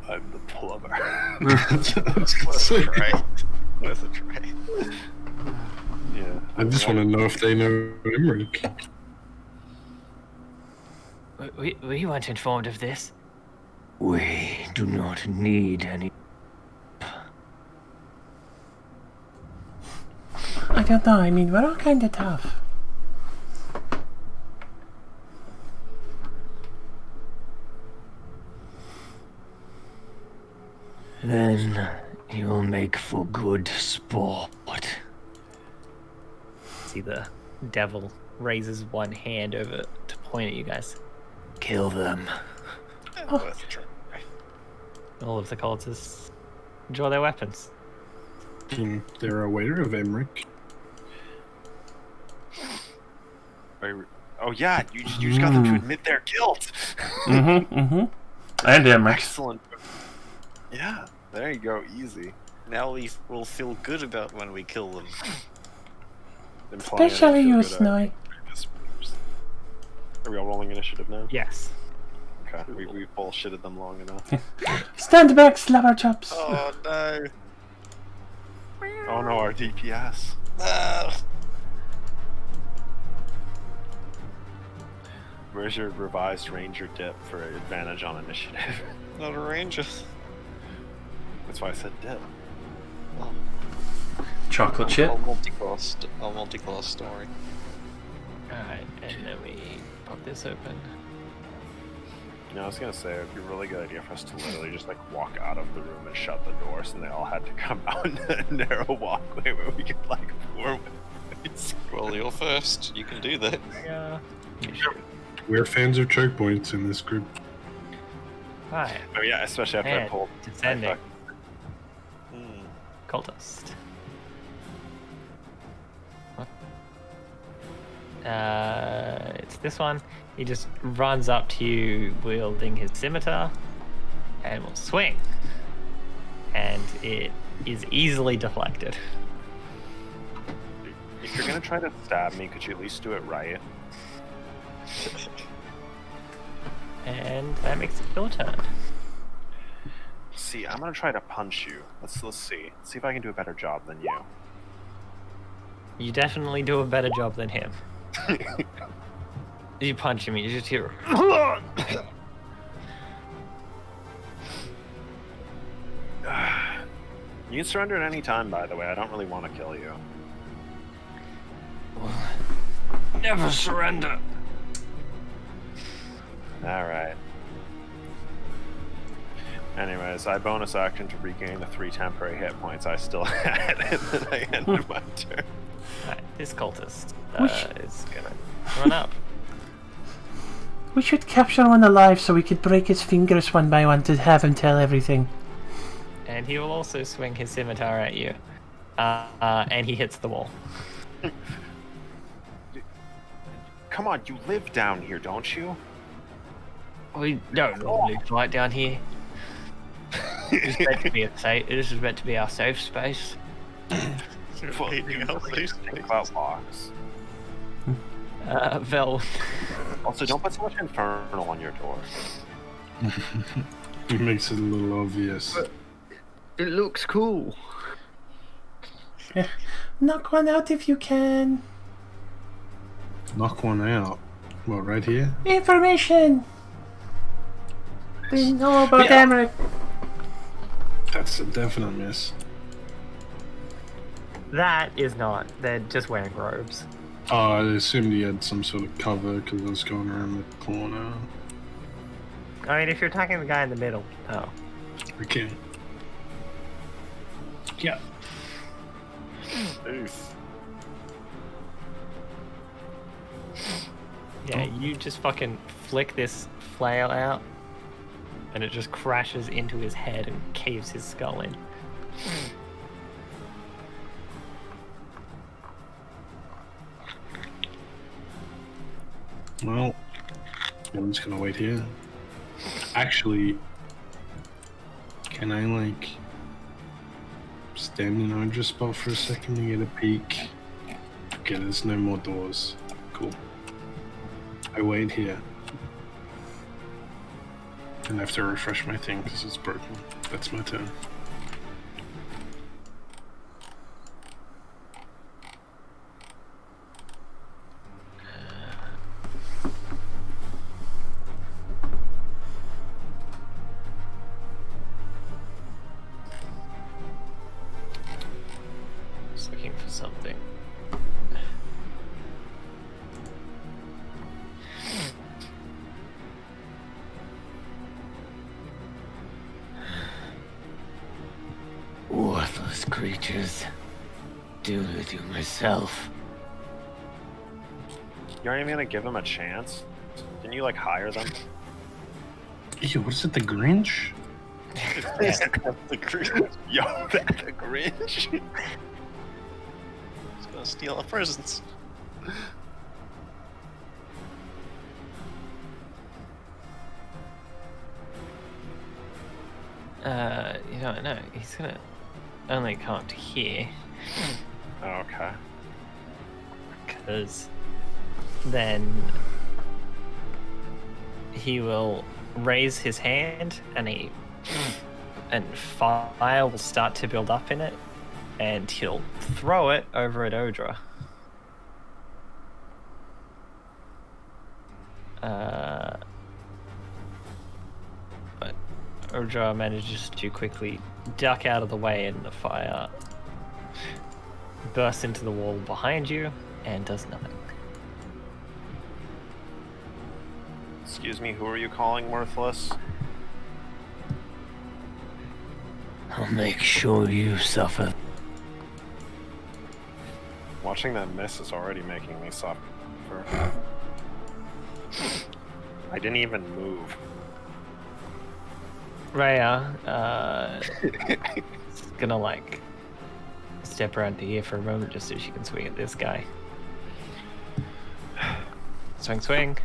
F: I'm the plumber.
B: Worth a try. Worth a try.
F: Yeah.
E: I just want to know if they know Emmerich.
A: We weren't informed of this. We do not need any.
C: I don't know, I mean, we're all kinda tough.
A: Then you'll make for good sport. See the devil raises one hand over to point at you guys. Kill them.
B: Worth a try.
A: All of the cultists draw their weapons.
E: They're aware of Emmerich.
F: Oh yeah, you just got them to admit their guilt.
G: And Emmerich.
F: Excellent. Yeah, there you go, easy.
B: Now we will feel good about when we kill them.
F: Implying I
C: Especially
F: feel
C: you,
F: good
C: Snowy.
F: Are we all rolling initiative now?
A: Yes.
F: Okay, we bullshitted them long enough.
C: Stand back, slapper chops.
B: Oh no.
F: Oh no, our DPS.
B: Ah.
F: Where's your revised ranger dip for advantage on initiative?
B: Not a ranger.
F: That's why I said dip.
G: Chocolate chip.
B: I'll multi-class story.
A: Alright, and then we pop this open.
F: You know, I was gonna say it'd be a really good idea for us to literally just like walk out of the room and shut the doors, and they all had to come out in a narrow walkway where we could like pour ways.
B: Well, you're first. You can do that.
A: Yeah.
E: We're fans of choke points in this group.
A: Alright,
F: Oh yeah, especially after I
A: and
F: pulled.
A: descending.
B: Hmm.
A: Cultist. What? It's this one. He just runs up to you wielding his scimitar and will swing. And it is easily deflected.
F: If you're gonna try to stab me, could you at least do it right?
A: And that makes it your turn.
F: See, I'm gonna try to punch you. Let's see. See if I can do a better job than you.
A: You definitely do a better job than him. You punch him, you just hear.
F: You can surrender at any time, by the way. I don't really want to kill you.
A: Never surrender.
F: Alright. Anyways, I bonus action to regain the 3 temporary hit points I still had, and then I ended my turn.
A: Right, this cultist is gonna run up.
C: We should capture one alive so we could break his fingers one by one to have him tell everything.
A: And he will also swing his scimitar at you. And he hits the wall.
F: Come on, you live down here, don't you?
A: We don't normally fight down here. This is meant to be this is meant to be our safe space.
B: Hating our face.
F: Think about locks.
A: Vel.
F: Also, don't put so much infernal on your door.
E: It makes it a little obvious.
H: It looks cool.
C: Knock one out if you can.
E: Knock one out. What, right here?
C: Information! They know about Emmerich.
E: That's a definite miss.
A: That is not. They're just wearing robes.
E: Oh, I assumed he had some sort of cover because I was going around the corner.
A: I mean, if you're attacking the guy in the middle. Oh.
E: Okay. Yeah.
B: Oof.
A: Yeah, you just fucking flick this flail out, and it just crashes into his head and caves his skull in.
E: Well, I'm just gonna wait here. Actually, can I, like, stand in Hydra spot for a second and get a peek? Okay, there's no more doors. Cool. I wait here. And I have to refresh my thing because it's broken. That's my turn.
A: Just looking for something. Worthless creatures. Do to myself.
F: You aren't even gonna give them a chance? Didn't you, like, hire them?
E: Ew, what is it, the Grinch?
B: The Grinch.
F: Yo, that's a Grinch.
B: He's gonna steal our presents.
A: You don't know. He's gonna only come up to here,
F: Oh, okay.
A: because then he will raise his hand, and fire will start to build up in it, and he'll throw it over at Odra. But Odra manages to quickly duck out of the way, and the fire bursts into the wall behind you and does nothing.
F: Excuse me, who are you calling worthless?
A: I'll make sure you suffer.
F: Watching that miss is already making me suffer. I didn't even move.
A: Rhea, is gonna like step around to here for a moment just so she can swing at this guy. Swing, swing.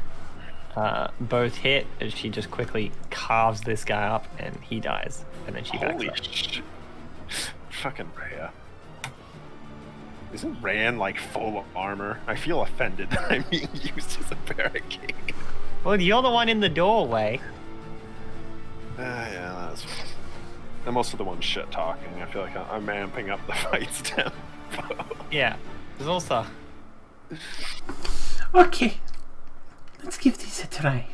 A: Both hit as she just quickly carves this guy up and he dies. And then she backs
F: Holy
A: up.
F: shit. Fucking Rhea. Isn't Rand like full of armor? I feel offended that I'm being used as a barricade.
A: Well, you're the one in the doorway.
F: Yeah, that's fine. I'm also the one shit talking. I feel like I'm amping up the fights tempo.
A: Yeah. There's also...
C: Okay. Let's give these a try.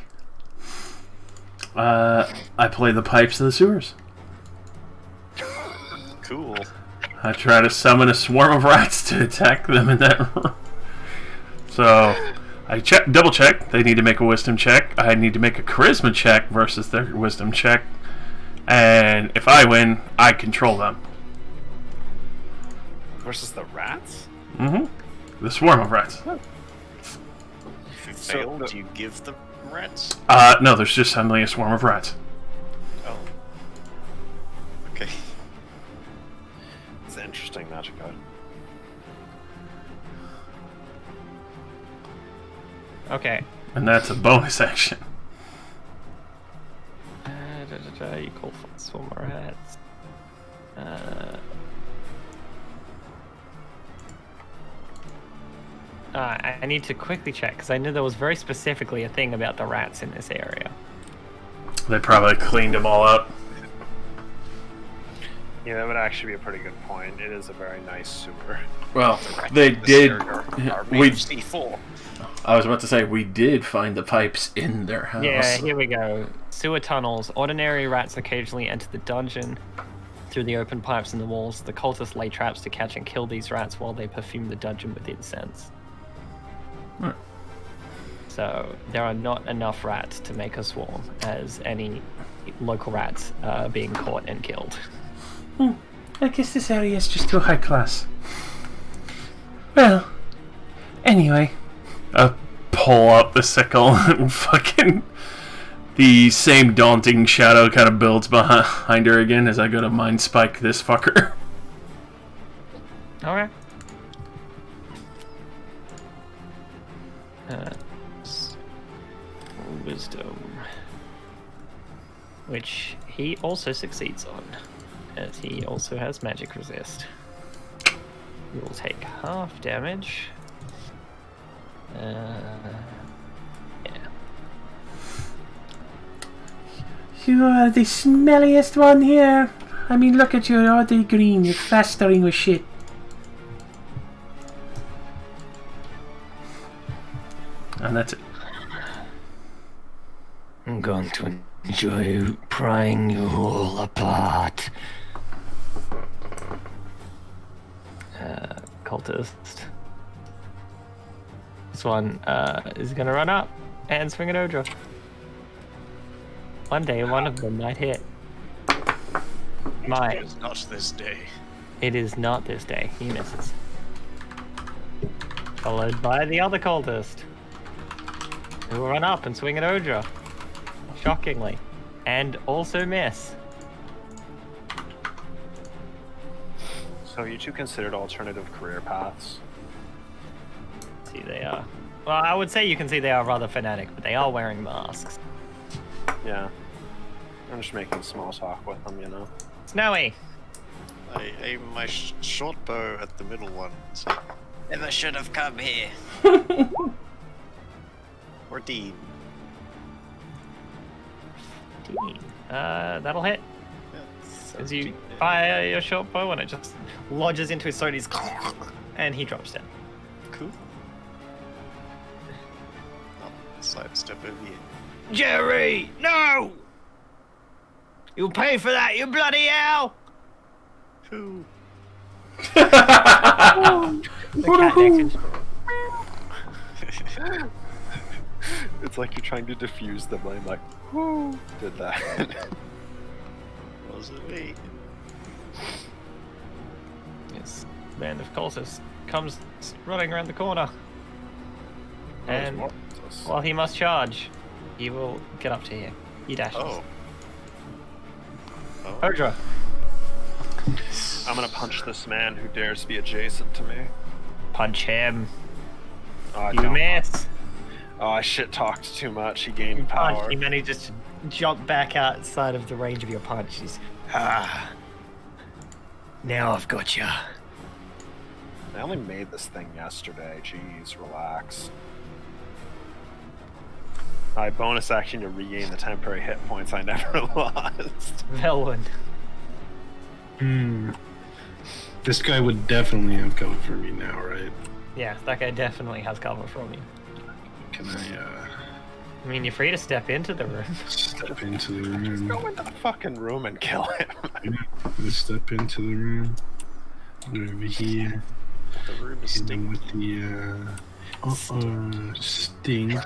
G: I play the pipes of the sewers.
F: Cool.
G: I try to summon a swarm of rats to attack them in that room. So, I double check. They need to make a wisdom check. I need to make a charisma check versus their wisdom check. And if I win, I control them.
D: Versus the rats?
G: Mm-hmm. The swarm of rats.
B: If you fail, do you give them rats?
G: No, there's just suddenly a swarm of rats.
B: Oh. Okay.
D: It's an interesting magic card.
A: Okay.
G: And that's a bonus action.
A: You call for the swarm of rats. I need to quickly check because I knew there was very specifically a thing about the rats in this area.
G: They probably cleaned them all up.
D: Yeah, that would actually be a pretty good point. It is a very nice sewer.
G: Well, they did. We.
B: C4.
G: I was about to say we did find the pipes in their house.
A: Yeah, here we go. Sewer tunnels. Ordinary rats occasionally enter the dungeon through the open pipes in the walls. The cultists lay traps to catch and kill these rats while they perfume the dungeon with incense. So there are not enough rats to make a swarm, as any local rats are being caught and killed.
C: I guess this area is just too high class. Well, anyway.
G: Pull up the sickle and fucking... The same daunting shadow kind of builds behind her again as I go to mind spike this fucker.
A: Okay. Wisdom. Which he also succeeds on, as he also has magic resist. He will take half damage. Yeah.
C: You are the smelliest one here. I mean, look at you, all the green. You're festering with shit.
G: And that's it.
A: I'm going to enjoy prying you all apart. Cultist. This one is gonna run up and swing at Odra. One day, one of them might hit. Might.
B: It is not this day.
A: It is not this day. He misses. Followed by the other cultist, who will run up and swing at Odra. Shockingly. And also miss.
D: So you two considered alternative career paths?
A: See, they are. Well, I would say you can see they are rather fanatic, but they are wearing masks.
D: Yeah. I'm just making small talk with them, you know?
A: Snowy!
B: I aim my short bow at the middle one. So never should have come here. 14.
A: That'll hit.
B: Yeah,
A: As you fire your short bow and it just lodges into his sword, and he drops down.
B: Cool. Oh, sidestep over here.
A: Jerry! No! You'll pay for that, you bloody hell!
B: Who?
A: The cat next to
D: It's like you're trying to defuse the blame, like, who did that?
B: Wasn't me.
A: This band of cultists comes running around the corner. And while he must charge, he will get up to here. He dashes.
B: Oh. Oh.
A: Odra.
D: I'm gonna punch this man who dares be adjacent to me.
A: Punch him.
D: Oh, I
A: You
D: don't-
A: miss.
D: Oh, I shit talked too much. He
A: You
D: gained
A: punch.
D: power.
A: He manages to jump back outside of the range of your punch. He's, now I've got you.
D: I only made this thing yesterday. Jeez, relax. I bonus action to regain the temporary hit points I never lost.
A: Velwyn.
E: This guy would definitely have cover for me now, right?
A: Yeah, that guy definitely has cover from you.
E: Can I
A: I mean, you're free to step into the room.
E: step into the room?
D: Go into the fucking room and kill him.
E: Let's step into the room. Go over here.
B: The room is
E: Hit
B: stinking.
E: him with the Stinky.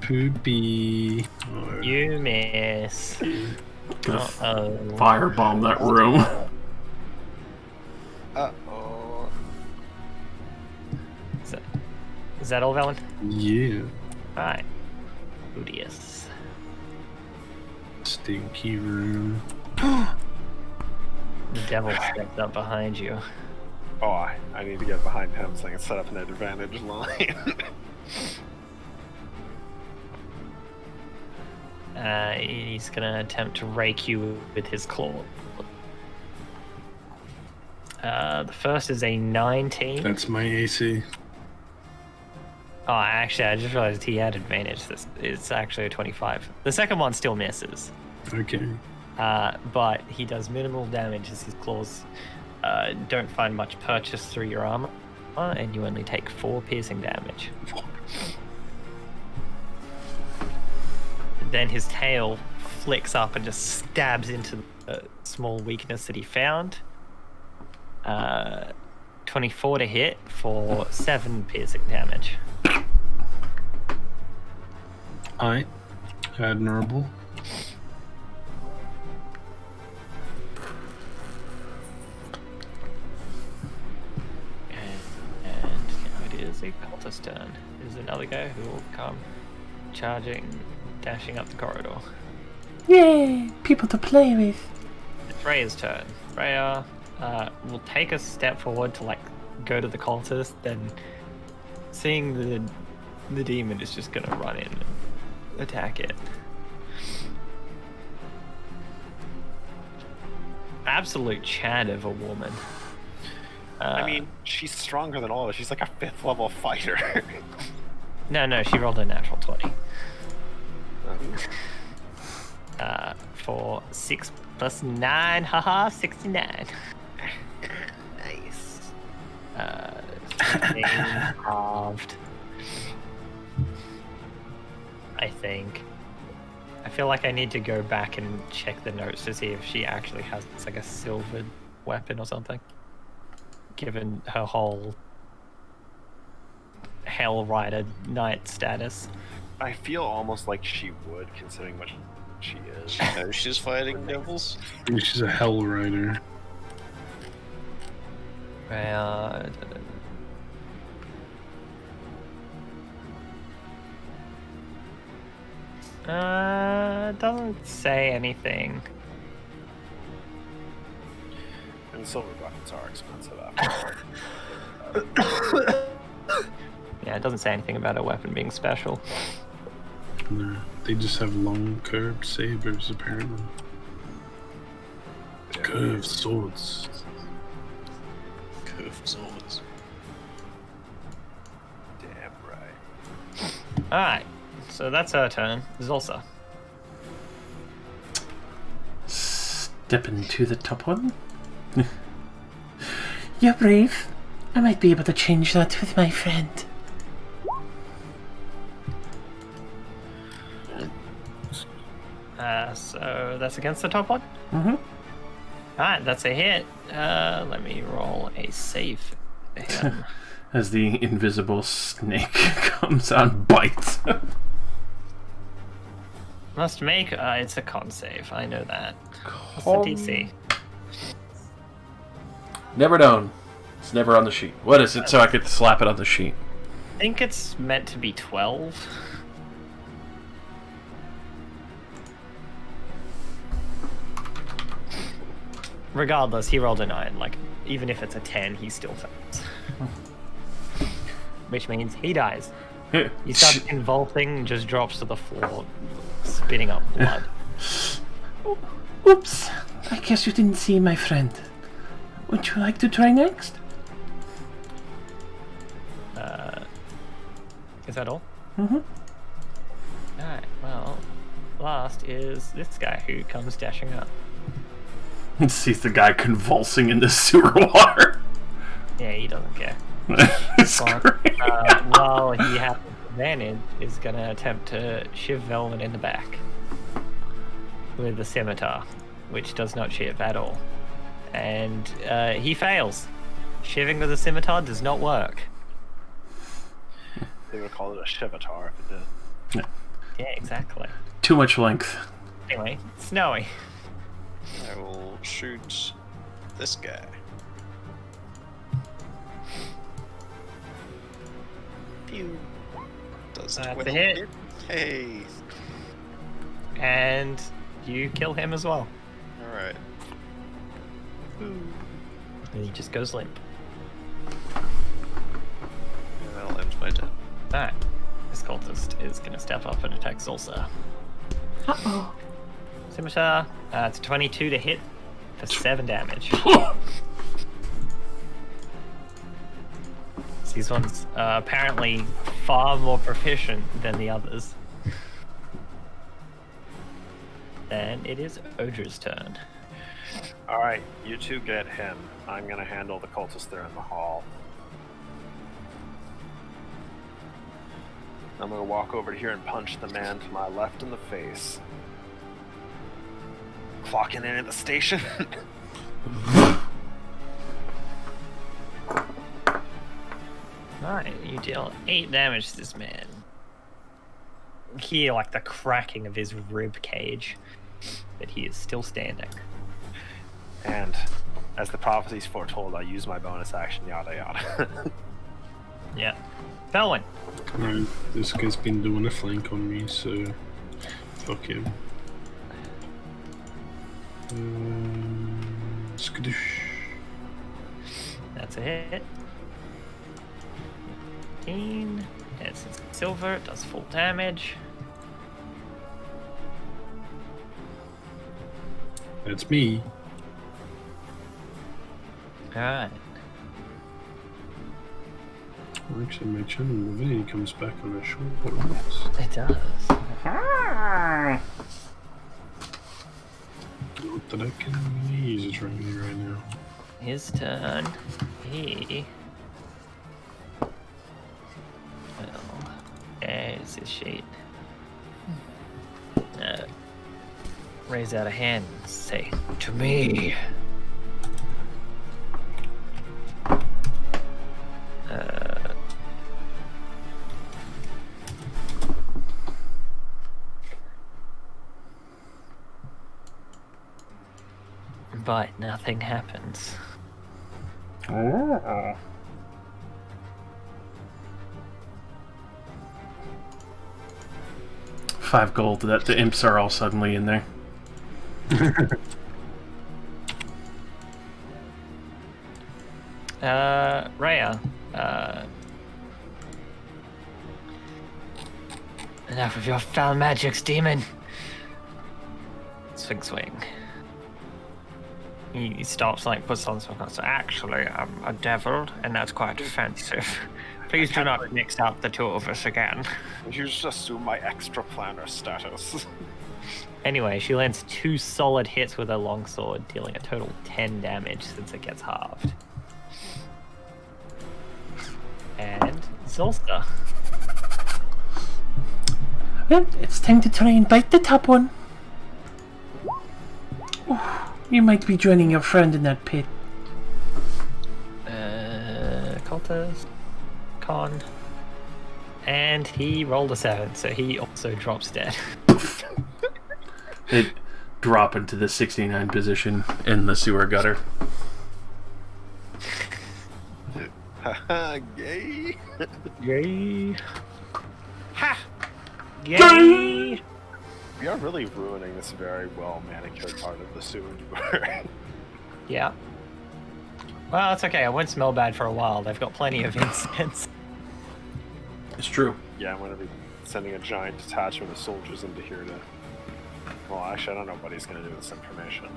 E: Poopy.
A: You miss. Uh-oh.
G: Firebomb that room.
B: Uh-oh.
A: Is that all, Valen?
E: Yeah.
A: Alright. Odious.
E: Stinky room.
A: The devil stepped up behind you.
D: Oh, I need to get behind him so I can set up an advantage line.
A: He's gonna attempt to rake you with his claw. The first is a 19.
E: That's my AC.
A: Oh, actually, I just realized he had advantage. It's actually a 25. The second one still misses.
E: Okay.
A: But he does minimal damage as his claws don't find much purchase through your armor, and you only take 4 piercing damage. Then his tail flicks up and just stabs into the small weakness that he found. 24 to hit for 7 piercing damage.
E: Alright. Admirable.
A: And now it is a cultist turn. There's another guy who will come charging, dashing up the corridor.
C: Yay! People to play with.
A: It's Freya's turn. Freya will take a step forward to go to the cultist, then seeing the demon is just gonna run in and attack it. Absolute Chad of a woman.
D: I mean, she's stronger than all of us. She's like a 5th level fighter.
A: No, she rolled a natural 20. For 6 plus 9, haha, 69.
D: Nice.
A: 15 halved. I think. I feel like I need to go back and check the notes to see if she actually has like a silvered weapon or something. Given her whole Hell Rider Knight status.
D: I feel almost like she would, considering what she is.
B: No, she's fighting devils.
E: She's a hell rider.
A: Doesn't say anything.
D: And silver weapons are expensive after all.
A: Yeah, it doesn't say anything about a weapon being special.
E: No, they just have long curved sabers, apparently. Curved swords.
B: Curved swords.
D: Damn right.
A: Alright, so that's her turn. Zulsa.
G: Step into the top one.
C: You're brave. I might be able to change that with my friend.
A: So that's against the top one?
C: Mm-hmm.
A: Alright, that's a hit. Let me roll a save for him.
G: As the invisible snake comes out and bites.
A: Must make, it's a con save, I know that. What's the DC?
G: Never known. It's never on the sheet. What is it so I could slap it on the sheet?
A: I think it's meant to be 12. Regardless, he rolled a 9. Like, even if it's a 10, he still fails. Which means he dies. He starts convulsing and just drops to the floor, spitting up blood.
C: Oops. I guess you didn't see my friend. Would you like to try next?
A: Is that all?
C: Mm-hmm.
A: Alright, well, last is this guy who comes dashing up.
G: And sees the guy convulsing in the sewer water.
A: Yeah, he doesn't care.
G: It's
A: But,
G: great.
A: while he has advantage, is going to attempt to shiv Velvet in the back with the scimitar, which does not shiv at all. And he fails. Shiving with a scimitar does not work.
F: They would call it a Shivatar if it did.
I: Yeah, exactly.
G: Too much length.
I: Anyway, Snowy.
B: I will shoot this guy. Pew. Does
I: That's
B: 12
I: a hit.
B: Hey.
I: And you kill him as well.
B: Alright.
I: And he just goes limp.
B: That'll end my turn.
I: Alright. This cultist is going to step up and attack Zulsa.
C: Uh-oh.
I: Scimitar, it's 22 to hit for 7 damage. These ones are apparently far more proficient than the others. Then it is Odra's turn.
F: Alright, you two get him. I'm gonna handle the cultist there in the hall. I'm gonna walk over here and punch the man to my left in the face. Clocking in at the station.
I: Alright, you deal 8 damage to this man. You hear like the cracking of his rib cage, but he is still standing.
F: And as the prophecies foretold, I use my bonus action, yada yada.
I: Yeah. Felwyn.
E: Right, this guy's been doing a flank on me, so fuck him. Skadoosh.
I: That's a hit. 15. And since it's silver, it does full damage.
E: That's me.
I: Alright.
E: Actually, my channel divinity comes back on a short rest.
I: It does.
E: Not that I can really use it right now.
I: His turn. He... Well, there's his sheet. Raise out a hand and say, "To me." But nothing happens.
G: Oh. $5 gold that the imps are all suddenly in there.
I: Rhea, enough of your foul magics, demon. Swing. He stops, like, puts on some so actually, I'm a devil, and that's quite offensive. Please do not mix up the two of us again.
F: You just assume my extra planner status.
I: Anyway, she lands 2 solid hits with her longsword, dealing a total 10 damage since it gets halved. And Zulsta.
C: Well, it's time to try and bite the top one. Oh, you might be joining your friend in that pit.
I: Cultist. Con. And he rolled a 7, so he also drops dead.
G: They drop into the 69 position in the sewer gutter.
F: Haha, gay.
I: Yay. Ha! Yay!
F: We are really ruining this very well manicured part of the sewer door.
I: Yeah. Well, it's okay. I won't smell bad for a while. They've got plenty of incense.
G: It's true.
F: Yeah, I'm gonna be sending a giant detachment of soldiers into here to. Well, actually, I don't know what he's gonna do with this information.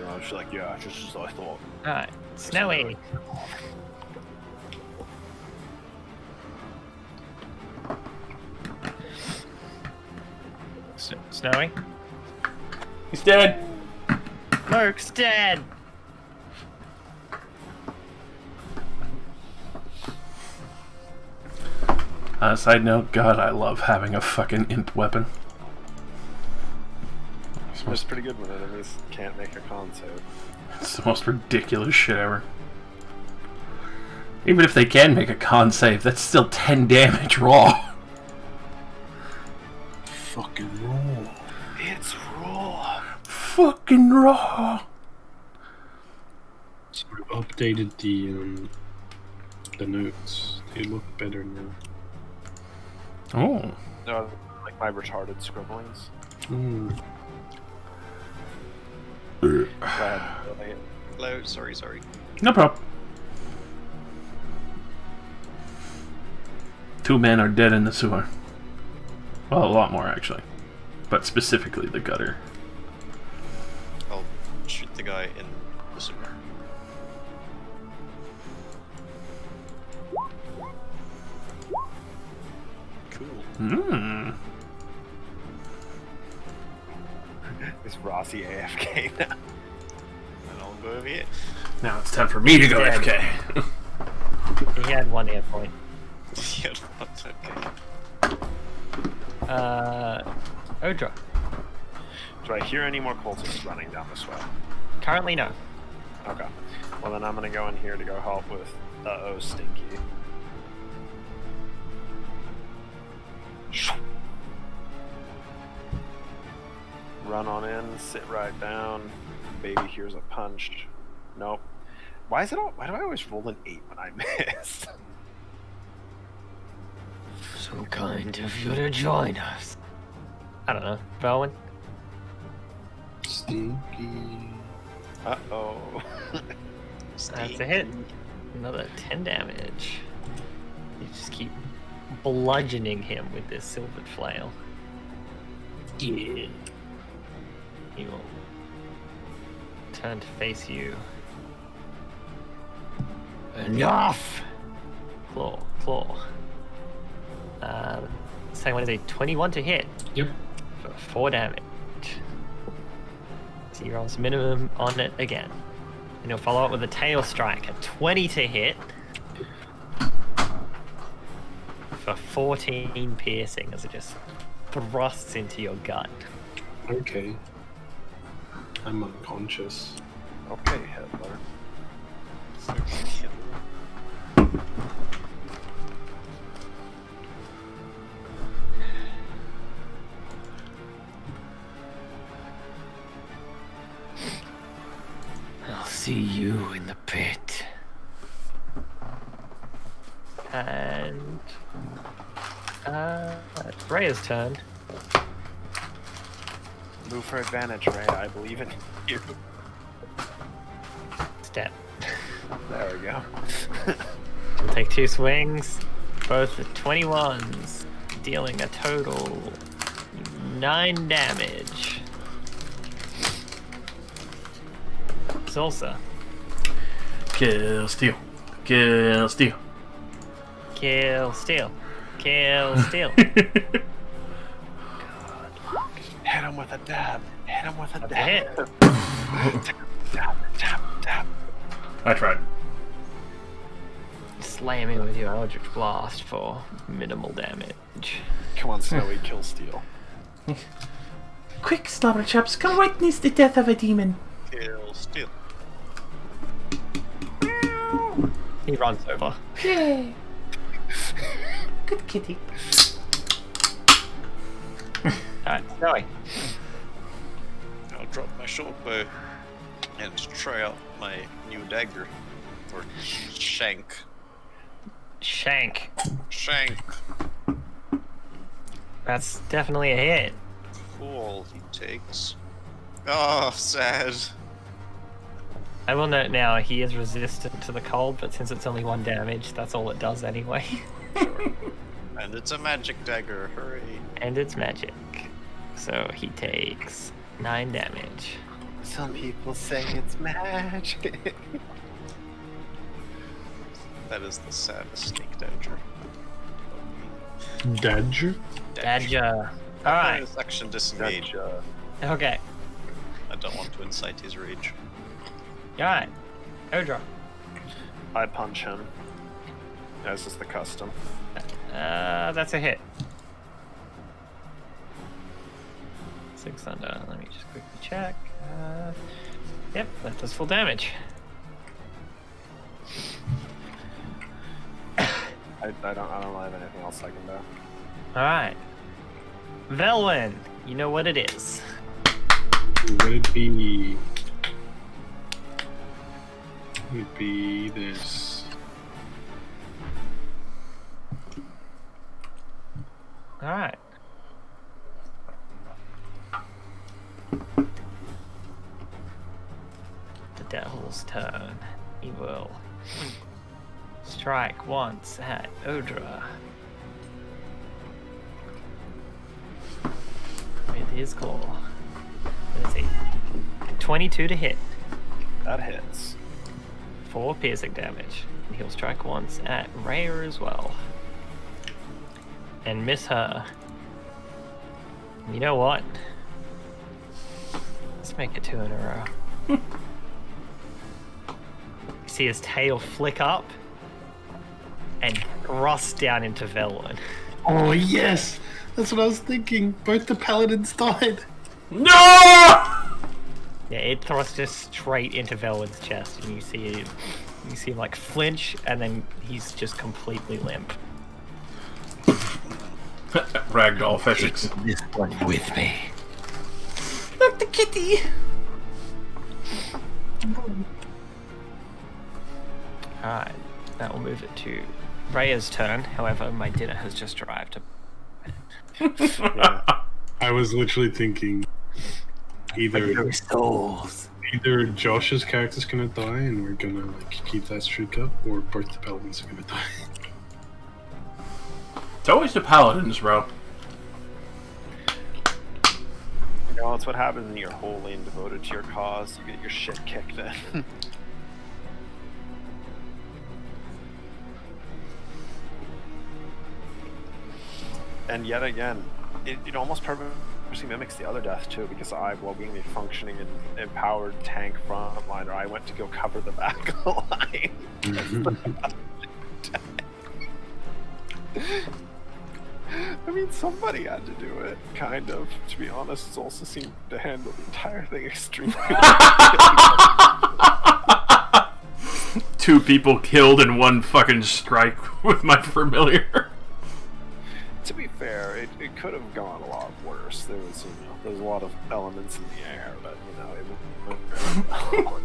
F: I'm just like, yeah, just as I thought.
I: Alright. Snowy. Snowy?
G: He's dead.
I: Merc's dead!
G: Side note, God, I love having a fucking imp weapon.
F: It's pretty good when enemies can't make a con save.
G: It's the most ridiculous shit ever. Even if they can make a con save, that's still 10 damage raw.
E: Fucking raw.
D: It's raw.
G: Fucking raw.
E: So I've updated the notes. They look better now.
G: Oh.
D: No, like my retarded scribblings.
E: Mm.
D: Go ahead.
B: Hello, sorry.
G: No problem. 2 men are dead in the sewer. Well, a lot more actually. But specifically the gutter.
B: I'll shoot the guy in the sewer. Cool.
G: Hmm.
D: Is Rossi AFK now?
B: And I'll go over here.
G: Now it's time for me to go
I: Dead.
G: AFK.
I: He had 1 hit point.
B: Yeah, that's okay.
I: Odra.
D: Do I hear any more cultists running down this way?
I: Currently, no.
D: Okay. Well, then I'm gonna go in here to go help with Stinky. Run on in, sit right down. Baby hears a punch. Nope. Why do I always roll an 8 when I miss?
A: So kind of you to join us.
I: I don't know. Bowen?
E: Stinky.
D: Uh-oh.
I: That's a hit. Another 10 damage. You just keep bludgeoning him with this silvered flail.
A: Yeah.
I: He will turn to face you.
A: Enough!
I: Claw. Second one is a 21 to hit.
E: Yep.
I: For 4 damage. So he rolls minimum on it again. And he'll follow up with a tail strike, a 20 to hit. For 14 piercing as it just thrusts into your gut.
E: Okay. I'm unconscious.
D: Okay, Hitler.
A: I'll see you in the pit.
I: And it's Rhea's turn.
D: Move for advantage, Ray. I believe in you.
I: Step.
D: There we go.
I: We'll take 2 swings, both the 21s, dealing a total 9 damage. Salsa.
G: Kill, steal. Kill, steal.
I: Kill, steal. Kill, steal.
D: Hit him with a dab. Hit him with a
I: That's a
D: dab.
I: hit.
D: Dab.
G: I tried.
I: Slam him with your Eldritch Blast for minimal damage.
D: Come on, Snowy, kill Steel.
C: Quick, slobber chaps, come witness the death of a demon.
B: Kill, steal.
I: He runs over.
C: Yay! Good kitty.
I: Alright, Snowy.
B: I'll drop my short bow and try out my new dagger. Or shank.
I: Shank.
B: Shank.
I: That's definitely a hit.
B: Cool, he takes. Oh, sad.
I: I will note now, he is resistant to the cold, but since it's only 1 damage, that's all it does anyway.
B: Sure. And it's a magic dagger, hooray.
I: And it's magic. So he takes 9 damage.
D: Some people say it's magic.
B: That is the saddest snake danger.
E: Dadger?
I: Dadja. Alright,
B: Bonus action disengage.
I: okay.
B: I don't want to incite his rage.
I: Alright. Odra.
D: I punch him. As is the custom.
I: That's a hit. 6 thunder. Let me just quickly check. Yep, that does full damage.
F: I don't really have anything else I can do.
I: Alright. Velwyn, you know what it is.
E: Would it be? Would it be this?
I: Alright. The devil's turn. He will strike once at Odra. With his claw. Let's see. 22 to hit.
F: That hits.
I: 4 piercing damage. And he'll strike once at Rhea as well. And miss her. You know what? Let's make it 2 in a row. You see his tail flick up and thrust down into Velwyn.
E: Oh yes, that's what I was thinking. Both the paladins died.
G: No!
I: Yeah, it thrusts just straight into Velwyn's chest, and you see him like flinch, and then he's just completely limp.
G: Ragdoll physics.
A: This one with me.
G: Not the kitty.
I: Alright, that will move it to Rhea's turn. However, my dinner has just arrived.
F: Yeah.
E: I was literally thinking either
A: Souls.
E: Josh's character's gonna die and we're gonna like keep that streak up, or both the paladins are gonna die.
G: It's always the paladins, bro.
F: You know, it's what happens when you're wholly and devoted to your cause. You get your shit kicked in. And yet again, it almost perfectly mimics the other death too, because I, while being a functioning and empowered tank frontliner, I went to go cover the back line. I mean, somebody had to do it, kind of. To be honest, it's also seemed to handle the entire thing extremely well.
G: 2 people killed in one fucking strike with my familiar.
F: To be fair, it could have gone a lot worse. There was, there's a lot of elements in the air, but it went very well.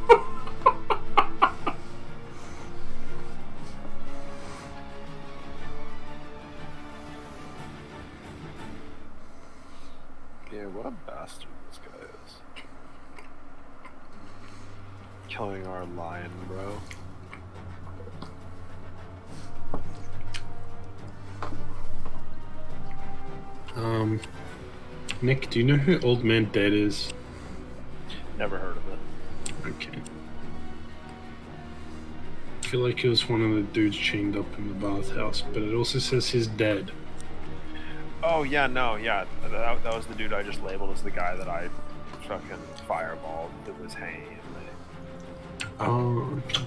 F: Yeah, what a bastard this guy is. Killing our lion, bro.
E: Nick, do you know who Old Man Dead is?
F: Never heard of it.
E: Okay. I feel like it was one of the dudes chained up in the bathhouse, but it also says he's dead.
F: Oh, yeah, no, yeah. That was the dude I just labeled as the guy that I fucking fireballed that was hanging in the...
E: Oh, okay.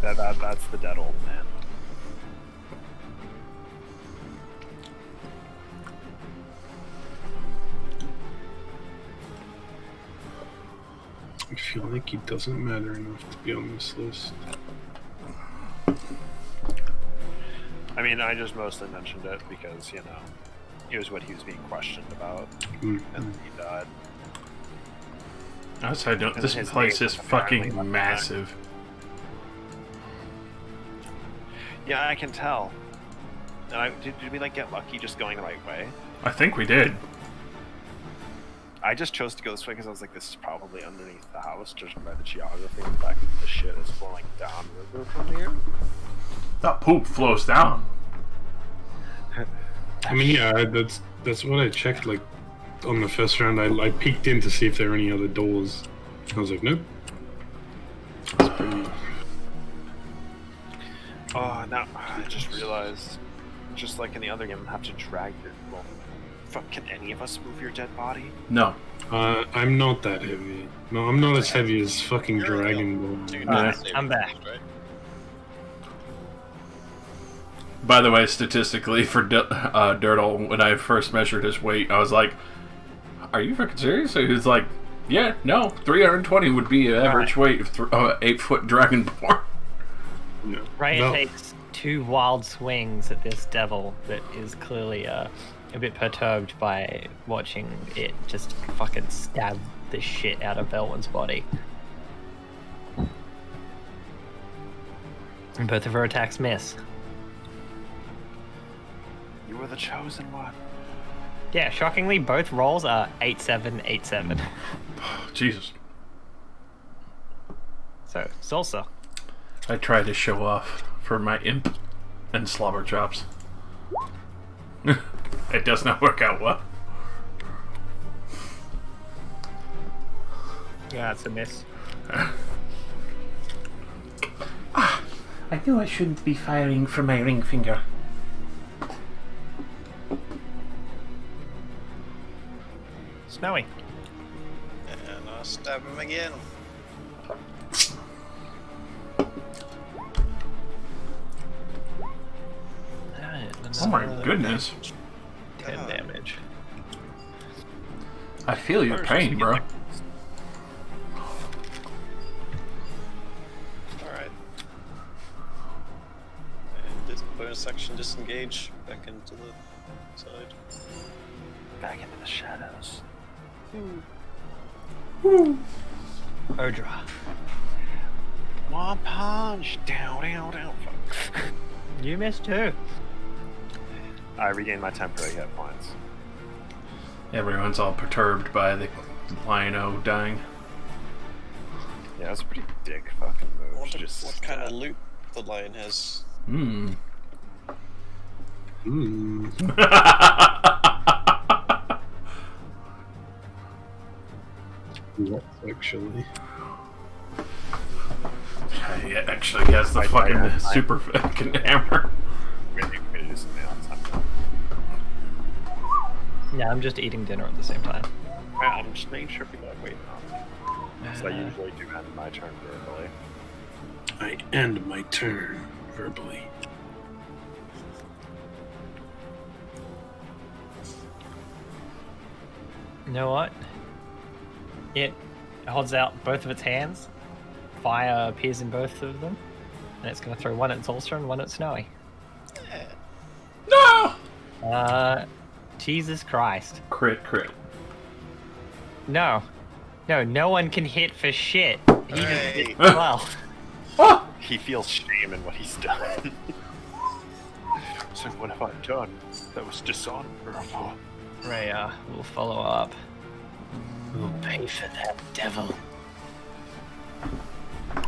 F: That's the dead old man.
E: I feel like he doesn't matter enough to be on this list.
F: I mean, I just mostly mentioned it because, it was what he was being questioned about, and then he died.
G: Outside, this
F: his
G: place
F: name
G: is
F: was apparently
G: fucking
F: left
G: massive.
F: Yeah, I can tell. And did we get lucky just going the right way?
G: I think we did.
F: I just chose to go this way because I was like, this is probably underneath the house, judging by the geography and the fact that the shit is flowing downriver from here.
G: That poop flows down.
E: I mean, yeah, that's what I checked. Like on the first round, I peeked in to see if there were any other doors. I was like, nope. That's pretty...
F: Oh, now I just realized, just like in the other game, I have to drag your. Well, fuck, can any of us move your dead body?
G: No.
E: I'm not that heavy. No, I'm not as heavy as fucking Dragon Ball.
B: Dude,
G: Yeah.
I: I'm back.
B: Right?
G: By the way, statistically, for Dirtle, when I first measured his weight, I was like, are you fucking serious? So he was like, yeah, no, 320 would be an average weight of 8-foot Dragonborn.
E: No.
I: Ryan
E: No.
I: takes 2 wild swings at this devil that is clearly a bit perturbed by watching it just fucking stab the shit out of Velwyn's body. And both of her attacks miss.
F: You were the chosen one.
I: Yeah, shockingly, both rolls are 8-7, 8-7.
G: Jesus.
I: So, Salsa.
G: I try to show off for my imp and slobber chops. It does not work out well.
I: Yeah, that's a miss.
G: I knew I shouldn't be firing from my ring finger.
I: Snowy.
B: And I'll stab him again.
G: Oh my goodness.
I: 10 damage.
G: I feel your pain, bro.
B: Alright. And this bonus action disengage back into the side.
F: Back into the shadows.
I: Odra.
F: One punch. Down, down, down. Fuck.
I: You missed too.
F: I regained my temporary hit points.
G: Everyone's all perturbed by the Lion-O dying.
F: Yeah, that's a pretty dick fucking move.
B: I wonder
F: Just
B: what kind of loot the lion has.
G: Hmm.
E: What, actually?
G: It actually has the fucking super fucking hammer.
F: Really, really do something else.
I: Yeah, I'm just eating dinner at the same time.
F: Yeah, I'm just making sure people are waiting on me. So I usually do end my turn verbally.
E: I end my turn verbally.
I: You know what? It holds out both of its hands. Fire appears in both of them. And it's going to throw one at Zolster and one at Snowy.
G: No!
I: Jesus Christ.
G: Crit.
I: No. No one can hit for shit. He just
B: Hey.
I: did well.
G: Oh!
F: He feels shame in what he's done. So what have I done? That was dishonorable.
I: Rhea will follow up. We'll pay for that devil.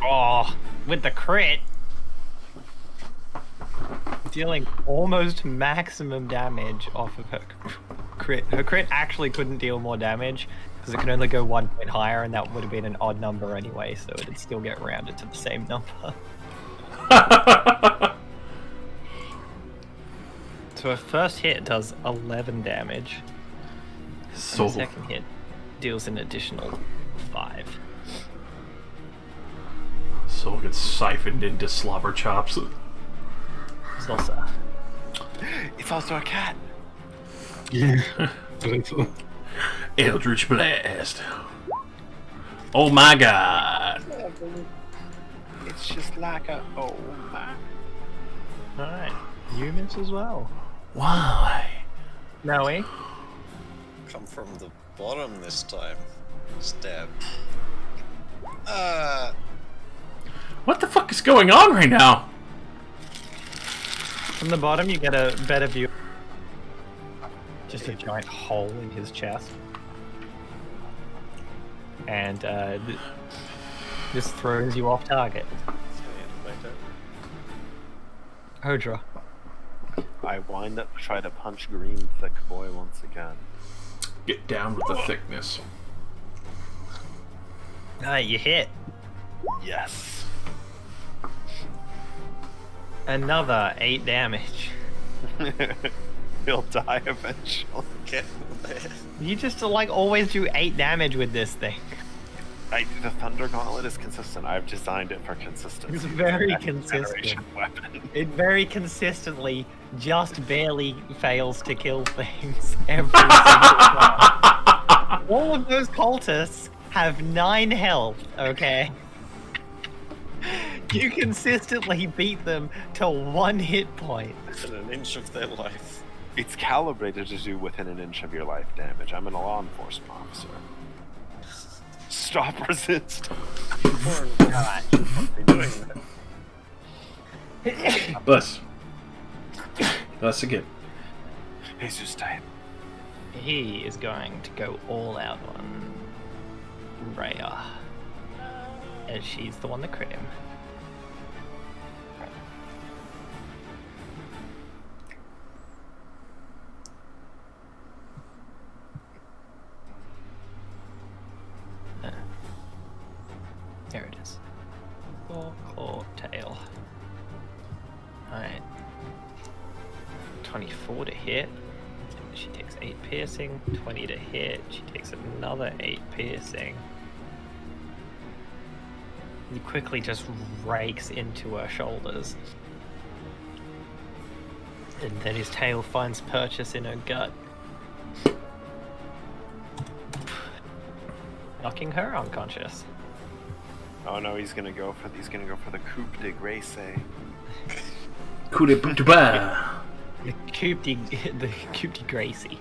I: Oh, with the crit. Dealing almost maximum damage off of her crit. Her crit actually couldn't deal more damage because it can only go 1 point higher, and that would have been an odd number anyway, so it'd still get rounded to the same number. So her first hit does 11 damage.
G: So
I: And the second hit deals an additional 5.
G: Soul gets siphoned into slobber chops.
I: Salsa.
F: It's also a cat.
E: Yeah. But I thought,
G: Eldritch Blast. Oh my god.
F: It's just like a oh my.
I: Alright. You miss as well.
G: Why?
I: Noe.
B: Come from the bottom this time. Stab.
G: What the fuck is going on right now?
I: From the bottom, you get a better view. Just a giant hole in his chest. And this throws you off target. Hodra.
F: I wind up try to punch green thick boy once again.
G: Get down with the thickness.
I: You hit.
F: Yes.
I: Another 8 damage.
F: He'll die eventually.
B: Get there.
I: You just like always do 8 damage with this thing.
F: The Thunder Gauntlet is consistent. I've designed it for consistency.
I: It's very
F: Next
I: consistent.
F: generation weapon.
I: It very consistently just barely fails to kill things every single time. All of those cultists have 9 health, okay? You consistently beat them to 1 hit point.
B: Within an inch of their life.
F: It's calibrated to do within an inch of your life damage. I'm a law enforcement officer. Stop resist.
I: Alright.
G: Bless. Bless again.
F: Jesus time.
I: He is going to go all out on Rhea. As she's the one that crit him. There it is. Claw, tail. Alright. 24 to hit. She takes 8 piercing. 20 to hit. She takes another 8 piercing. He quickly just rakes into her shoulders. And then his tail finds purchase in her gut. Knocking her unconscious.
F: Oh no, he's gonna go for the coup de grace.
G: Coup de bourgeois.
I: The Coupe de Gracie.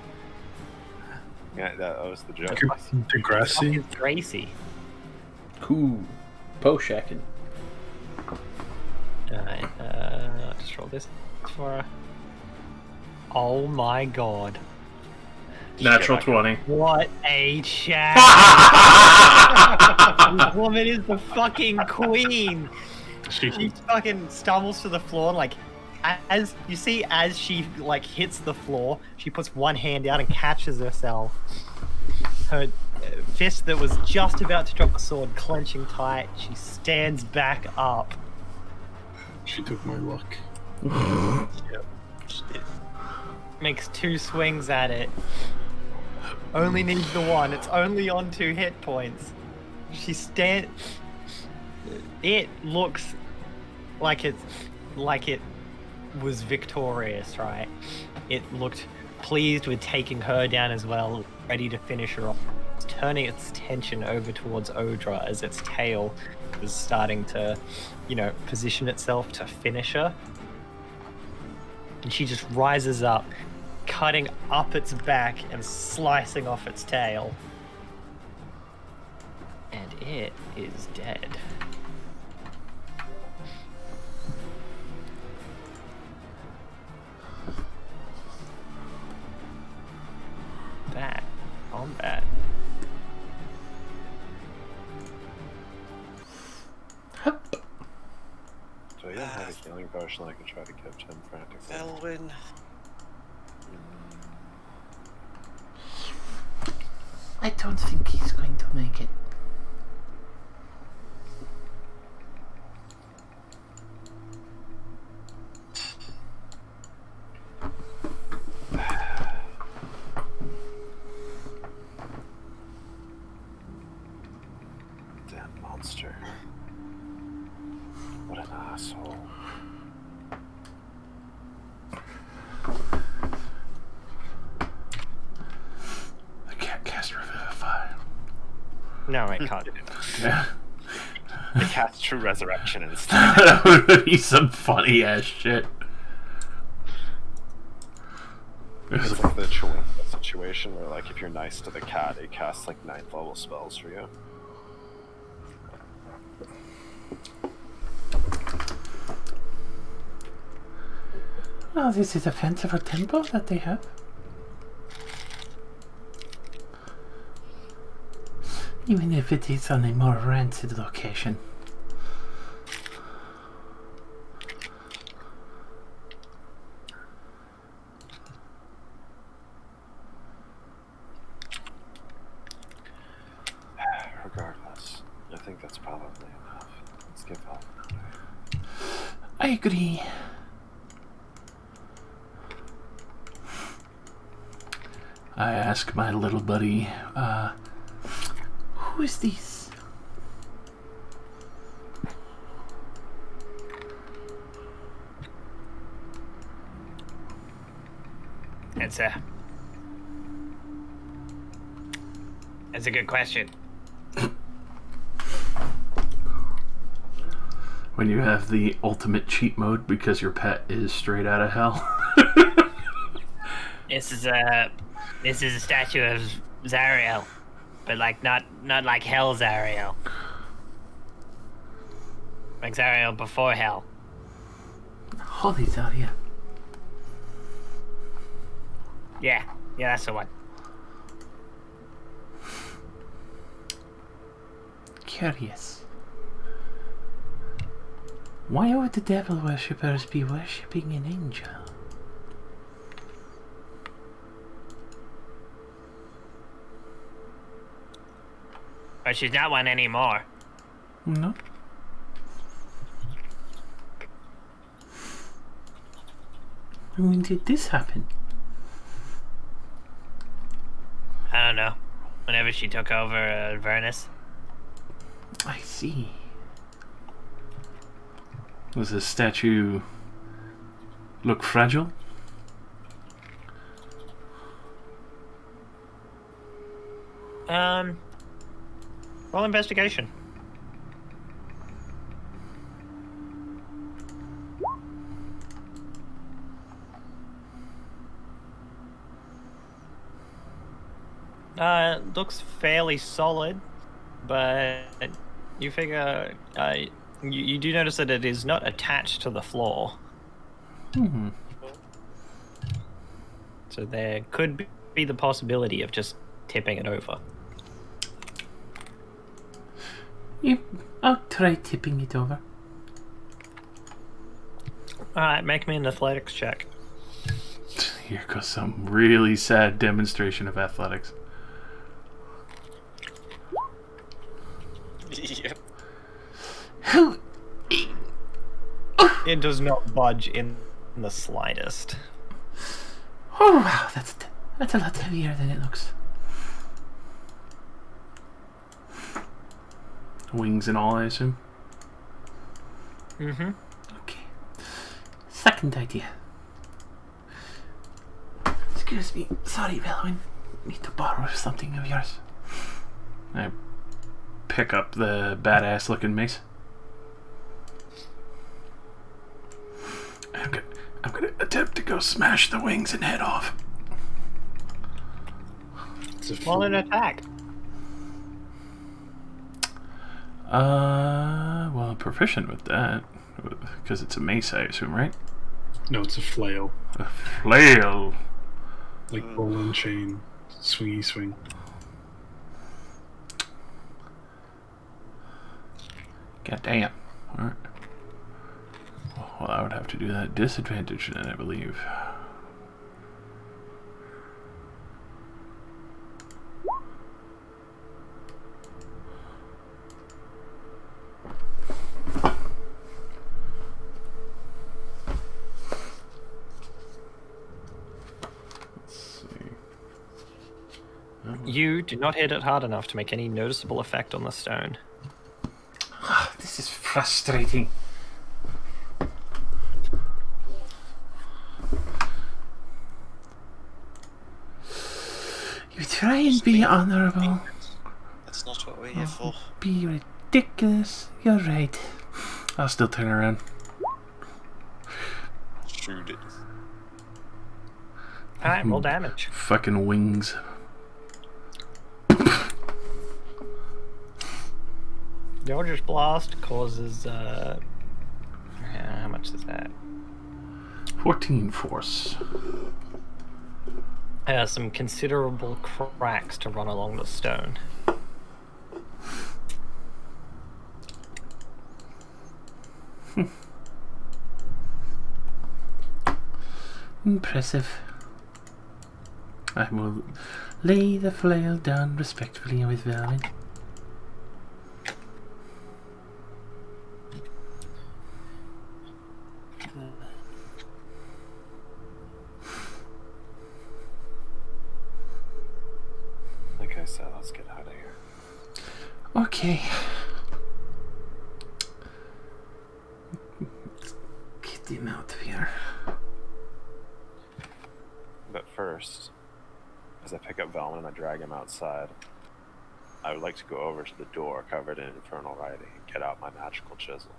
F: Yeah, that was the joke.
E: Degrassi.
I: It's Gracie.
G: Cool. Po-shacking.
I: Alright, I'll just roll this for her. Oh my god.
G: Natural 20.
I: What a chat! This woman is the fucking queen! She fucking stumbles to the floor and like, as you see, as she like hits the floor, she puts one hand out and catches herself. Her fist that was just about to drop the sword clenching tight. She stands back up.
E: She took my luck.
B: Yep.
I: Makes 2 swings at it. Only needs the 1. It's only on 2 hit points. She It looks like it was victorious, right? It looked pleased with taking her down as well, ready to finish her off. It's turning its attention over towards Odra as its tail was starting to, position itself to finish her. And she just rises up, cutting up its back and slicing off its tail. And it is dead. That combat.
F: So yeah, I have a healing potion I could try to catch him frantically.
B: Elwyn.
C: I don't think he's going to make it.
F: Damn monster. What an asshole.
G: I can't cast Revivify.
I: No, it can't do
G: Yeah.
F: They cast True Resurrection instead.
G: That would be some funny ass shit.
F: It's like the Chihuahua situation where, like, if you're nice to the cat, it casts like 9th level spells for you.
C: Oh, this is a fanciful temple that they have. Even if it is on a more rancid location.
F: Regardless, I think that's probably enough. Let's give help.
C: I agree.
G: I ask my little buddy,
C: Who is this?
I: It's a good question.
G: When you have the ultimate cheat mode because your pet is straight out of hell.
J: This is a statue of Zariel, but like not like Hell Zariel. Like Zariel before Hell.
C: Holy Zaria.
J: Yeah, that's the one.
C: Curious. Why would the devil worshippers be worshipping an angel?
J: But she's not one anymore.
C: No. When did this happen?
J: I don't know. Whenever she took over Avernus.
C: I see.
G: Does this statue look fragile?
J: Roll investigation. Looks fairly solid, but you figure you do notice that it is not attached to the floor.
C: Hmm.
J: So there could be the possibility of just tipping it over.
C: Yep, I'll try tipping it over.
J: Alright, make me an athletics check.
G: Here goes some really sad demonstration of athletics.
B: Yep.
I: It does not budge in the slightest.
C: Oh wow, that's a lot heavier than it looks.
G: Wings and all, I assume.
J: Mm-hmm.
C: Okay. Second idea. Excuse me. Sorry, Velwyn. Need to borrow something of yours.
G: I pick up the badass looking mace. I'm gonna attempt to go smash the wings and head off.
I: Roll an attack.
G: Well, I'm proficient with that. Because it's a mace, I assume, right?
E: No, it's a flail.
G: A flail.
E: Like ball and chain. Swingy swing.
G: God damn. Alright. Well, I would have to do that disadvantage then, I believe.
I: You do not hit it hard enough to make any noticeable effect on the stone.
C: This is frustrating. You try and be honorable.
B: That's not what we're here for.
C: Be ridiculous. You're right.
G: I'll still turn around.
B: Shoot it.
I: Alright, roll damage.
G: Fucking wings.
I: The Eldritch Blast causes, how much is that?
G: 14 force.
I: Some considerable cracks to run along the stone.
C: Impressive. I will lay the flail down respectfully with Velwyn.
F: Like I said, let's get out of here.
C: Okay. Get him out of here.
F: But first, as I pick up Velman and I drag him outside, I would like to go over to the door covered in infernal writing and get out my magical chisel.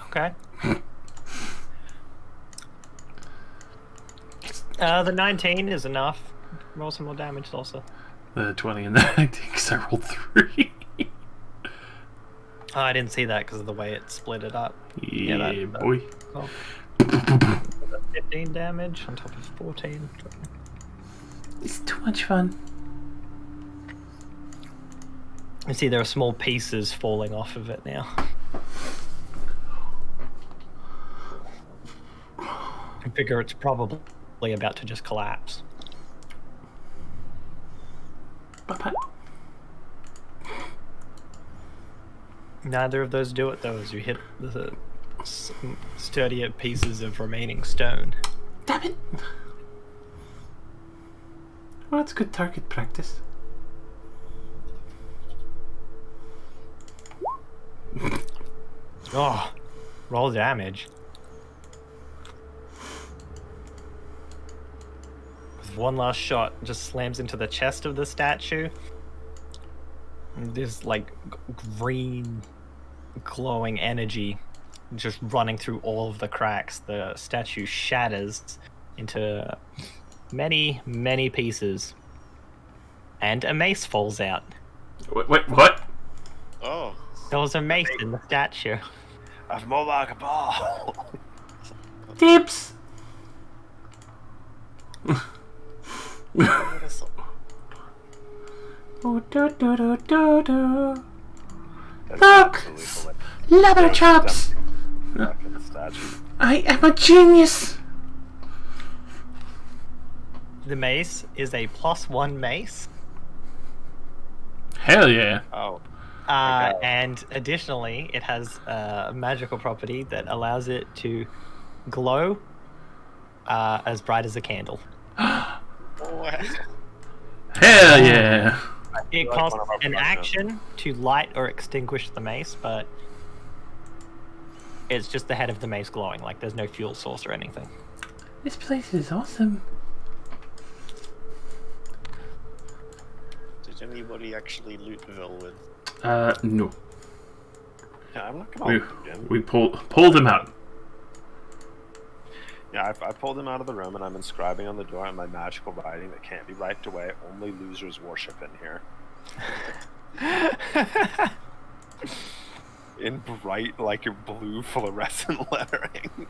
J: Okay. The 19 is enough. Roll some more damage also.
G: The 20 and the 19, because I rolled 3.
J: Oh, I didn't see that because of the way it split it up.
G: Yeah, boy.
J: Oh. 15 damage on top of 14.
C: It's too much fun.
J: You see there are small pieces falling off of it now. I figure it's probably about to just collapse.
C: Papa.
J: Neither of those do it though, as you hit the sturdier pieces of remaining stone.
C: Damn it! Well, that's good target practice.
J: Oh, roll damage. With one last shot, just slams into the chest of the statue. And there's like green, glowing energy just running through all of the cracks. The statue shatters into many, many pieces. And a mace falls out.
G: Wait, what?
B: Oh.
J: There was a mace in the statue.
F: I've more like a ball.
C: Tips! Oh, do do do do do. Look! Leather chops! I am a genius!
J: The mace is a +1 mace.
G: Hell yeah.
F: Oh.
J: And additionally, it has a magical property that allows it to glow as bright as a candle.
B: Wow.
G: Hell yeah.
J: It costs an action to light or extinguish the mace, but it's just the head of the mace glowing, like there's no fuel source or anything.
C: This place is awesome.
B: Did anybody actually loot Velvet?
G: No.
F: Yeah, I'm not gonna.
G: We pulled him out.
F: Yeah, I pulled him out of the room and I'm inscribing on the door in my magical writing that can't be wiped away. Only losers worship in here. In bright, like your blue fluorescent lettering.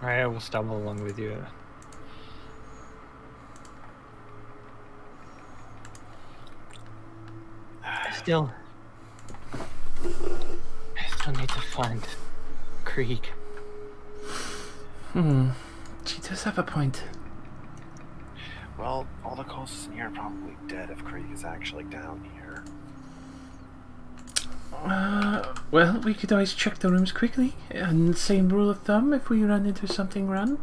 J: I will stumble along with you. I still need to find Krieg.
C: She does have a point.
F: Well, all the cultists in here are probably dead if Krieg is actually down here.
C: Well, we could always check the rooms quickly. And same rule of thumb, if we run into something, run.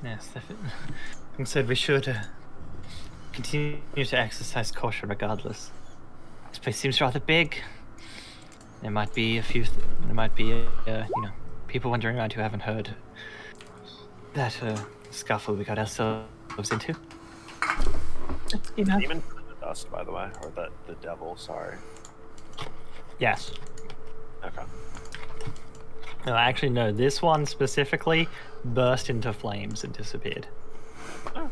J: Yes, I said we should continue to exercise caution regardless. This place seems rather big. There might be people wandering around who haven't heard that scuffle we got ourselves into.
F: Demon the dust, by the way, or the devil. Sorry.
J: Yes.
F: Okay.
J: No, actually, no. This one specifically burst into flames and disappeared.
F: Oh.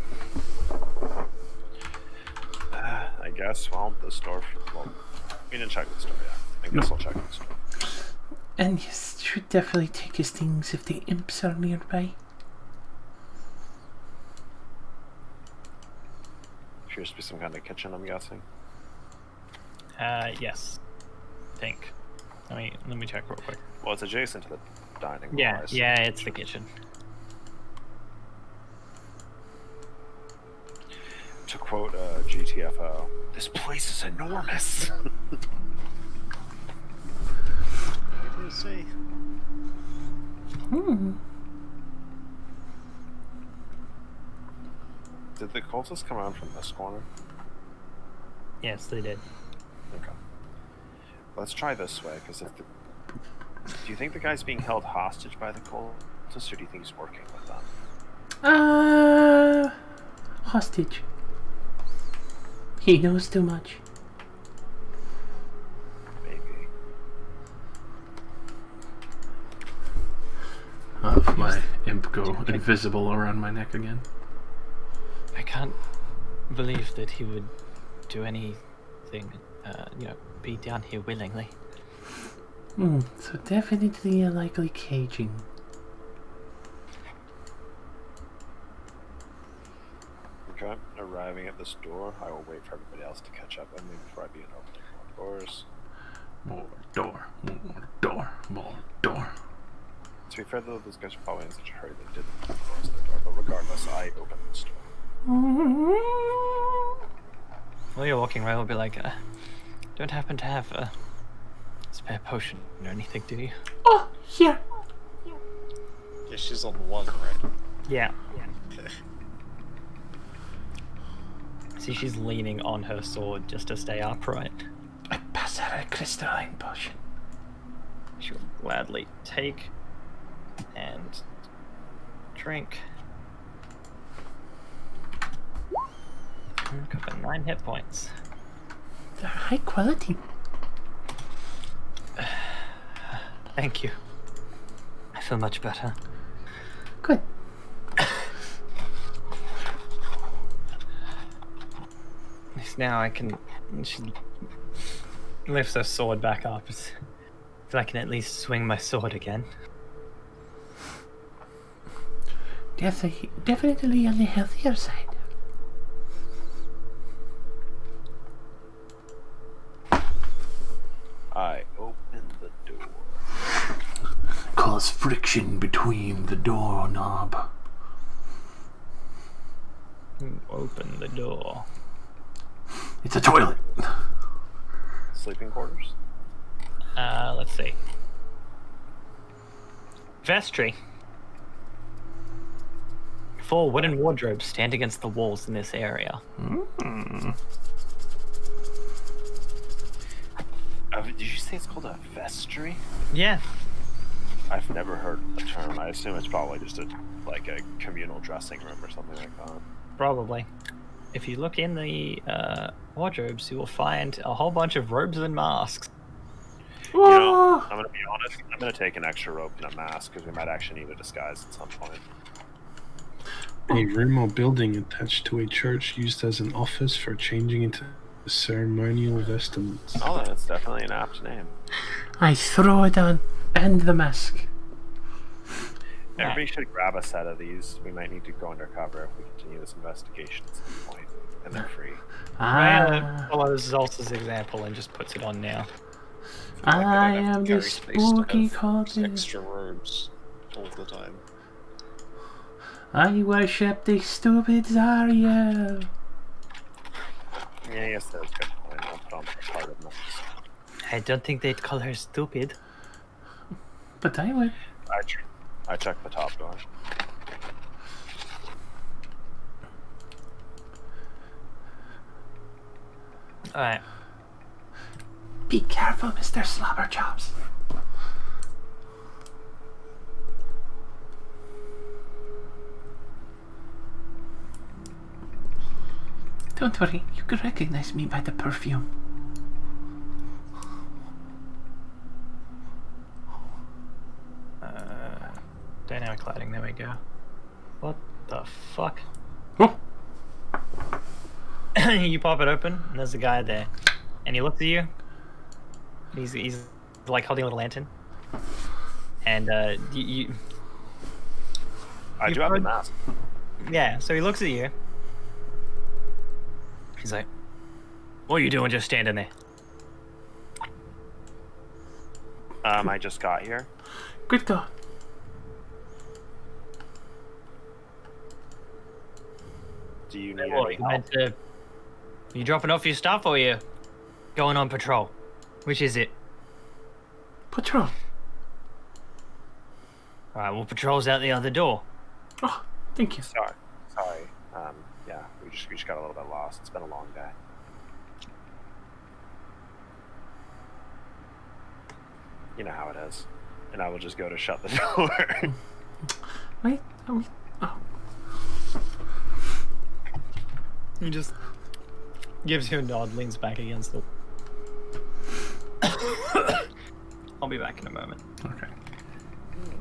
F: I guess. Well, the store. Well, we didn't check the store yet. I guess I'll check the store.
C: And you should definitely take his things if the imps are nearby.
F: Appears to be some kind of kitchen, I'm guessing.
J: Yes. I think. Let me check real quick.
F: Well, it's adjacent to the dining hall.
J: Yeah, yeah, it's the kitchen.
F: To quote GTFO, this place is enormous.
B: What did you say?
F: Did the cultists come around from this corner?
J: Yes, they did.
F: Okay. Let's try this way, because if the... Do you think the guy's being held hostage by the cultists, or do you think he's working with them?
C: Hostage. He knows too much.
G: of my imp go invisible around my neck again.
J: I can't believe that he would do anything, be down here willingly.
C: So definitely a likely caging.
F: Okay, arriving at this door, I will wait for everybody else to catch up on me before I begin opening more doors.
G: More door, more door, more door.
F: To be fair though, those guys are probably in such a hurry they didn't close their door, but regardless, I open this door.
J: While you're walking around, we'll be like, don't happen to have a spare potion or anything, do you?
C: Oh, here.
B: Yeah, she's on one, right?
J: Yeah. See, she's leaning on her sword just to stay upright.
C: I pass her a crystalline potion.
J: She'll gladly take and drink. Got 9 hit points.
C: They're high quality.
J: Thank you. I feel much better.
C: Good.
J: At least now I can. She lifts her sword back up so I can at least swing my sword again.
C: Definitely on the healthier side.
F: I open the door.
G: Cause friction between the doorknob.
J: Open the door.
G: It's a toilet.
F: Sleeping quarters?
J: Let's see. Vestry. 4 wooden wardrobes stand against the walls in this area.
F: Did you say it's called a vestry?
J: Yeah.
F: I've never heard the term. I assume it's probably just a communal dressing room or something like that.
J: Probably. If you look in the wardrobes, you will find a whole bunch of robes and masks.
F: You know, I'm gonna be honest. I'm gonna take an extra robe and a mask because we might actually need a disguise at some point.
E: A room or building attached to a church used as an office for changing into ceremonial vestments.
F: Oh, that's definitely an apt name.
C: I throw it on, and the mask.
F: Everybody should grab a set of these. We might need to go undercover if we continue this investigation at some point, and they're free.
J: Raya follows Zolta's example and just puts it on now.
C: I am the spooky cultist.
B: Extra robes all the time.
C: I worship the stupid Zarya.
F: Yeah, yes, that's good. I'll put on part of this.
J: I don't think they'd call her stupid.
C: But I would.
F: I checked the top door.
J: Alright.
C: Be careful, Mr. Slobberchops. Don't worry, you can recognize me by the perfume.
J: Dynamic lighting, there we go. What the fuck?
G: Oh.
J: You pop it open, and there's a guy there. And he looks at you. He's like holding a little lantern. And
F: I do have the mask.
J: Yeah, so he looks at you. He's like, what are you doing just standing there?
F: I just got here.
C: Good God.
F: Do you need
J: What,
F: any
J: you meant
F: help?
J: to... You dropping off your stuff or you going on patrol? Which is it?
C: Patrol.
J: Alright, well patrol's out the other door.
C: Oh, thank you.
F: Sorry. Yeah, we just got a little bit lost. It's been a long day. You know how it is. And I will just go to shut the door.
C: Wait, oh.
J: He just gives you a nod, leans back against the... I'll be back in a moment.
G: Okay.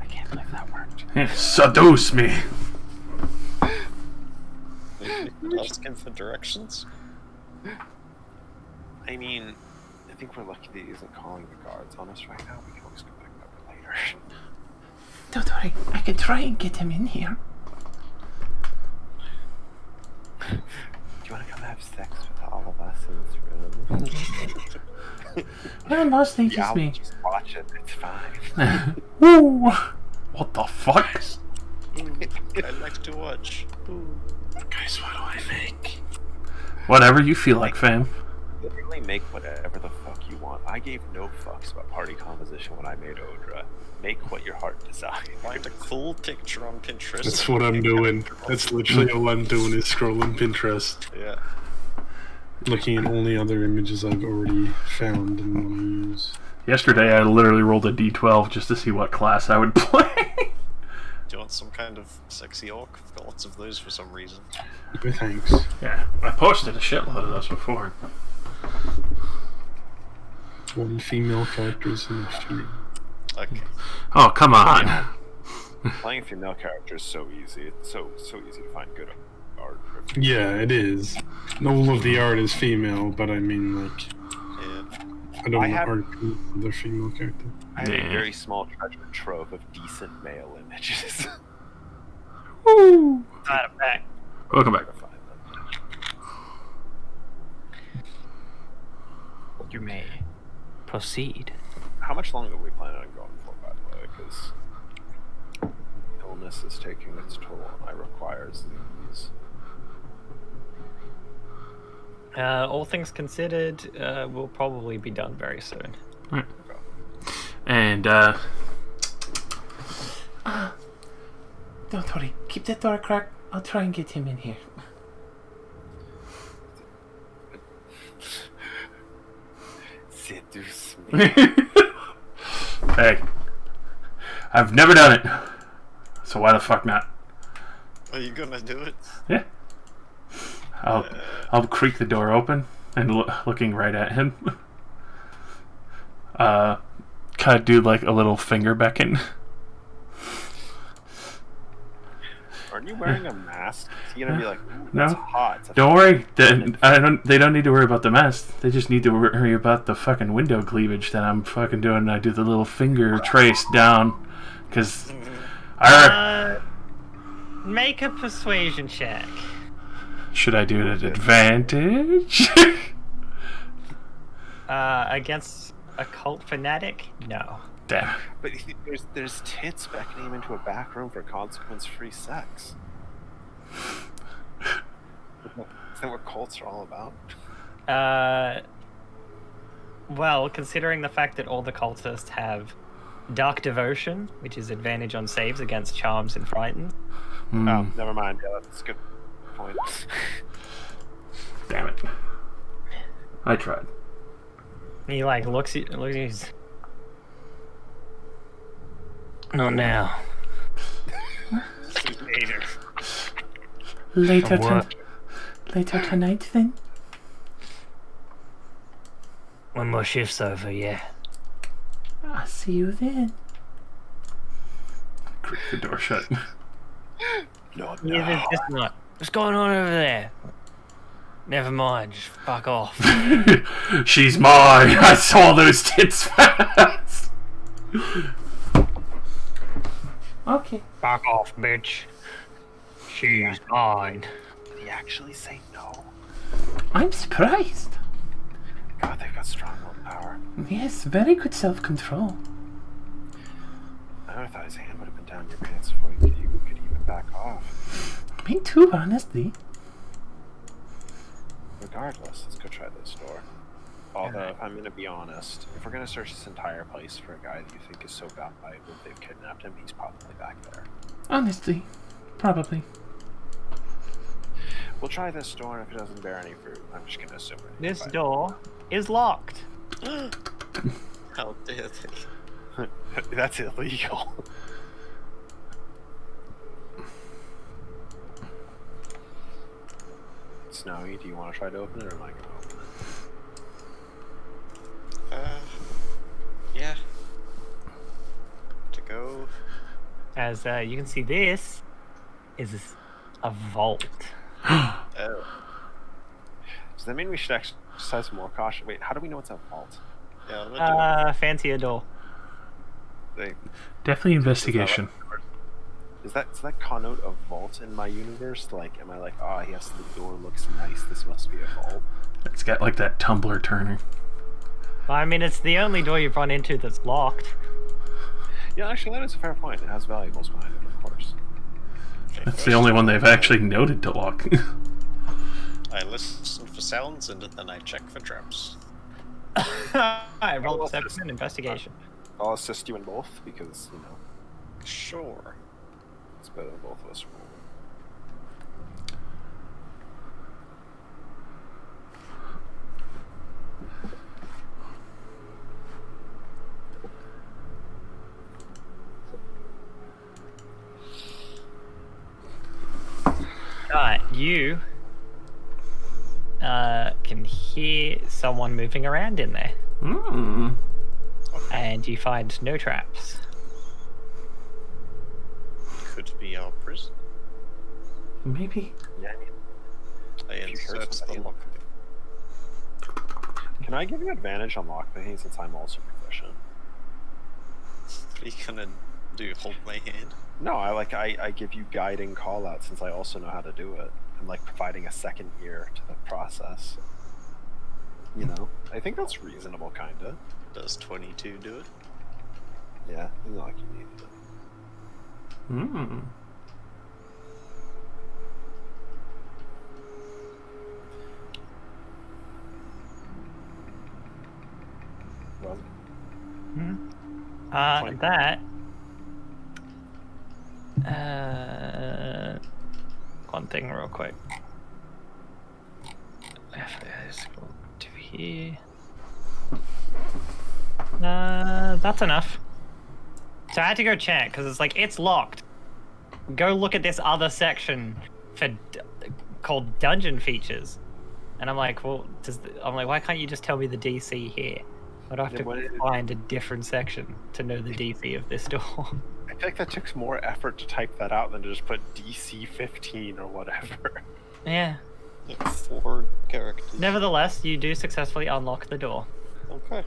J: I can't
F: believe that worked.
G: Seduce me.
B: Maybe we could ask him for directions.
F: I mean, I think we're lucky that he isn't calling the guards on us right now. We can always go back up later.
C: Don't worry, I can try and get him in here.
F: Do you want to come have sex with all of us in this room?
C: Well, mostly
F: Yeah,
C: just
F: I'll
C: me.
F: just watch it. It's fine.
G: Woo! What the fuck?
B: I'd like to watch.
E: Guys, what do I make?
G: Whatever you feel like, fam.
F: Literally make whatever the fuck you want. I gave no fucks about party composition when I made Odra. Make what your heart desires.
B: Find a cool picture on Pinterest.
E: That's what I'm doing. That's literally all I'm doing is scrolling Pinterest,
B: Yeah.
E: looking at only other images I've already found and want to use.
G: Yesterday, I literally rolled a d12 just to see what class I would play.
B: Do you want some kind of sexy orc? I've got lots of those for some reason.
E: Okay, thanks.
G: Yeah, I posted a shitload of those before.
E: One female character is enough for me.
B: Okay.
G: Oh, come on.
F: Playing a female character is so easy. It's so easy to find good art.
E: Yeah, it is. All of the art is female, but I mean, like,
B: Yeah.
E: I don't
F: I
E: want
F: have-
E: art from other female character.
F: I have a
G: Yeah.
F: very small treasure trove of decent male images.
G: Woo!
J: Alright, I'm back.
G: Welcome back.
F: To find them.
A: You may proceed.
F: How much longer are we planning on going for, by the way? Because illness is taking its toll on my requires these.
J: All things considered, we'll probably be done very soon.
G: And,
C: Don't worry, keep that door cracked. I'll try and get him in here.
F: Seduce me.
G: hey, I've never done it. So why the fuck not?
B: Are you gonna do it?
G: Yeah. I'll creak the door open and looking right at him. Kind of do like a little finger beckon.
F: Aren't you wearing a mask? Is he gonna be like, ooh,
G: No.
F: that's hot? It's a
G: Don't worry. They don't need to worry about the mess. They just need to worry about the fucking window cleavage that I'm fucking doing. I do the little finger trace down. Because...
J: Make a persuasion check.
G: Should I do it at advantage?
J: Against a cult fanatic? No.
G: Damn.
F: But there's tits beckoning him into a back room for consequence-free sex. Isn't that what cults are all about?
J: Well, considering the fact that all the cultists have Dark Devotion, which is advantage on saves against charms and frightens.
F: Oh, never mind. Yeah, that's a good point.
G: Damn it. I tried.
J: He like looks at you.
A: Not now.
B: Later.
C: Later,
A: What?
C: later tonight, then?
A: When my shift's over, yeah.
C: I'll see you then.
G: Creak the door shut.
F: No,
J: Yeah, there's just not.
A: What's going on over there? Never mind, just fuck off.
G: She's mine. I saw those tits fast.
C: Okay.
J: Fuck off, bitch. She's mine.
F: Did he actually say no?
C: I'm surprised.
F: God, they've got strong willpower.
C: Yes, very good self-control.
F: I never thought his hand would have been down your pants before you could even back off.
C: Me too, honestly.
F: Regardless, let's go try this door. Although, I'm gonna be honest, if we're gonna search this entire place for a guy that you think is so valuable they've kidnapped him, he's probably back there.
C: Honestly. Probably.
F: We'll try this door, and if it doesn't bear any fruit, I'm just gonna assume we're gonna
J: This
F: find
J: door is locked.
B: How dare they?
F: it. That's illegal. Snowy, do you want to try to open it, or am I gonna open it?
B: Yeah. To go.
J: As you can see, this is a vault.
B: Oh.
F: Does that mean we should exercise more caution? Wait, how do we know it's a vault?
B: Yeah, I'm gonna do it.
J: Fancier door.
F: They,
G: Definitely investigation.
F: does that connote a vault in my universe? Like, am I like, ah, yes, the door looks nice. This must be a vault.
G: It's got like that tumbler turning.
J: Well, I mean, it's the only door you've run into that's locked.
F: Yeah, actually, that is a fair point. It has valuables behind it, of course.
B: Okay,
G: That's the
B: first
G: only one they've actually noted to lock.
B: I listen for sounds and then I check for traps.
J: I roll perception and investigation.
F: I'll assist you in both because, you know,
B: Sure.
F: it's better than both of us roll.
J: Right, you can hear someone moving around in there,
G: Mm.
J: and you find no traps.
B: Could be our prison.
G: Maybe.
F: Yeah, I mean,
B: I
F: If you heard
B: insert the
F: something-
B: lock.
F: can I give you advantage on lockpicking since I'm also proficient?
B: What are you gonna do? Hold my hand?
F: No, I give you guiding call out since I also know how to do it. I'm like providing a second ear to the process. You know? I think that's reasonable, kinda.
B: Does 22 do it?
F: Yeah, it's not like you need it.
G: Mm.
F: Well, Point.
J: That. One thing real quick. Let's go to here. That's enough. So I had to go check because it's like it's locked. Go look at this other section for called dungeon features, and I'm like, well, I'm like, why can't you just tell me the DC here? I'd have to find a different section to know the DC of this door.
F: I feel like that took more effort to type that out than to just put DC 15 or whatever.
J: Yeah.
B: Like 4 characters.
J: Nevertheless, you do successfully unlock the door.
B: Okay.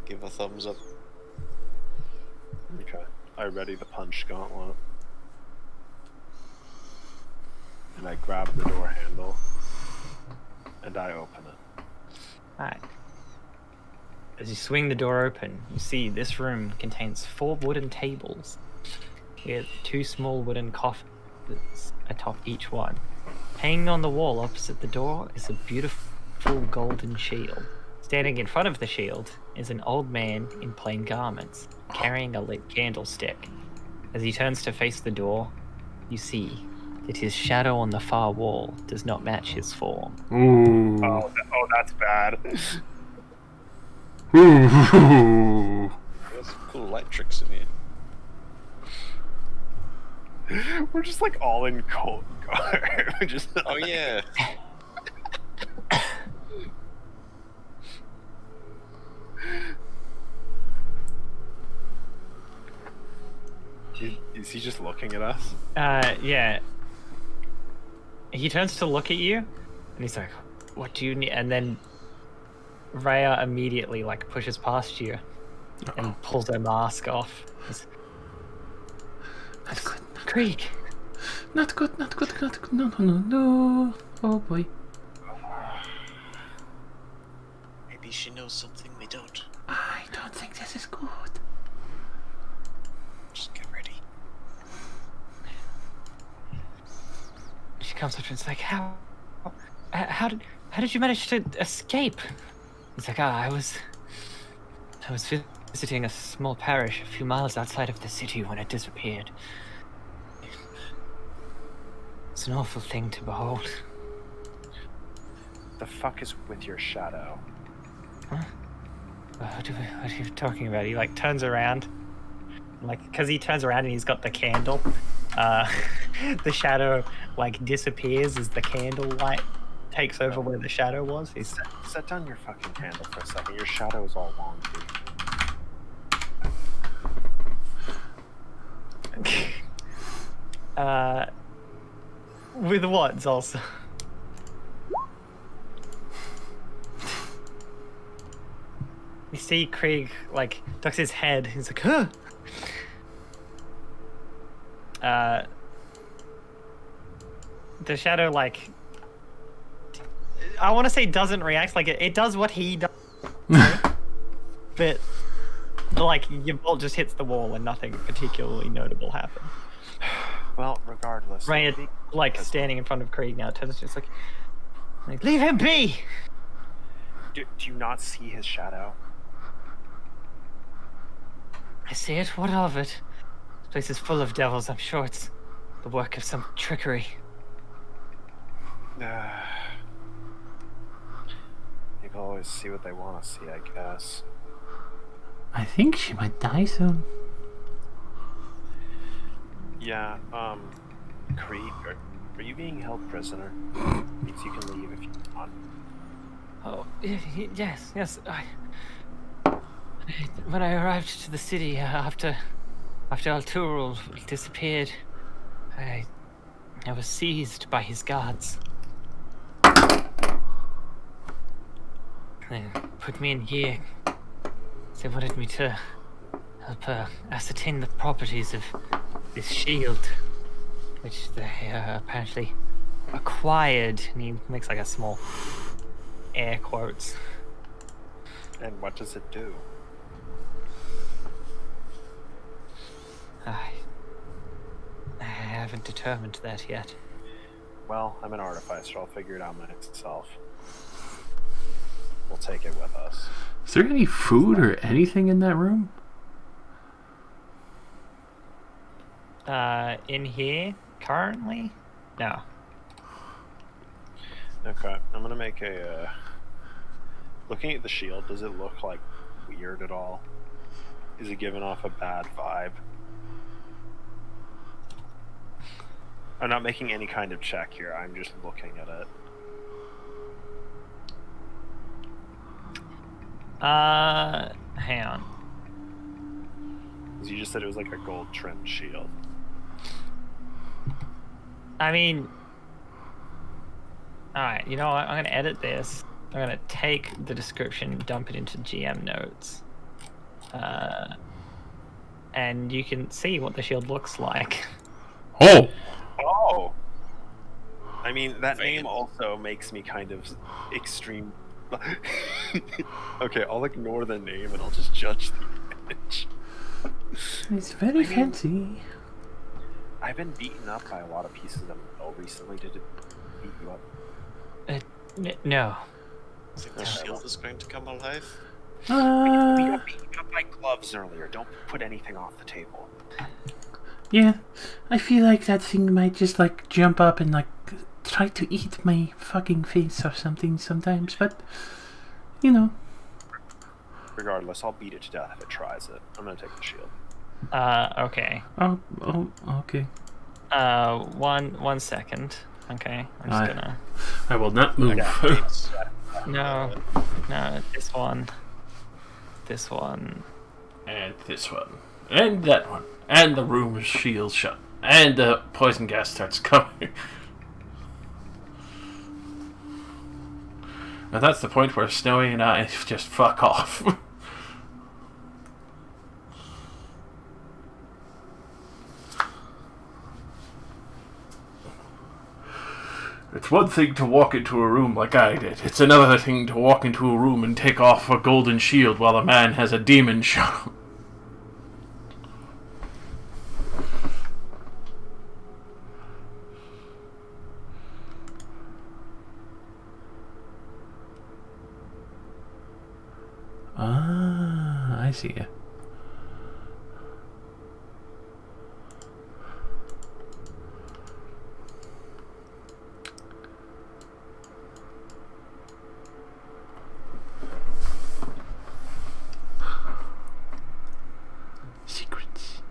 B: Give a thumbs up.
F: Okay. I ready the punch gauntlet. And I grab the door handle. And I open it.
J: Alright. As you swing the door open, you see this room contains 4 wooden tables with 2 small wooden coffins atop each one. Hanging on the wall opposite the door is a beautiful golden shield. Standing in front of the shield is an old man in plain garments, carrying a lit candlestick. As he turns to face the door, you see that his shadow on the far wall does not match his form.
G: Ooh.
D: Oh, that's bad.
G: Ooh.
B: There's some cool light tricks in here.
D: We're just like all in cold guard. We're just
B: Oh yeah.
F: Is he just looking at us?
J: Yeah. He turns to look at you, and he's like, "What do you need?" And then Rhea immediately like pushes past you and pulls her mask off.
G: Not good.
J: Krieg.
G: Not good. Not good. Not good. No, no, no, no. Oh boy.
B: Maybe she knows something we don't.
G: I don't think this is good.
B: Just get ready.
J: She comes up and it's like, how did you manage to escape? He's like, I was visiting a small parish a few miles outside of the city when it disappeared. It's an awful thing to behold.
F: The fuck is with your shadow?
J: Huh? What are you talking about? He like turns around, like because he turns around and he's got the candle. The shadow like disappears as the candle light takes over where the shadow was. He's
F: Set down your fucking candle for a second. Your shadow is all wonky.
J: With what, Zolsa? You see Krieg, like, ducks his head. He's like, huh? The shadow, like, I want to say doesn't react. Like, it does what he does. But, like, your bolt just hits the wall and nothing particularly notable happens.
F: Well, regardless.
J: Ray, like, standing in front of Krieg now, turns just like, leave him be!
F: Do you not see his shadow?
J: I see it. What of it? This place is full of devils. I'm sure it's the work of some trickery.
F: People always see what they want to see, I guess.
G: I think she might die soon.
F: Yeah, Creed, are you being held prisoner? Means you can leave if you want.
J: Oh, yes. When I arrived to the city after Alturul disappeared, I was seized by his guards. They put me in here. They wanted me to help ascertain the properties of this shield, which they apparently acquired. And he makes like a small air quotes.
F: And what does it do?
J: I haven't determined that yet.
F: Well, I'm an artificer. I'll figure it out myself. We'll take it with us.
G: Is there any food or anything in that room?
J: In here currently, no.
F: Okay, I'm gonna make a. Looking at the shield, does it look like weird at all? Is it giving off a bad vibe? I'm not making any kind of check here. I'm just looking at it.
J: Hang on.
F: 'Cause you just said it was like a gold trimmed shield.
J: I mean, alright, you know what? I'm gonna edit this. I'm gonna take the description, dump it into GM notes. And you can see what the shield looks like.
G: Oh!
F: Oh! I mean, that name also makes me kind of extreme. Okay, I'll ignore the name and I'll just judge the image.
C: It's very fancy.
F: I've been beaten up by a lot of pieces of metal recently. Did it beat you up?
J: No.
B: I think the shield is going to come alive.
F: We got beaten up by gloves earlier. Don't put anything off the table.
C: Yeah, I feel like that thing might just like jump up and like try to eat my fucking face or something sometimes, but you know.
F: Regardless, I'll beat it to death if it tries it. I'm gonna take the shield.
J: Okay.
C: Oh, okay.
J: 1 second. Okay, I'm just gonna.
G: I will not move.
J: No, this one. This one.
G: And this one. And that one. And the room's shield shut. And the poison gas starts coming. Now that's the point where Snowy and I just fuck off. It's one thing to walk into a room like I did. It's another thing to walk into a room and take off a golden shield while a man has a demon shot. Ah, I see it. Secrets.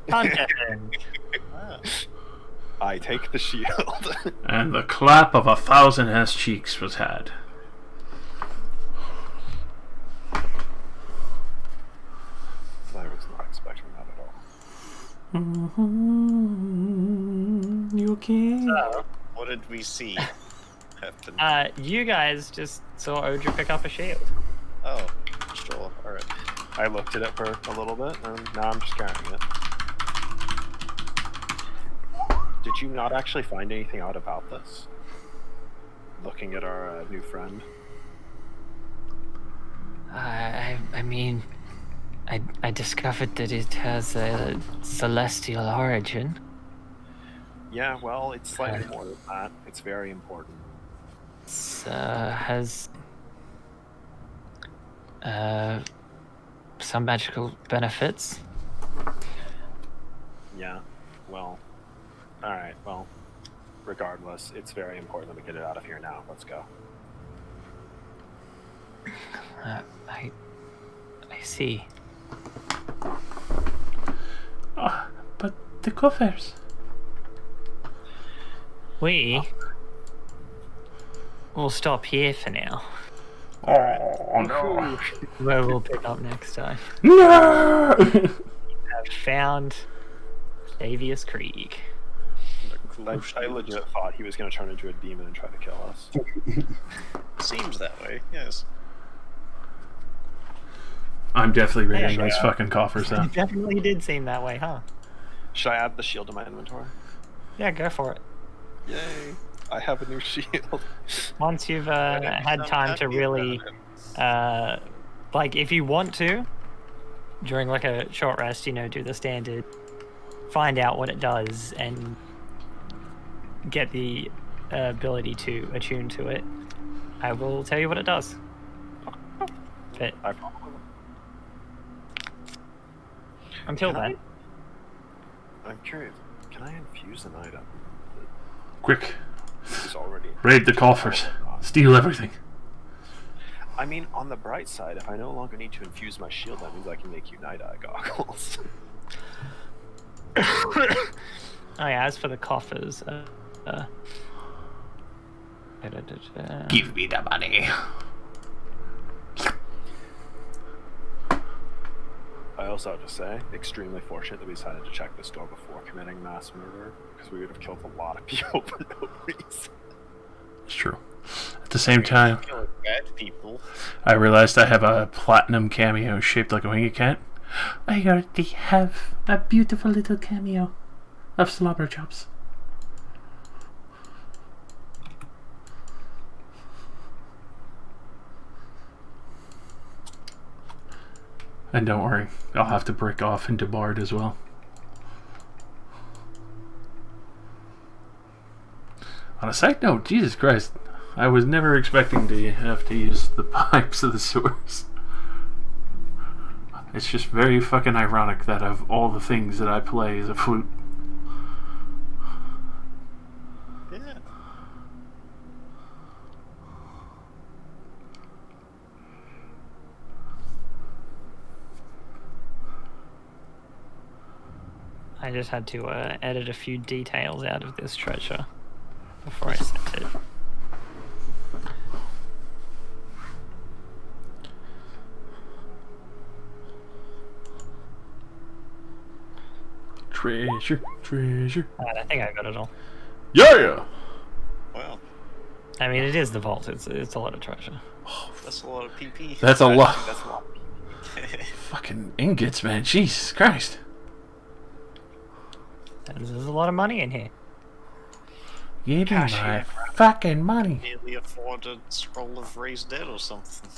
J: Hunting.
F: I take the shield.
G: And the clap of 1,000 ass cheeks was had.
F: I was not expecting that at all.
G: You okay?
B: So, what did we see happen?
J: You guys just saw Odra pick up a shield.
B: Oh, sure. Alright.
F: I looked at it for a little bit, and now I'm just carrying it. Did you not actually find anything out about this? Looking at our new friend.
A: I mean, I discovered that it has a celestial origin.
F: Yeah, well, it's slightly more than that. It's very important.
A: It has some magical benefits.
F: Yeah, well, alright, well, regardless, it's very important that we get it out of here now. Let's go.
A: I see.
G: Oh, but the coffers.
J: We will stop here for now.
G: Oh no!
J: Where we'll pick up next time.
G: No!
J: Have found Davius Krieg.
F: I legit thought he was going to turn into a demon and try to kill us.
B: Seems that way, yes.
G: I'm definitely reading those fucking coffers now.
J: It definitely did seem that way, huh?
F: Should I add the shield to my inventory?
J: Yeah, go for it.
F: Yay! I have a new shield.
J: Once you've had time to really, like, if you want to, during like a short rest, you know, do the standard, find out what it does, and get the ability to attune to it, I will tell you what it does. But
F: I probably will.
J: until
F: Can
J: then,
F: I'm curious. Can I infuse an item
G: Quick,
F: that is already?
G: raid the coffers. Steal everything.
F: I mean, on the bright side, if I no longer need to infuse my shield, that means I can make you night-eye goggles.
J: oh yeah, as for the coffers,
G: Give me the money.
F: I also have to say, extremely fortunate that we decided to check this door before committing mass murder, because we would have killed a lot of people for no reason.
G: It's true. At the same time,
B: Killing bad people.
G: I realized I have a platinum cameo shaped like a winged cat. I already have a beautiful little cameo of slobber chops. And don't worry, I'll have to break off into Bard as well. On a side note, Jesus Christ, I was never expecting to have to use the pipes of the sewers. It's just very fucking ironic that of all the things that I play is a flute.
B: Yeah.
J: I just had to edit a few details out of this treasure before I sent it.
G: Treasure, treasure.
J: I think I got it all.
G: Yeah!
B: Wow.
J: I mean, it is the vault. It's a lot of treasure.
B: That's a lot of PP.
G: That's a lot.
F: That's a lot.
G: Fucking ingots, man. Jesus Christ.
J: And there's a lot of money in here.
G: Give me
F: Cash
G: my
F: in.
G: fucking money.
B: Nearly afford a scroll of raised dead or something.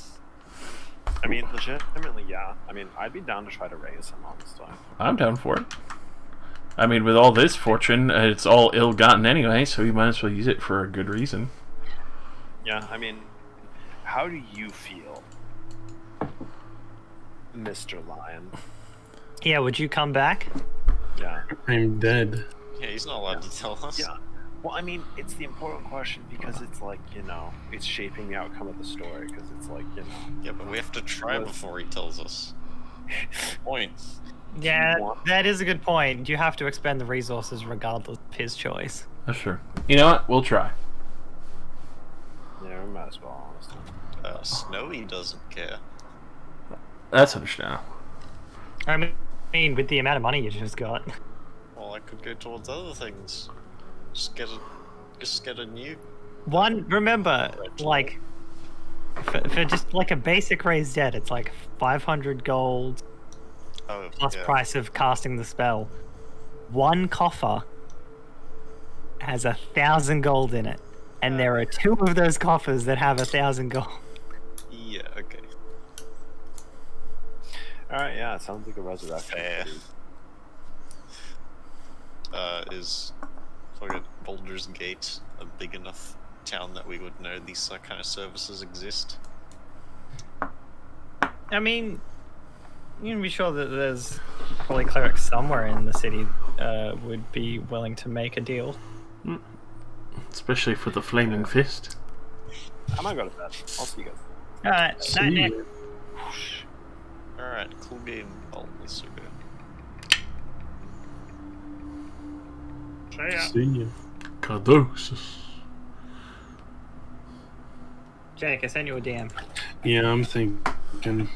F: I mean, legitimately, yeah. I mean, I'd be down to try to raise him on this time.
G: I'm down for it. I mean, with all this fortune, it's all ill-gotten anyway, so you might as well use it for a good reason.
F: Yeah, I mean, how do you feel, Mr. Lion?
J: Yeah, would you come back?
F: Yeah.
E: I'm dead.
B: Yeah, he's not allowed to tell us.
F: Yeah. Well, I mean, it's the important question because it's like, you know, it's shaping the outcome of the story because it's like, you know.
B: Yeah, but we have to try before he tells us. Point.
J: Yeah,
F: want-
J: that is a good point. You have to expend the resources regardless of his choice.
G: That's true. You know what? We'll try.
F: Yeah, we might as well, honestly.
B: Snowy doesn't care.
G: That's understandable.
J: I mean, with the amount of money you just got.
B: Well, I could go towards other things. Just get a new.
J: Remember, like, for just like a basic raised debt, it's like 500 gold
B: Oh,
J: plus
B: yeah.
J: price of casting the spell. One coffer has 1,000 gold in it, and there are 2 of those coffers that have 1,000 gold.
B: Yeah. Okay.
F: Alright, yeah, it sounds like a resurrection.
B: Fair. Is fucking Baldur's Gate a big enough town that we would know these kind of services exist?
J: I mean, you can be sure that there's probably clerics somewhere in the city would be willing to make a deal.
G: Especially for the flaming fist.
F: I might go to bed. I'll see you guys.
J: Alright, night, night.
B: Alright, cool game. Oh, it's so good.
E: See ya.
G: Caduceus.
J: Jake, I sent you a DM.
E: Yeah, I'm thinking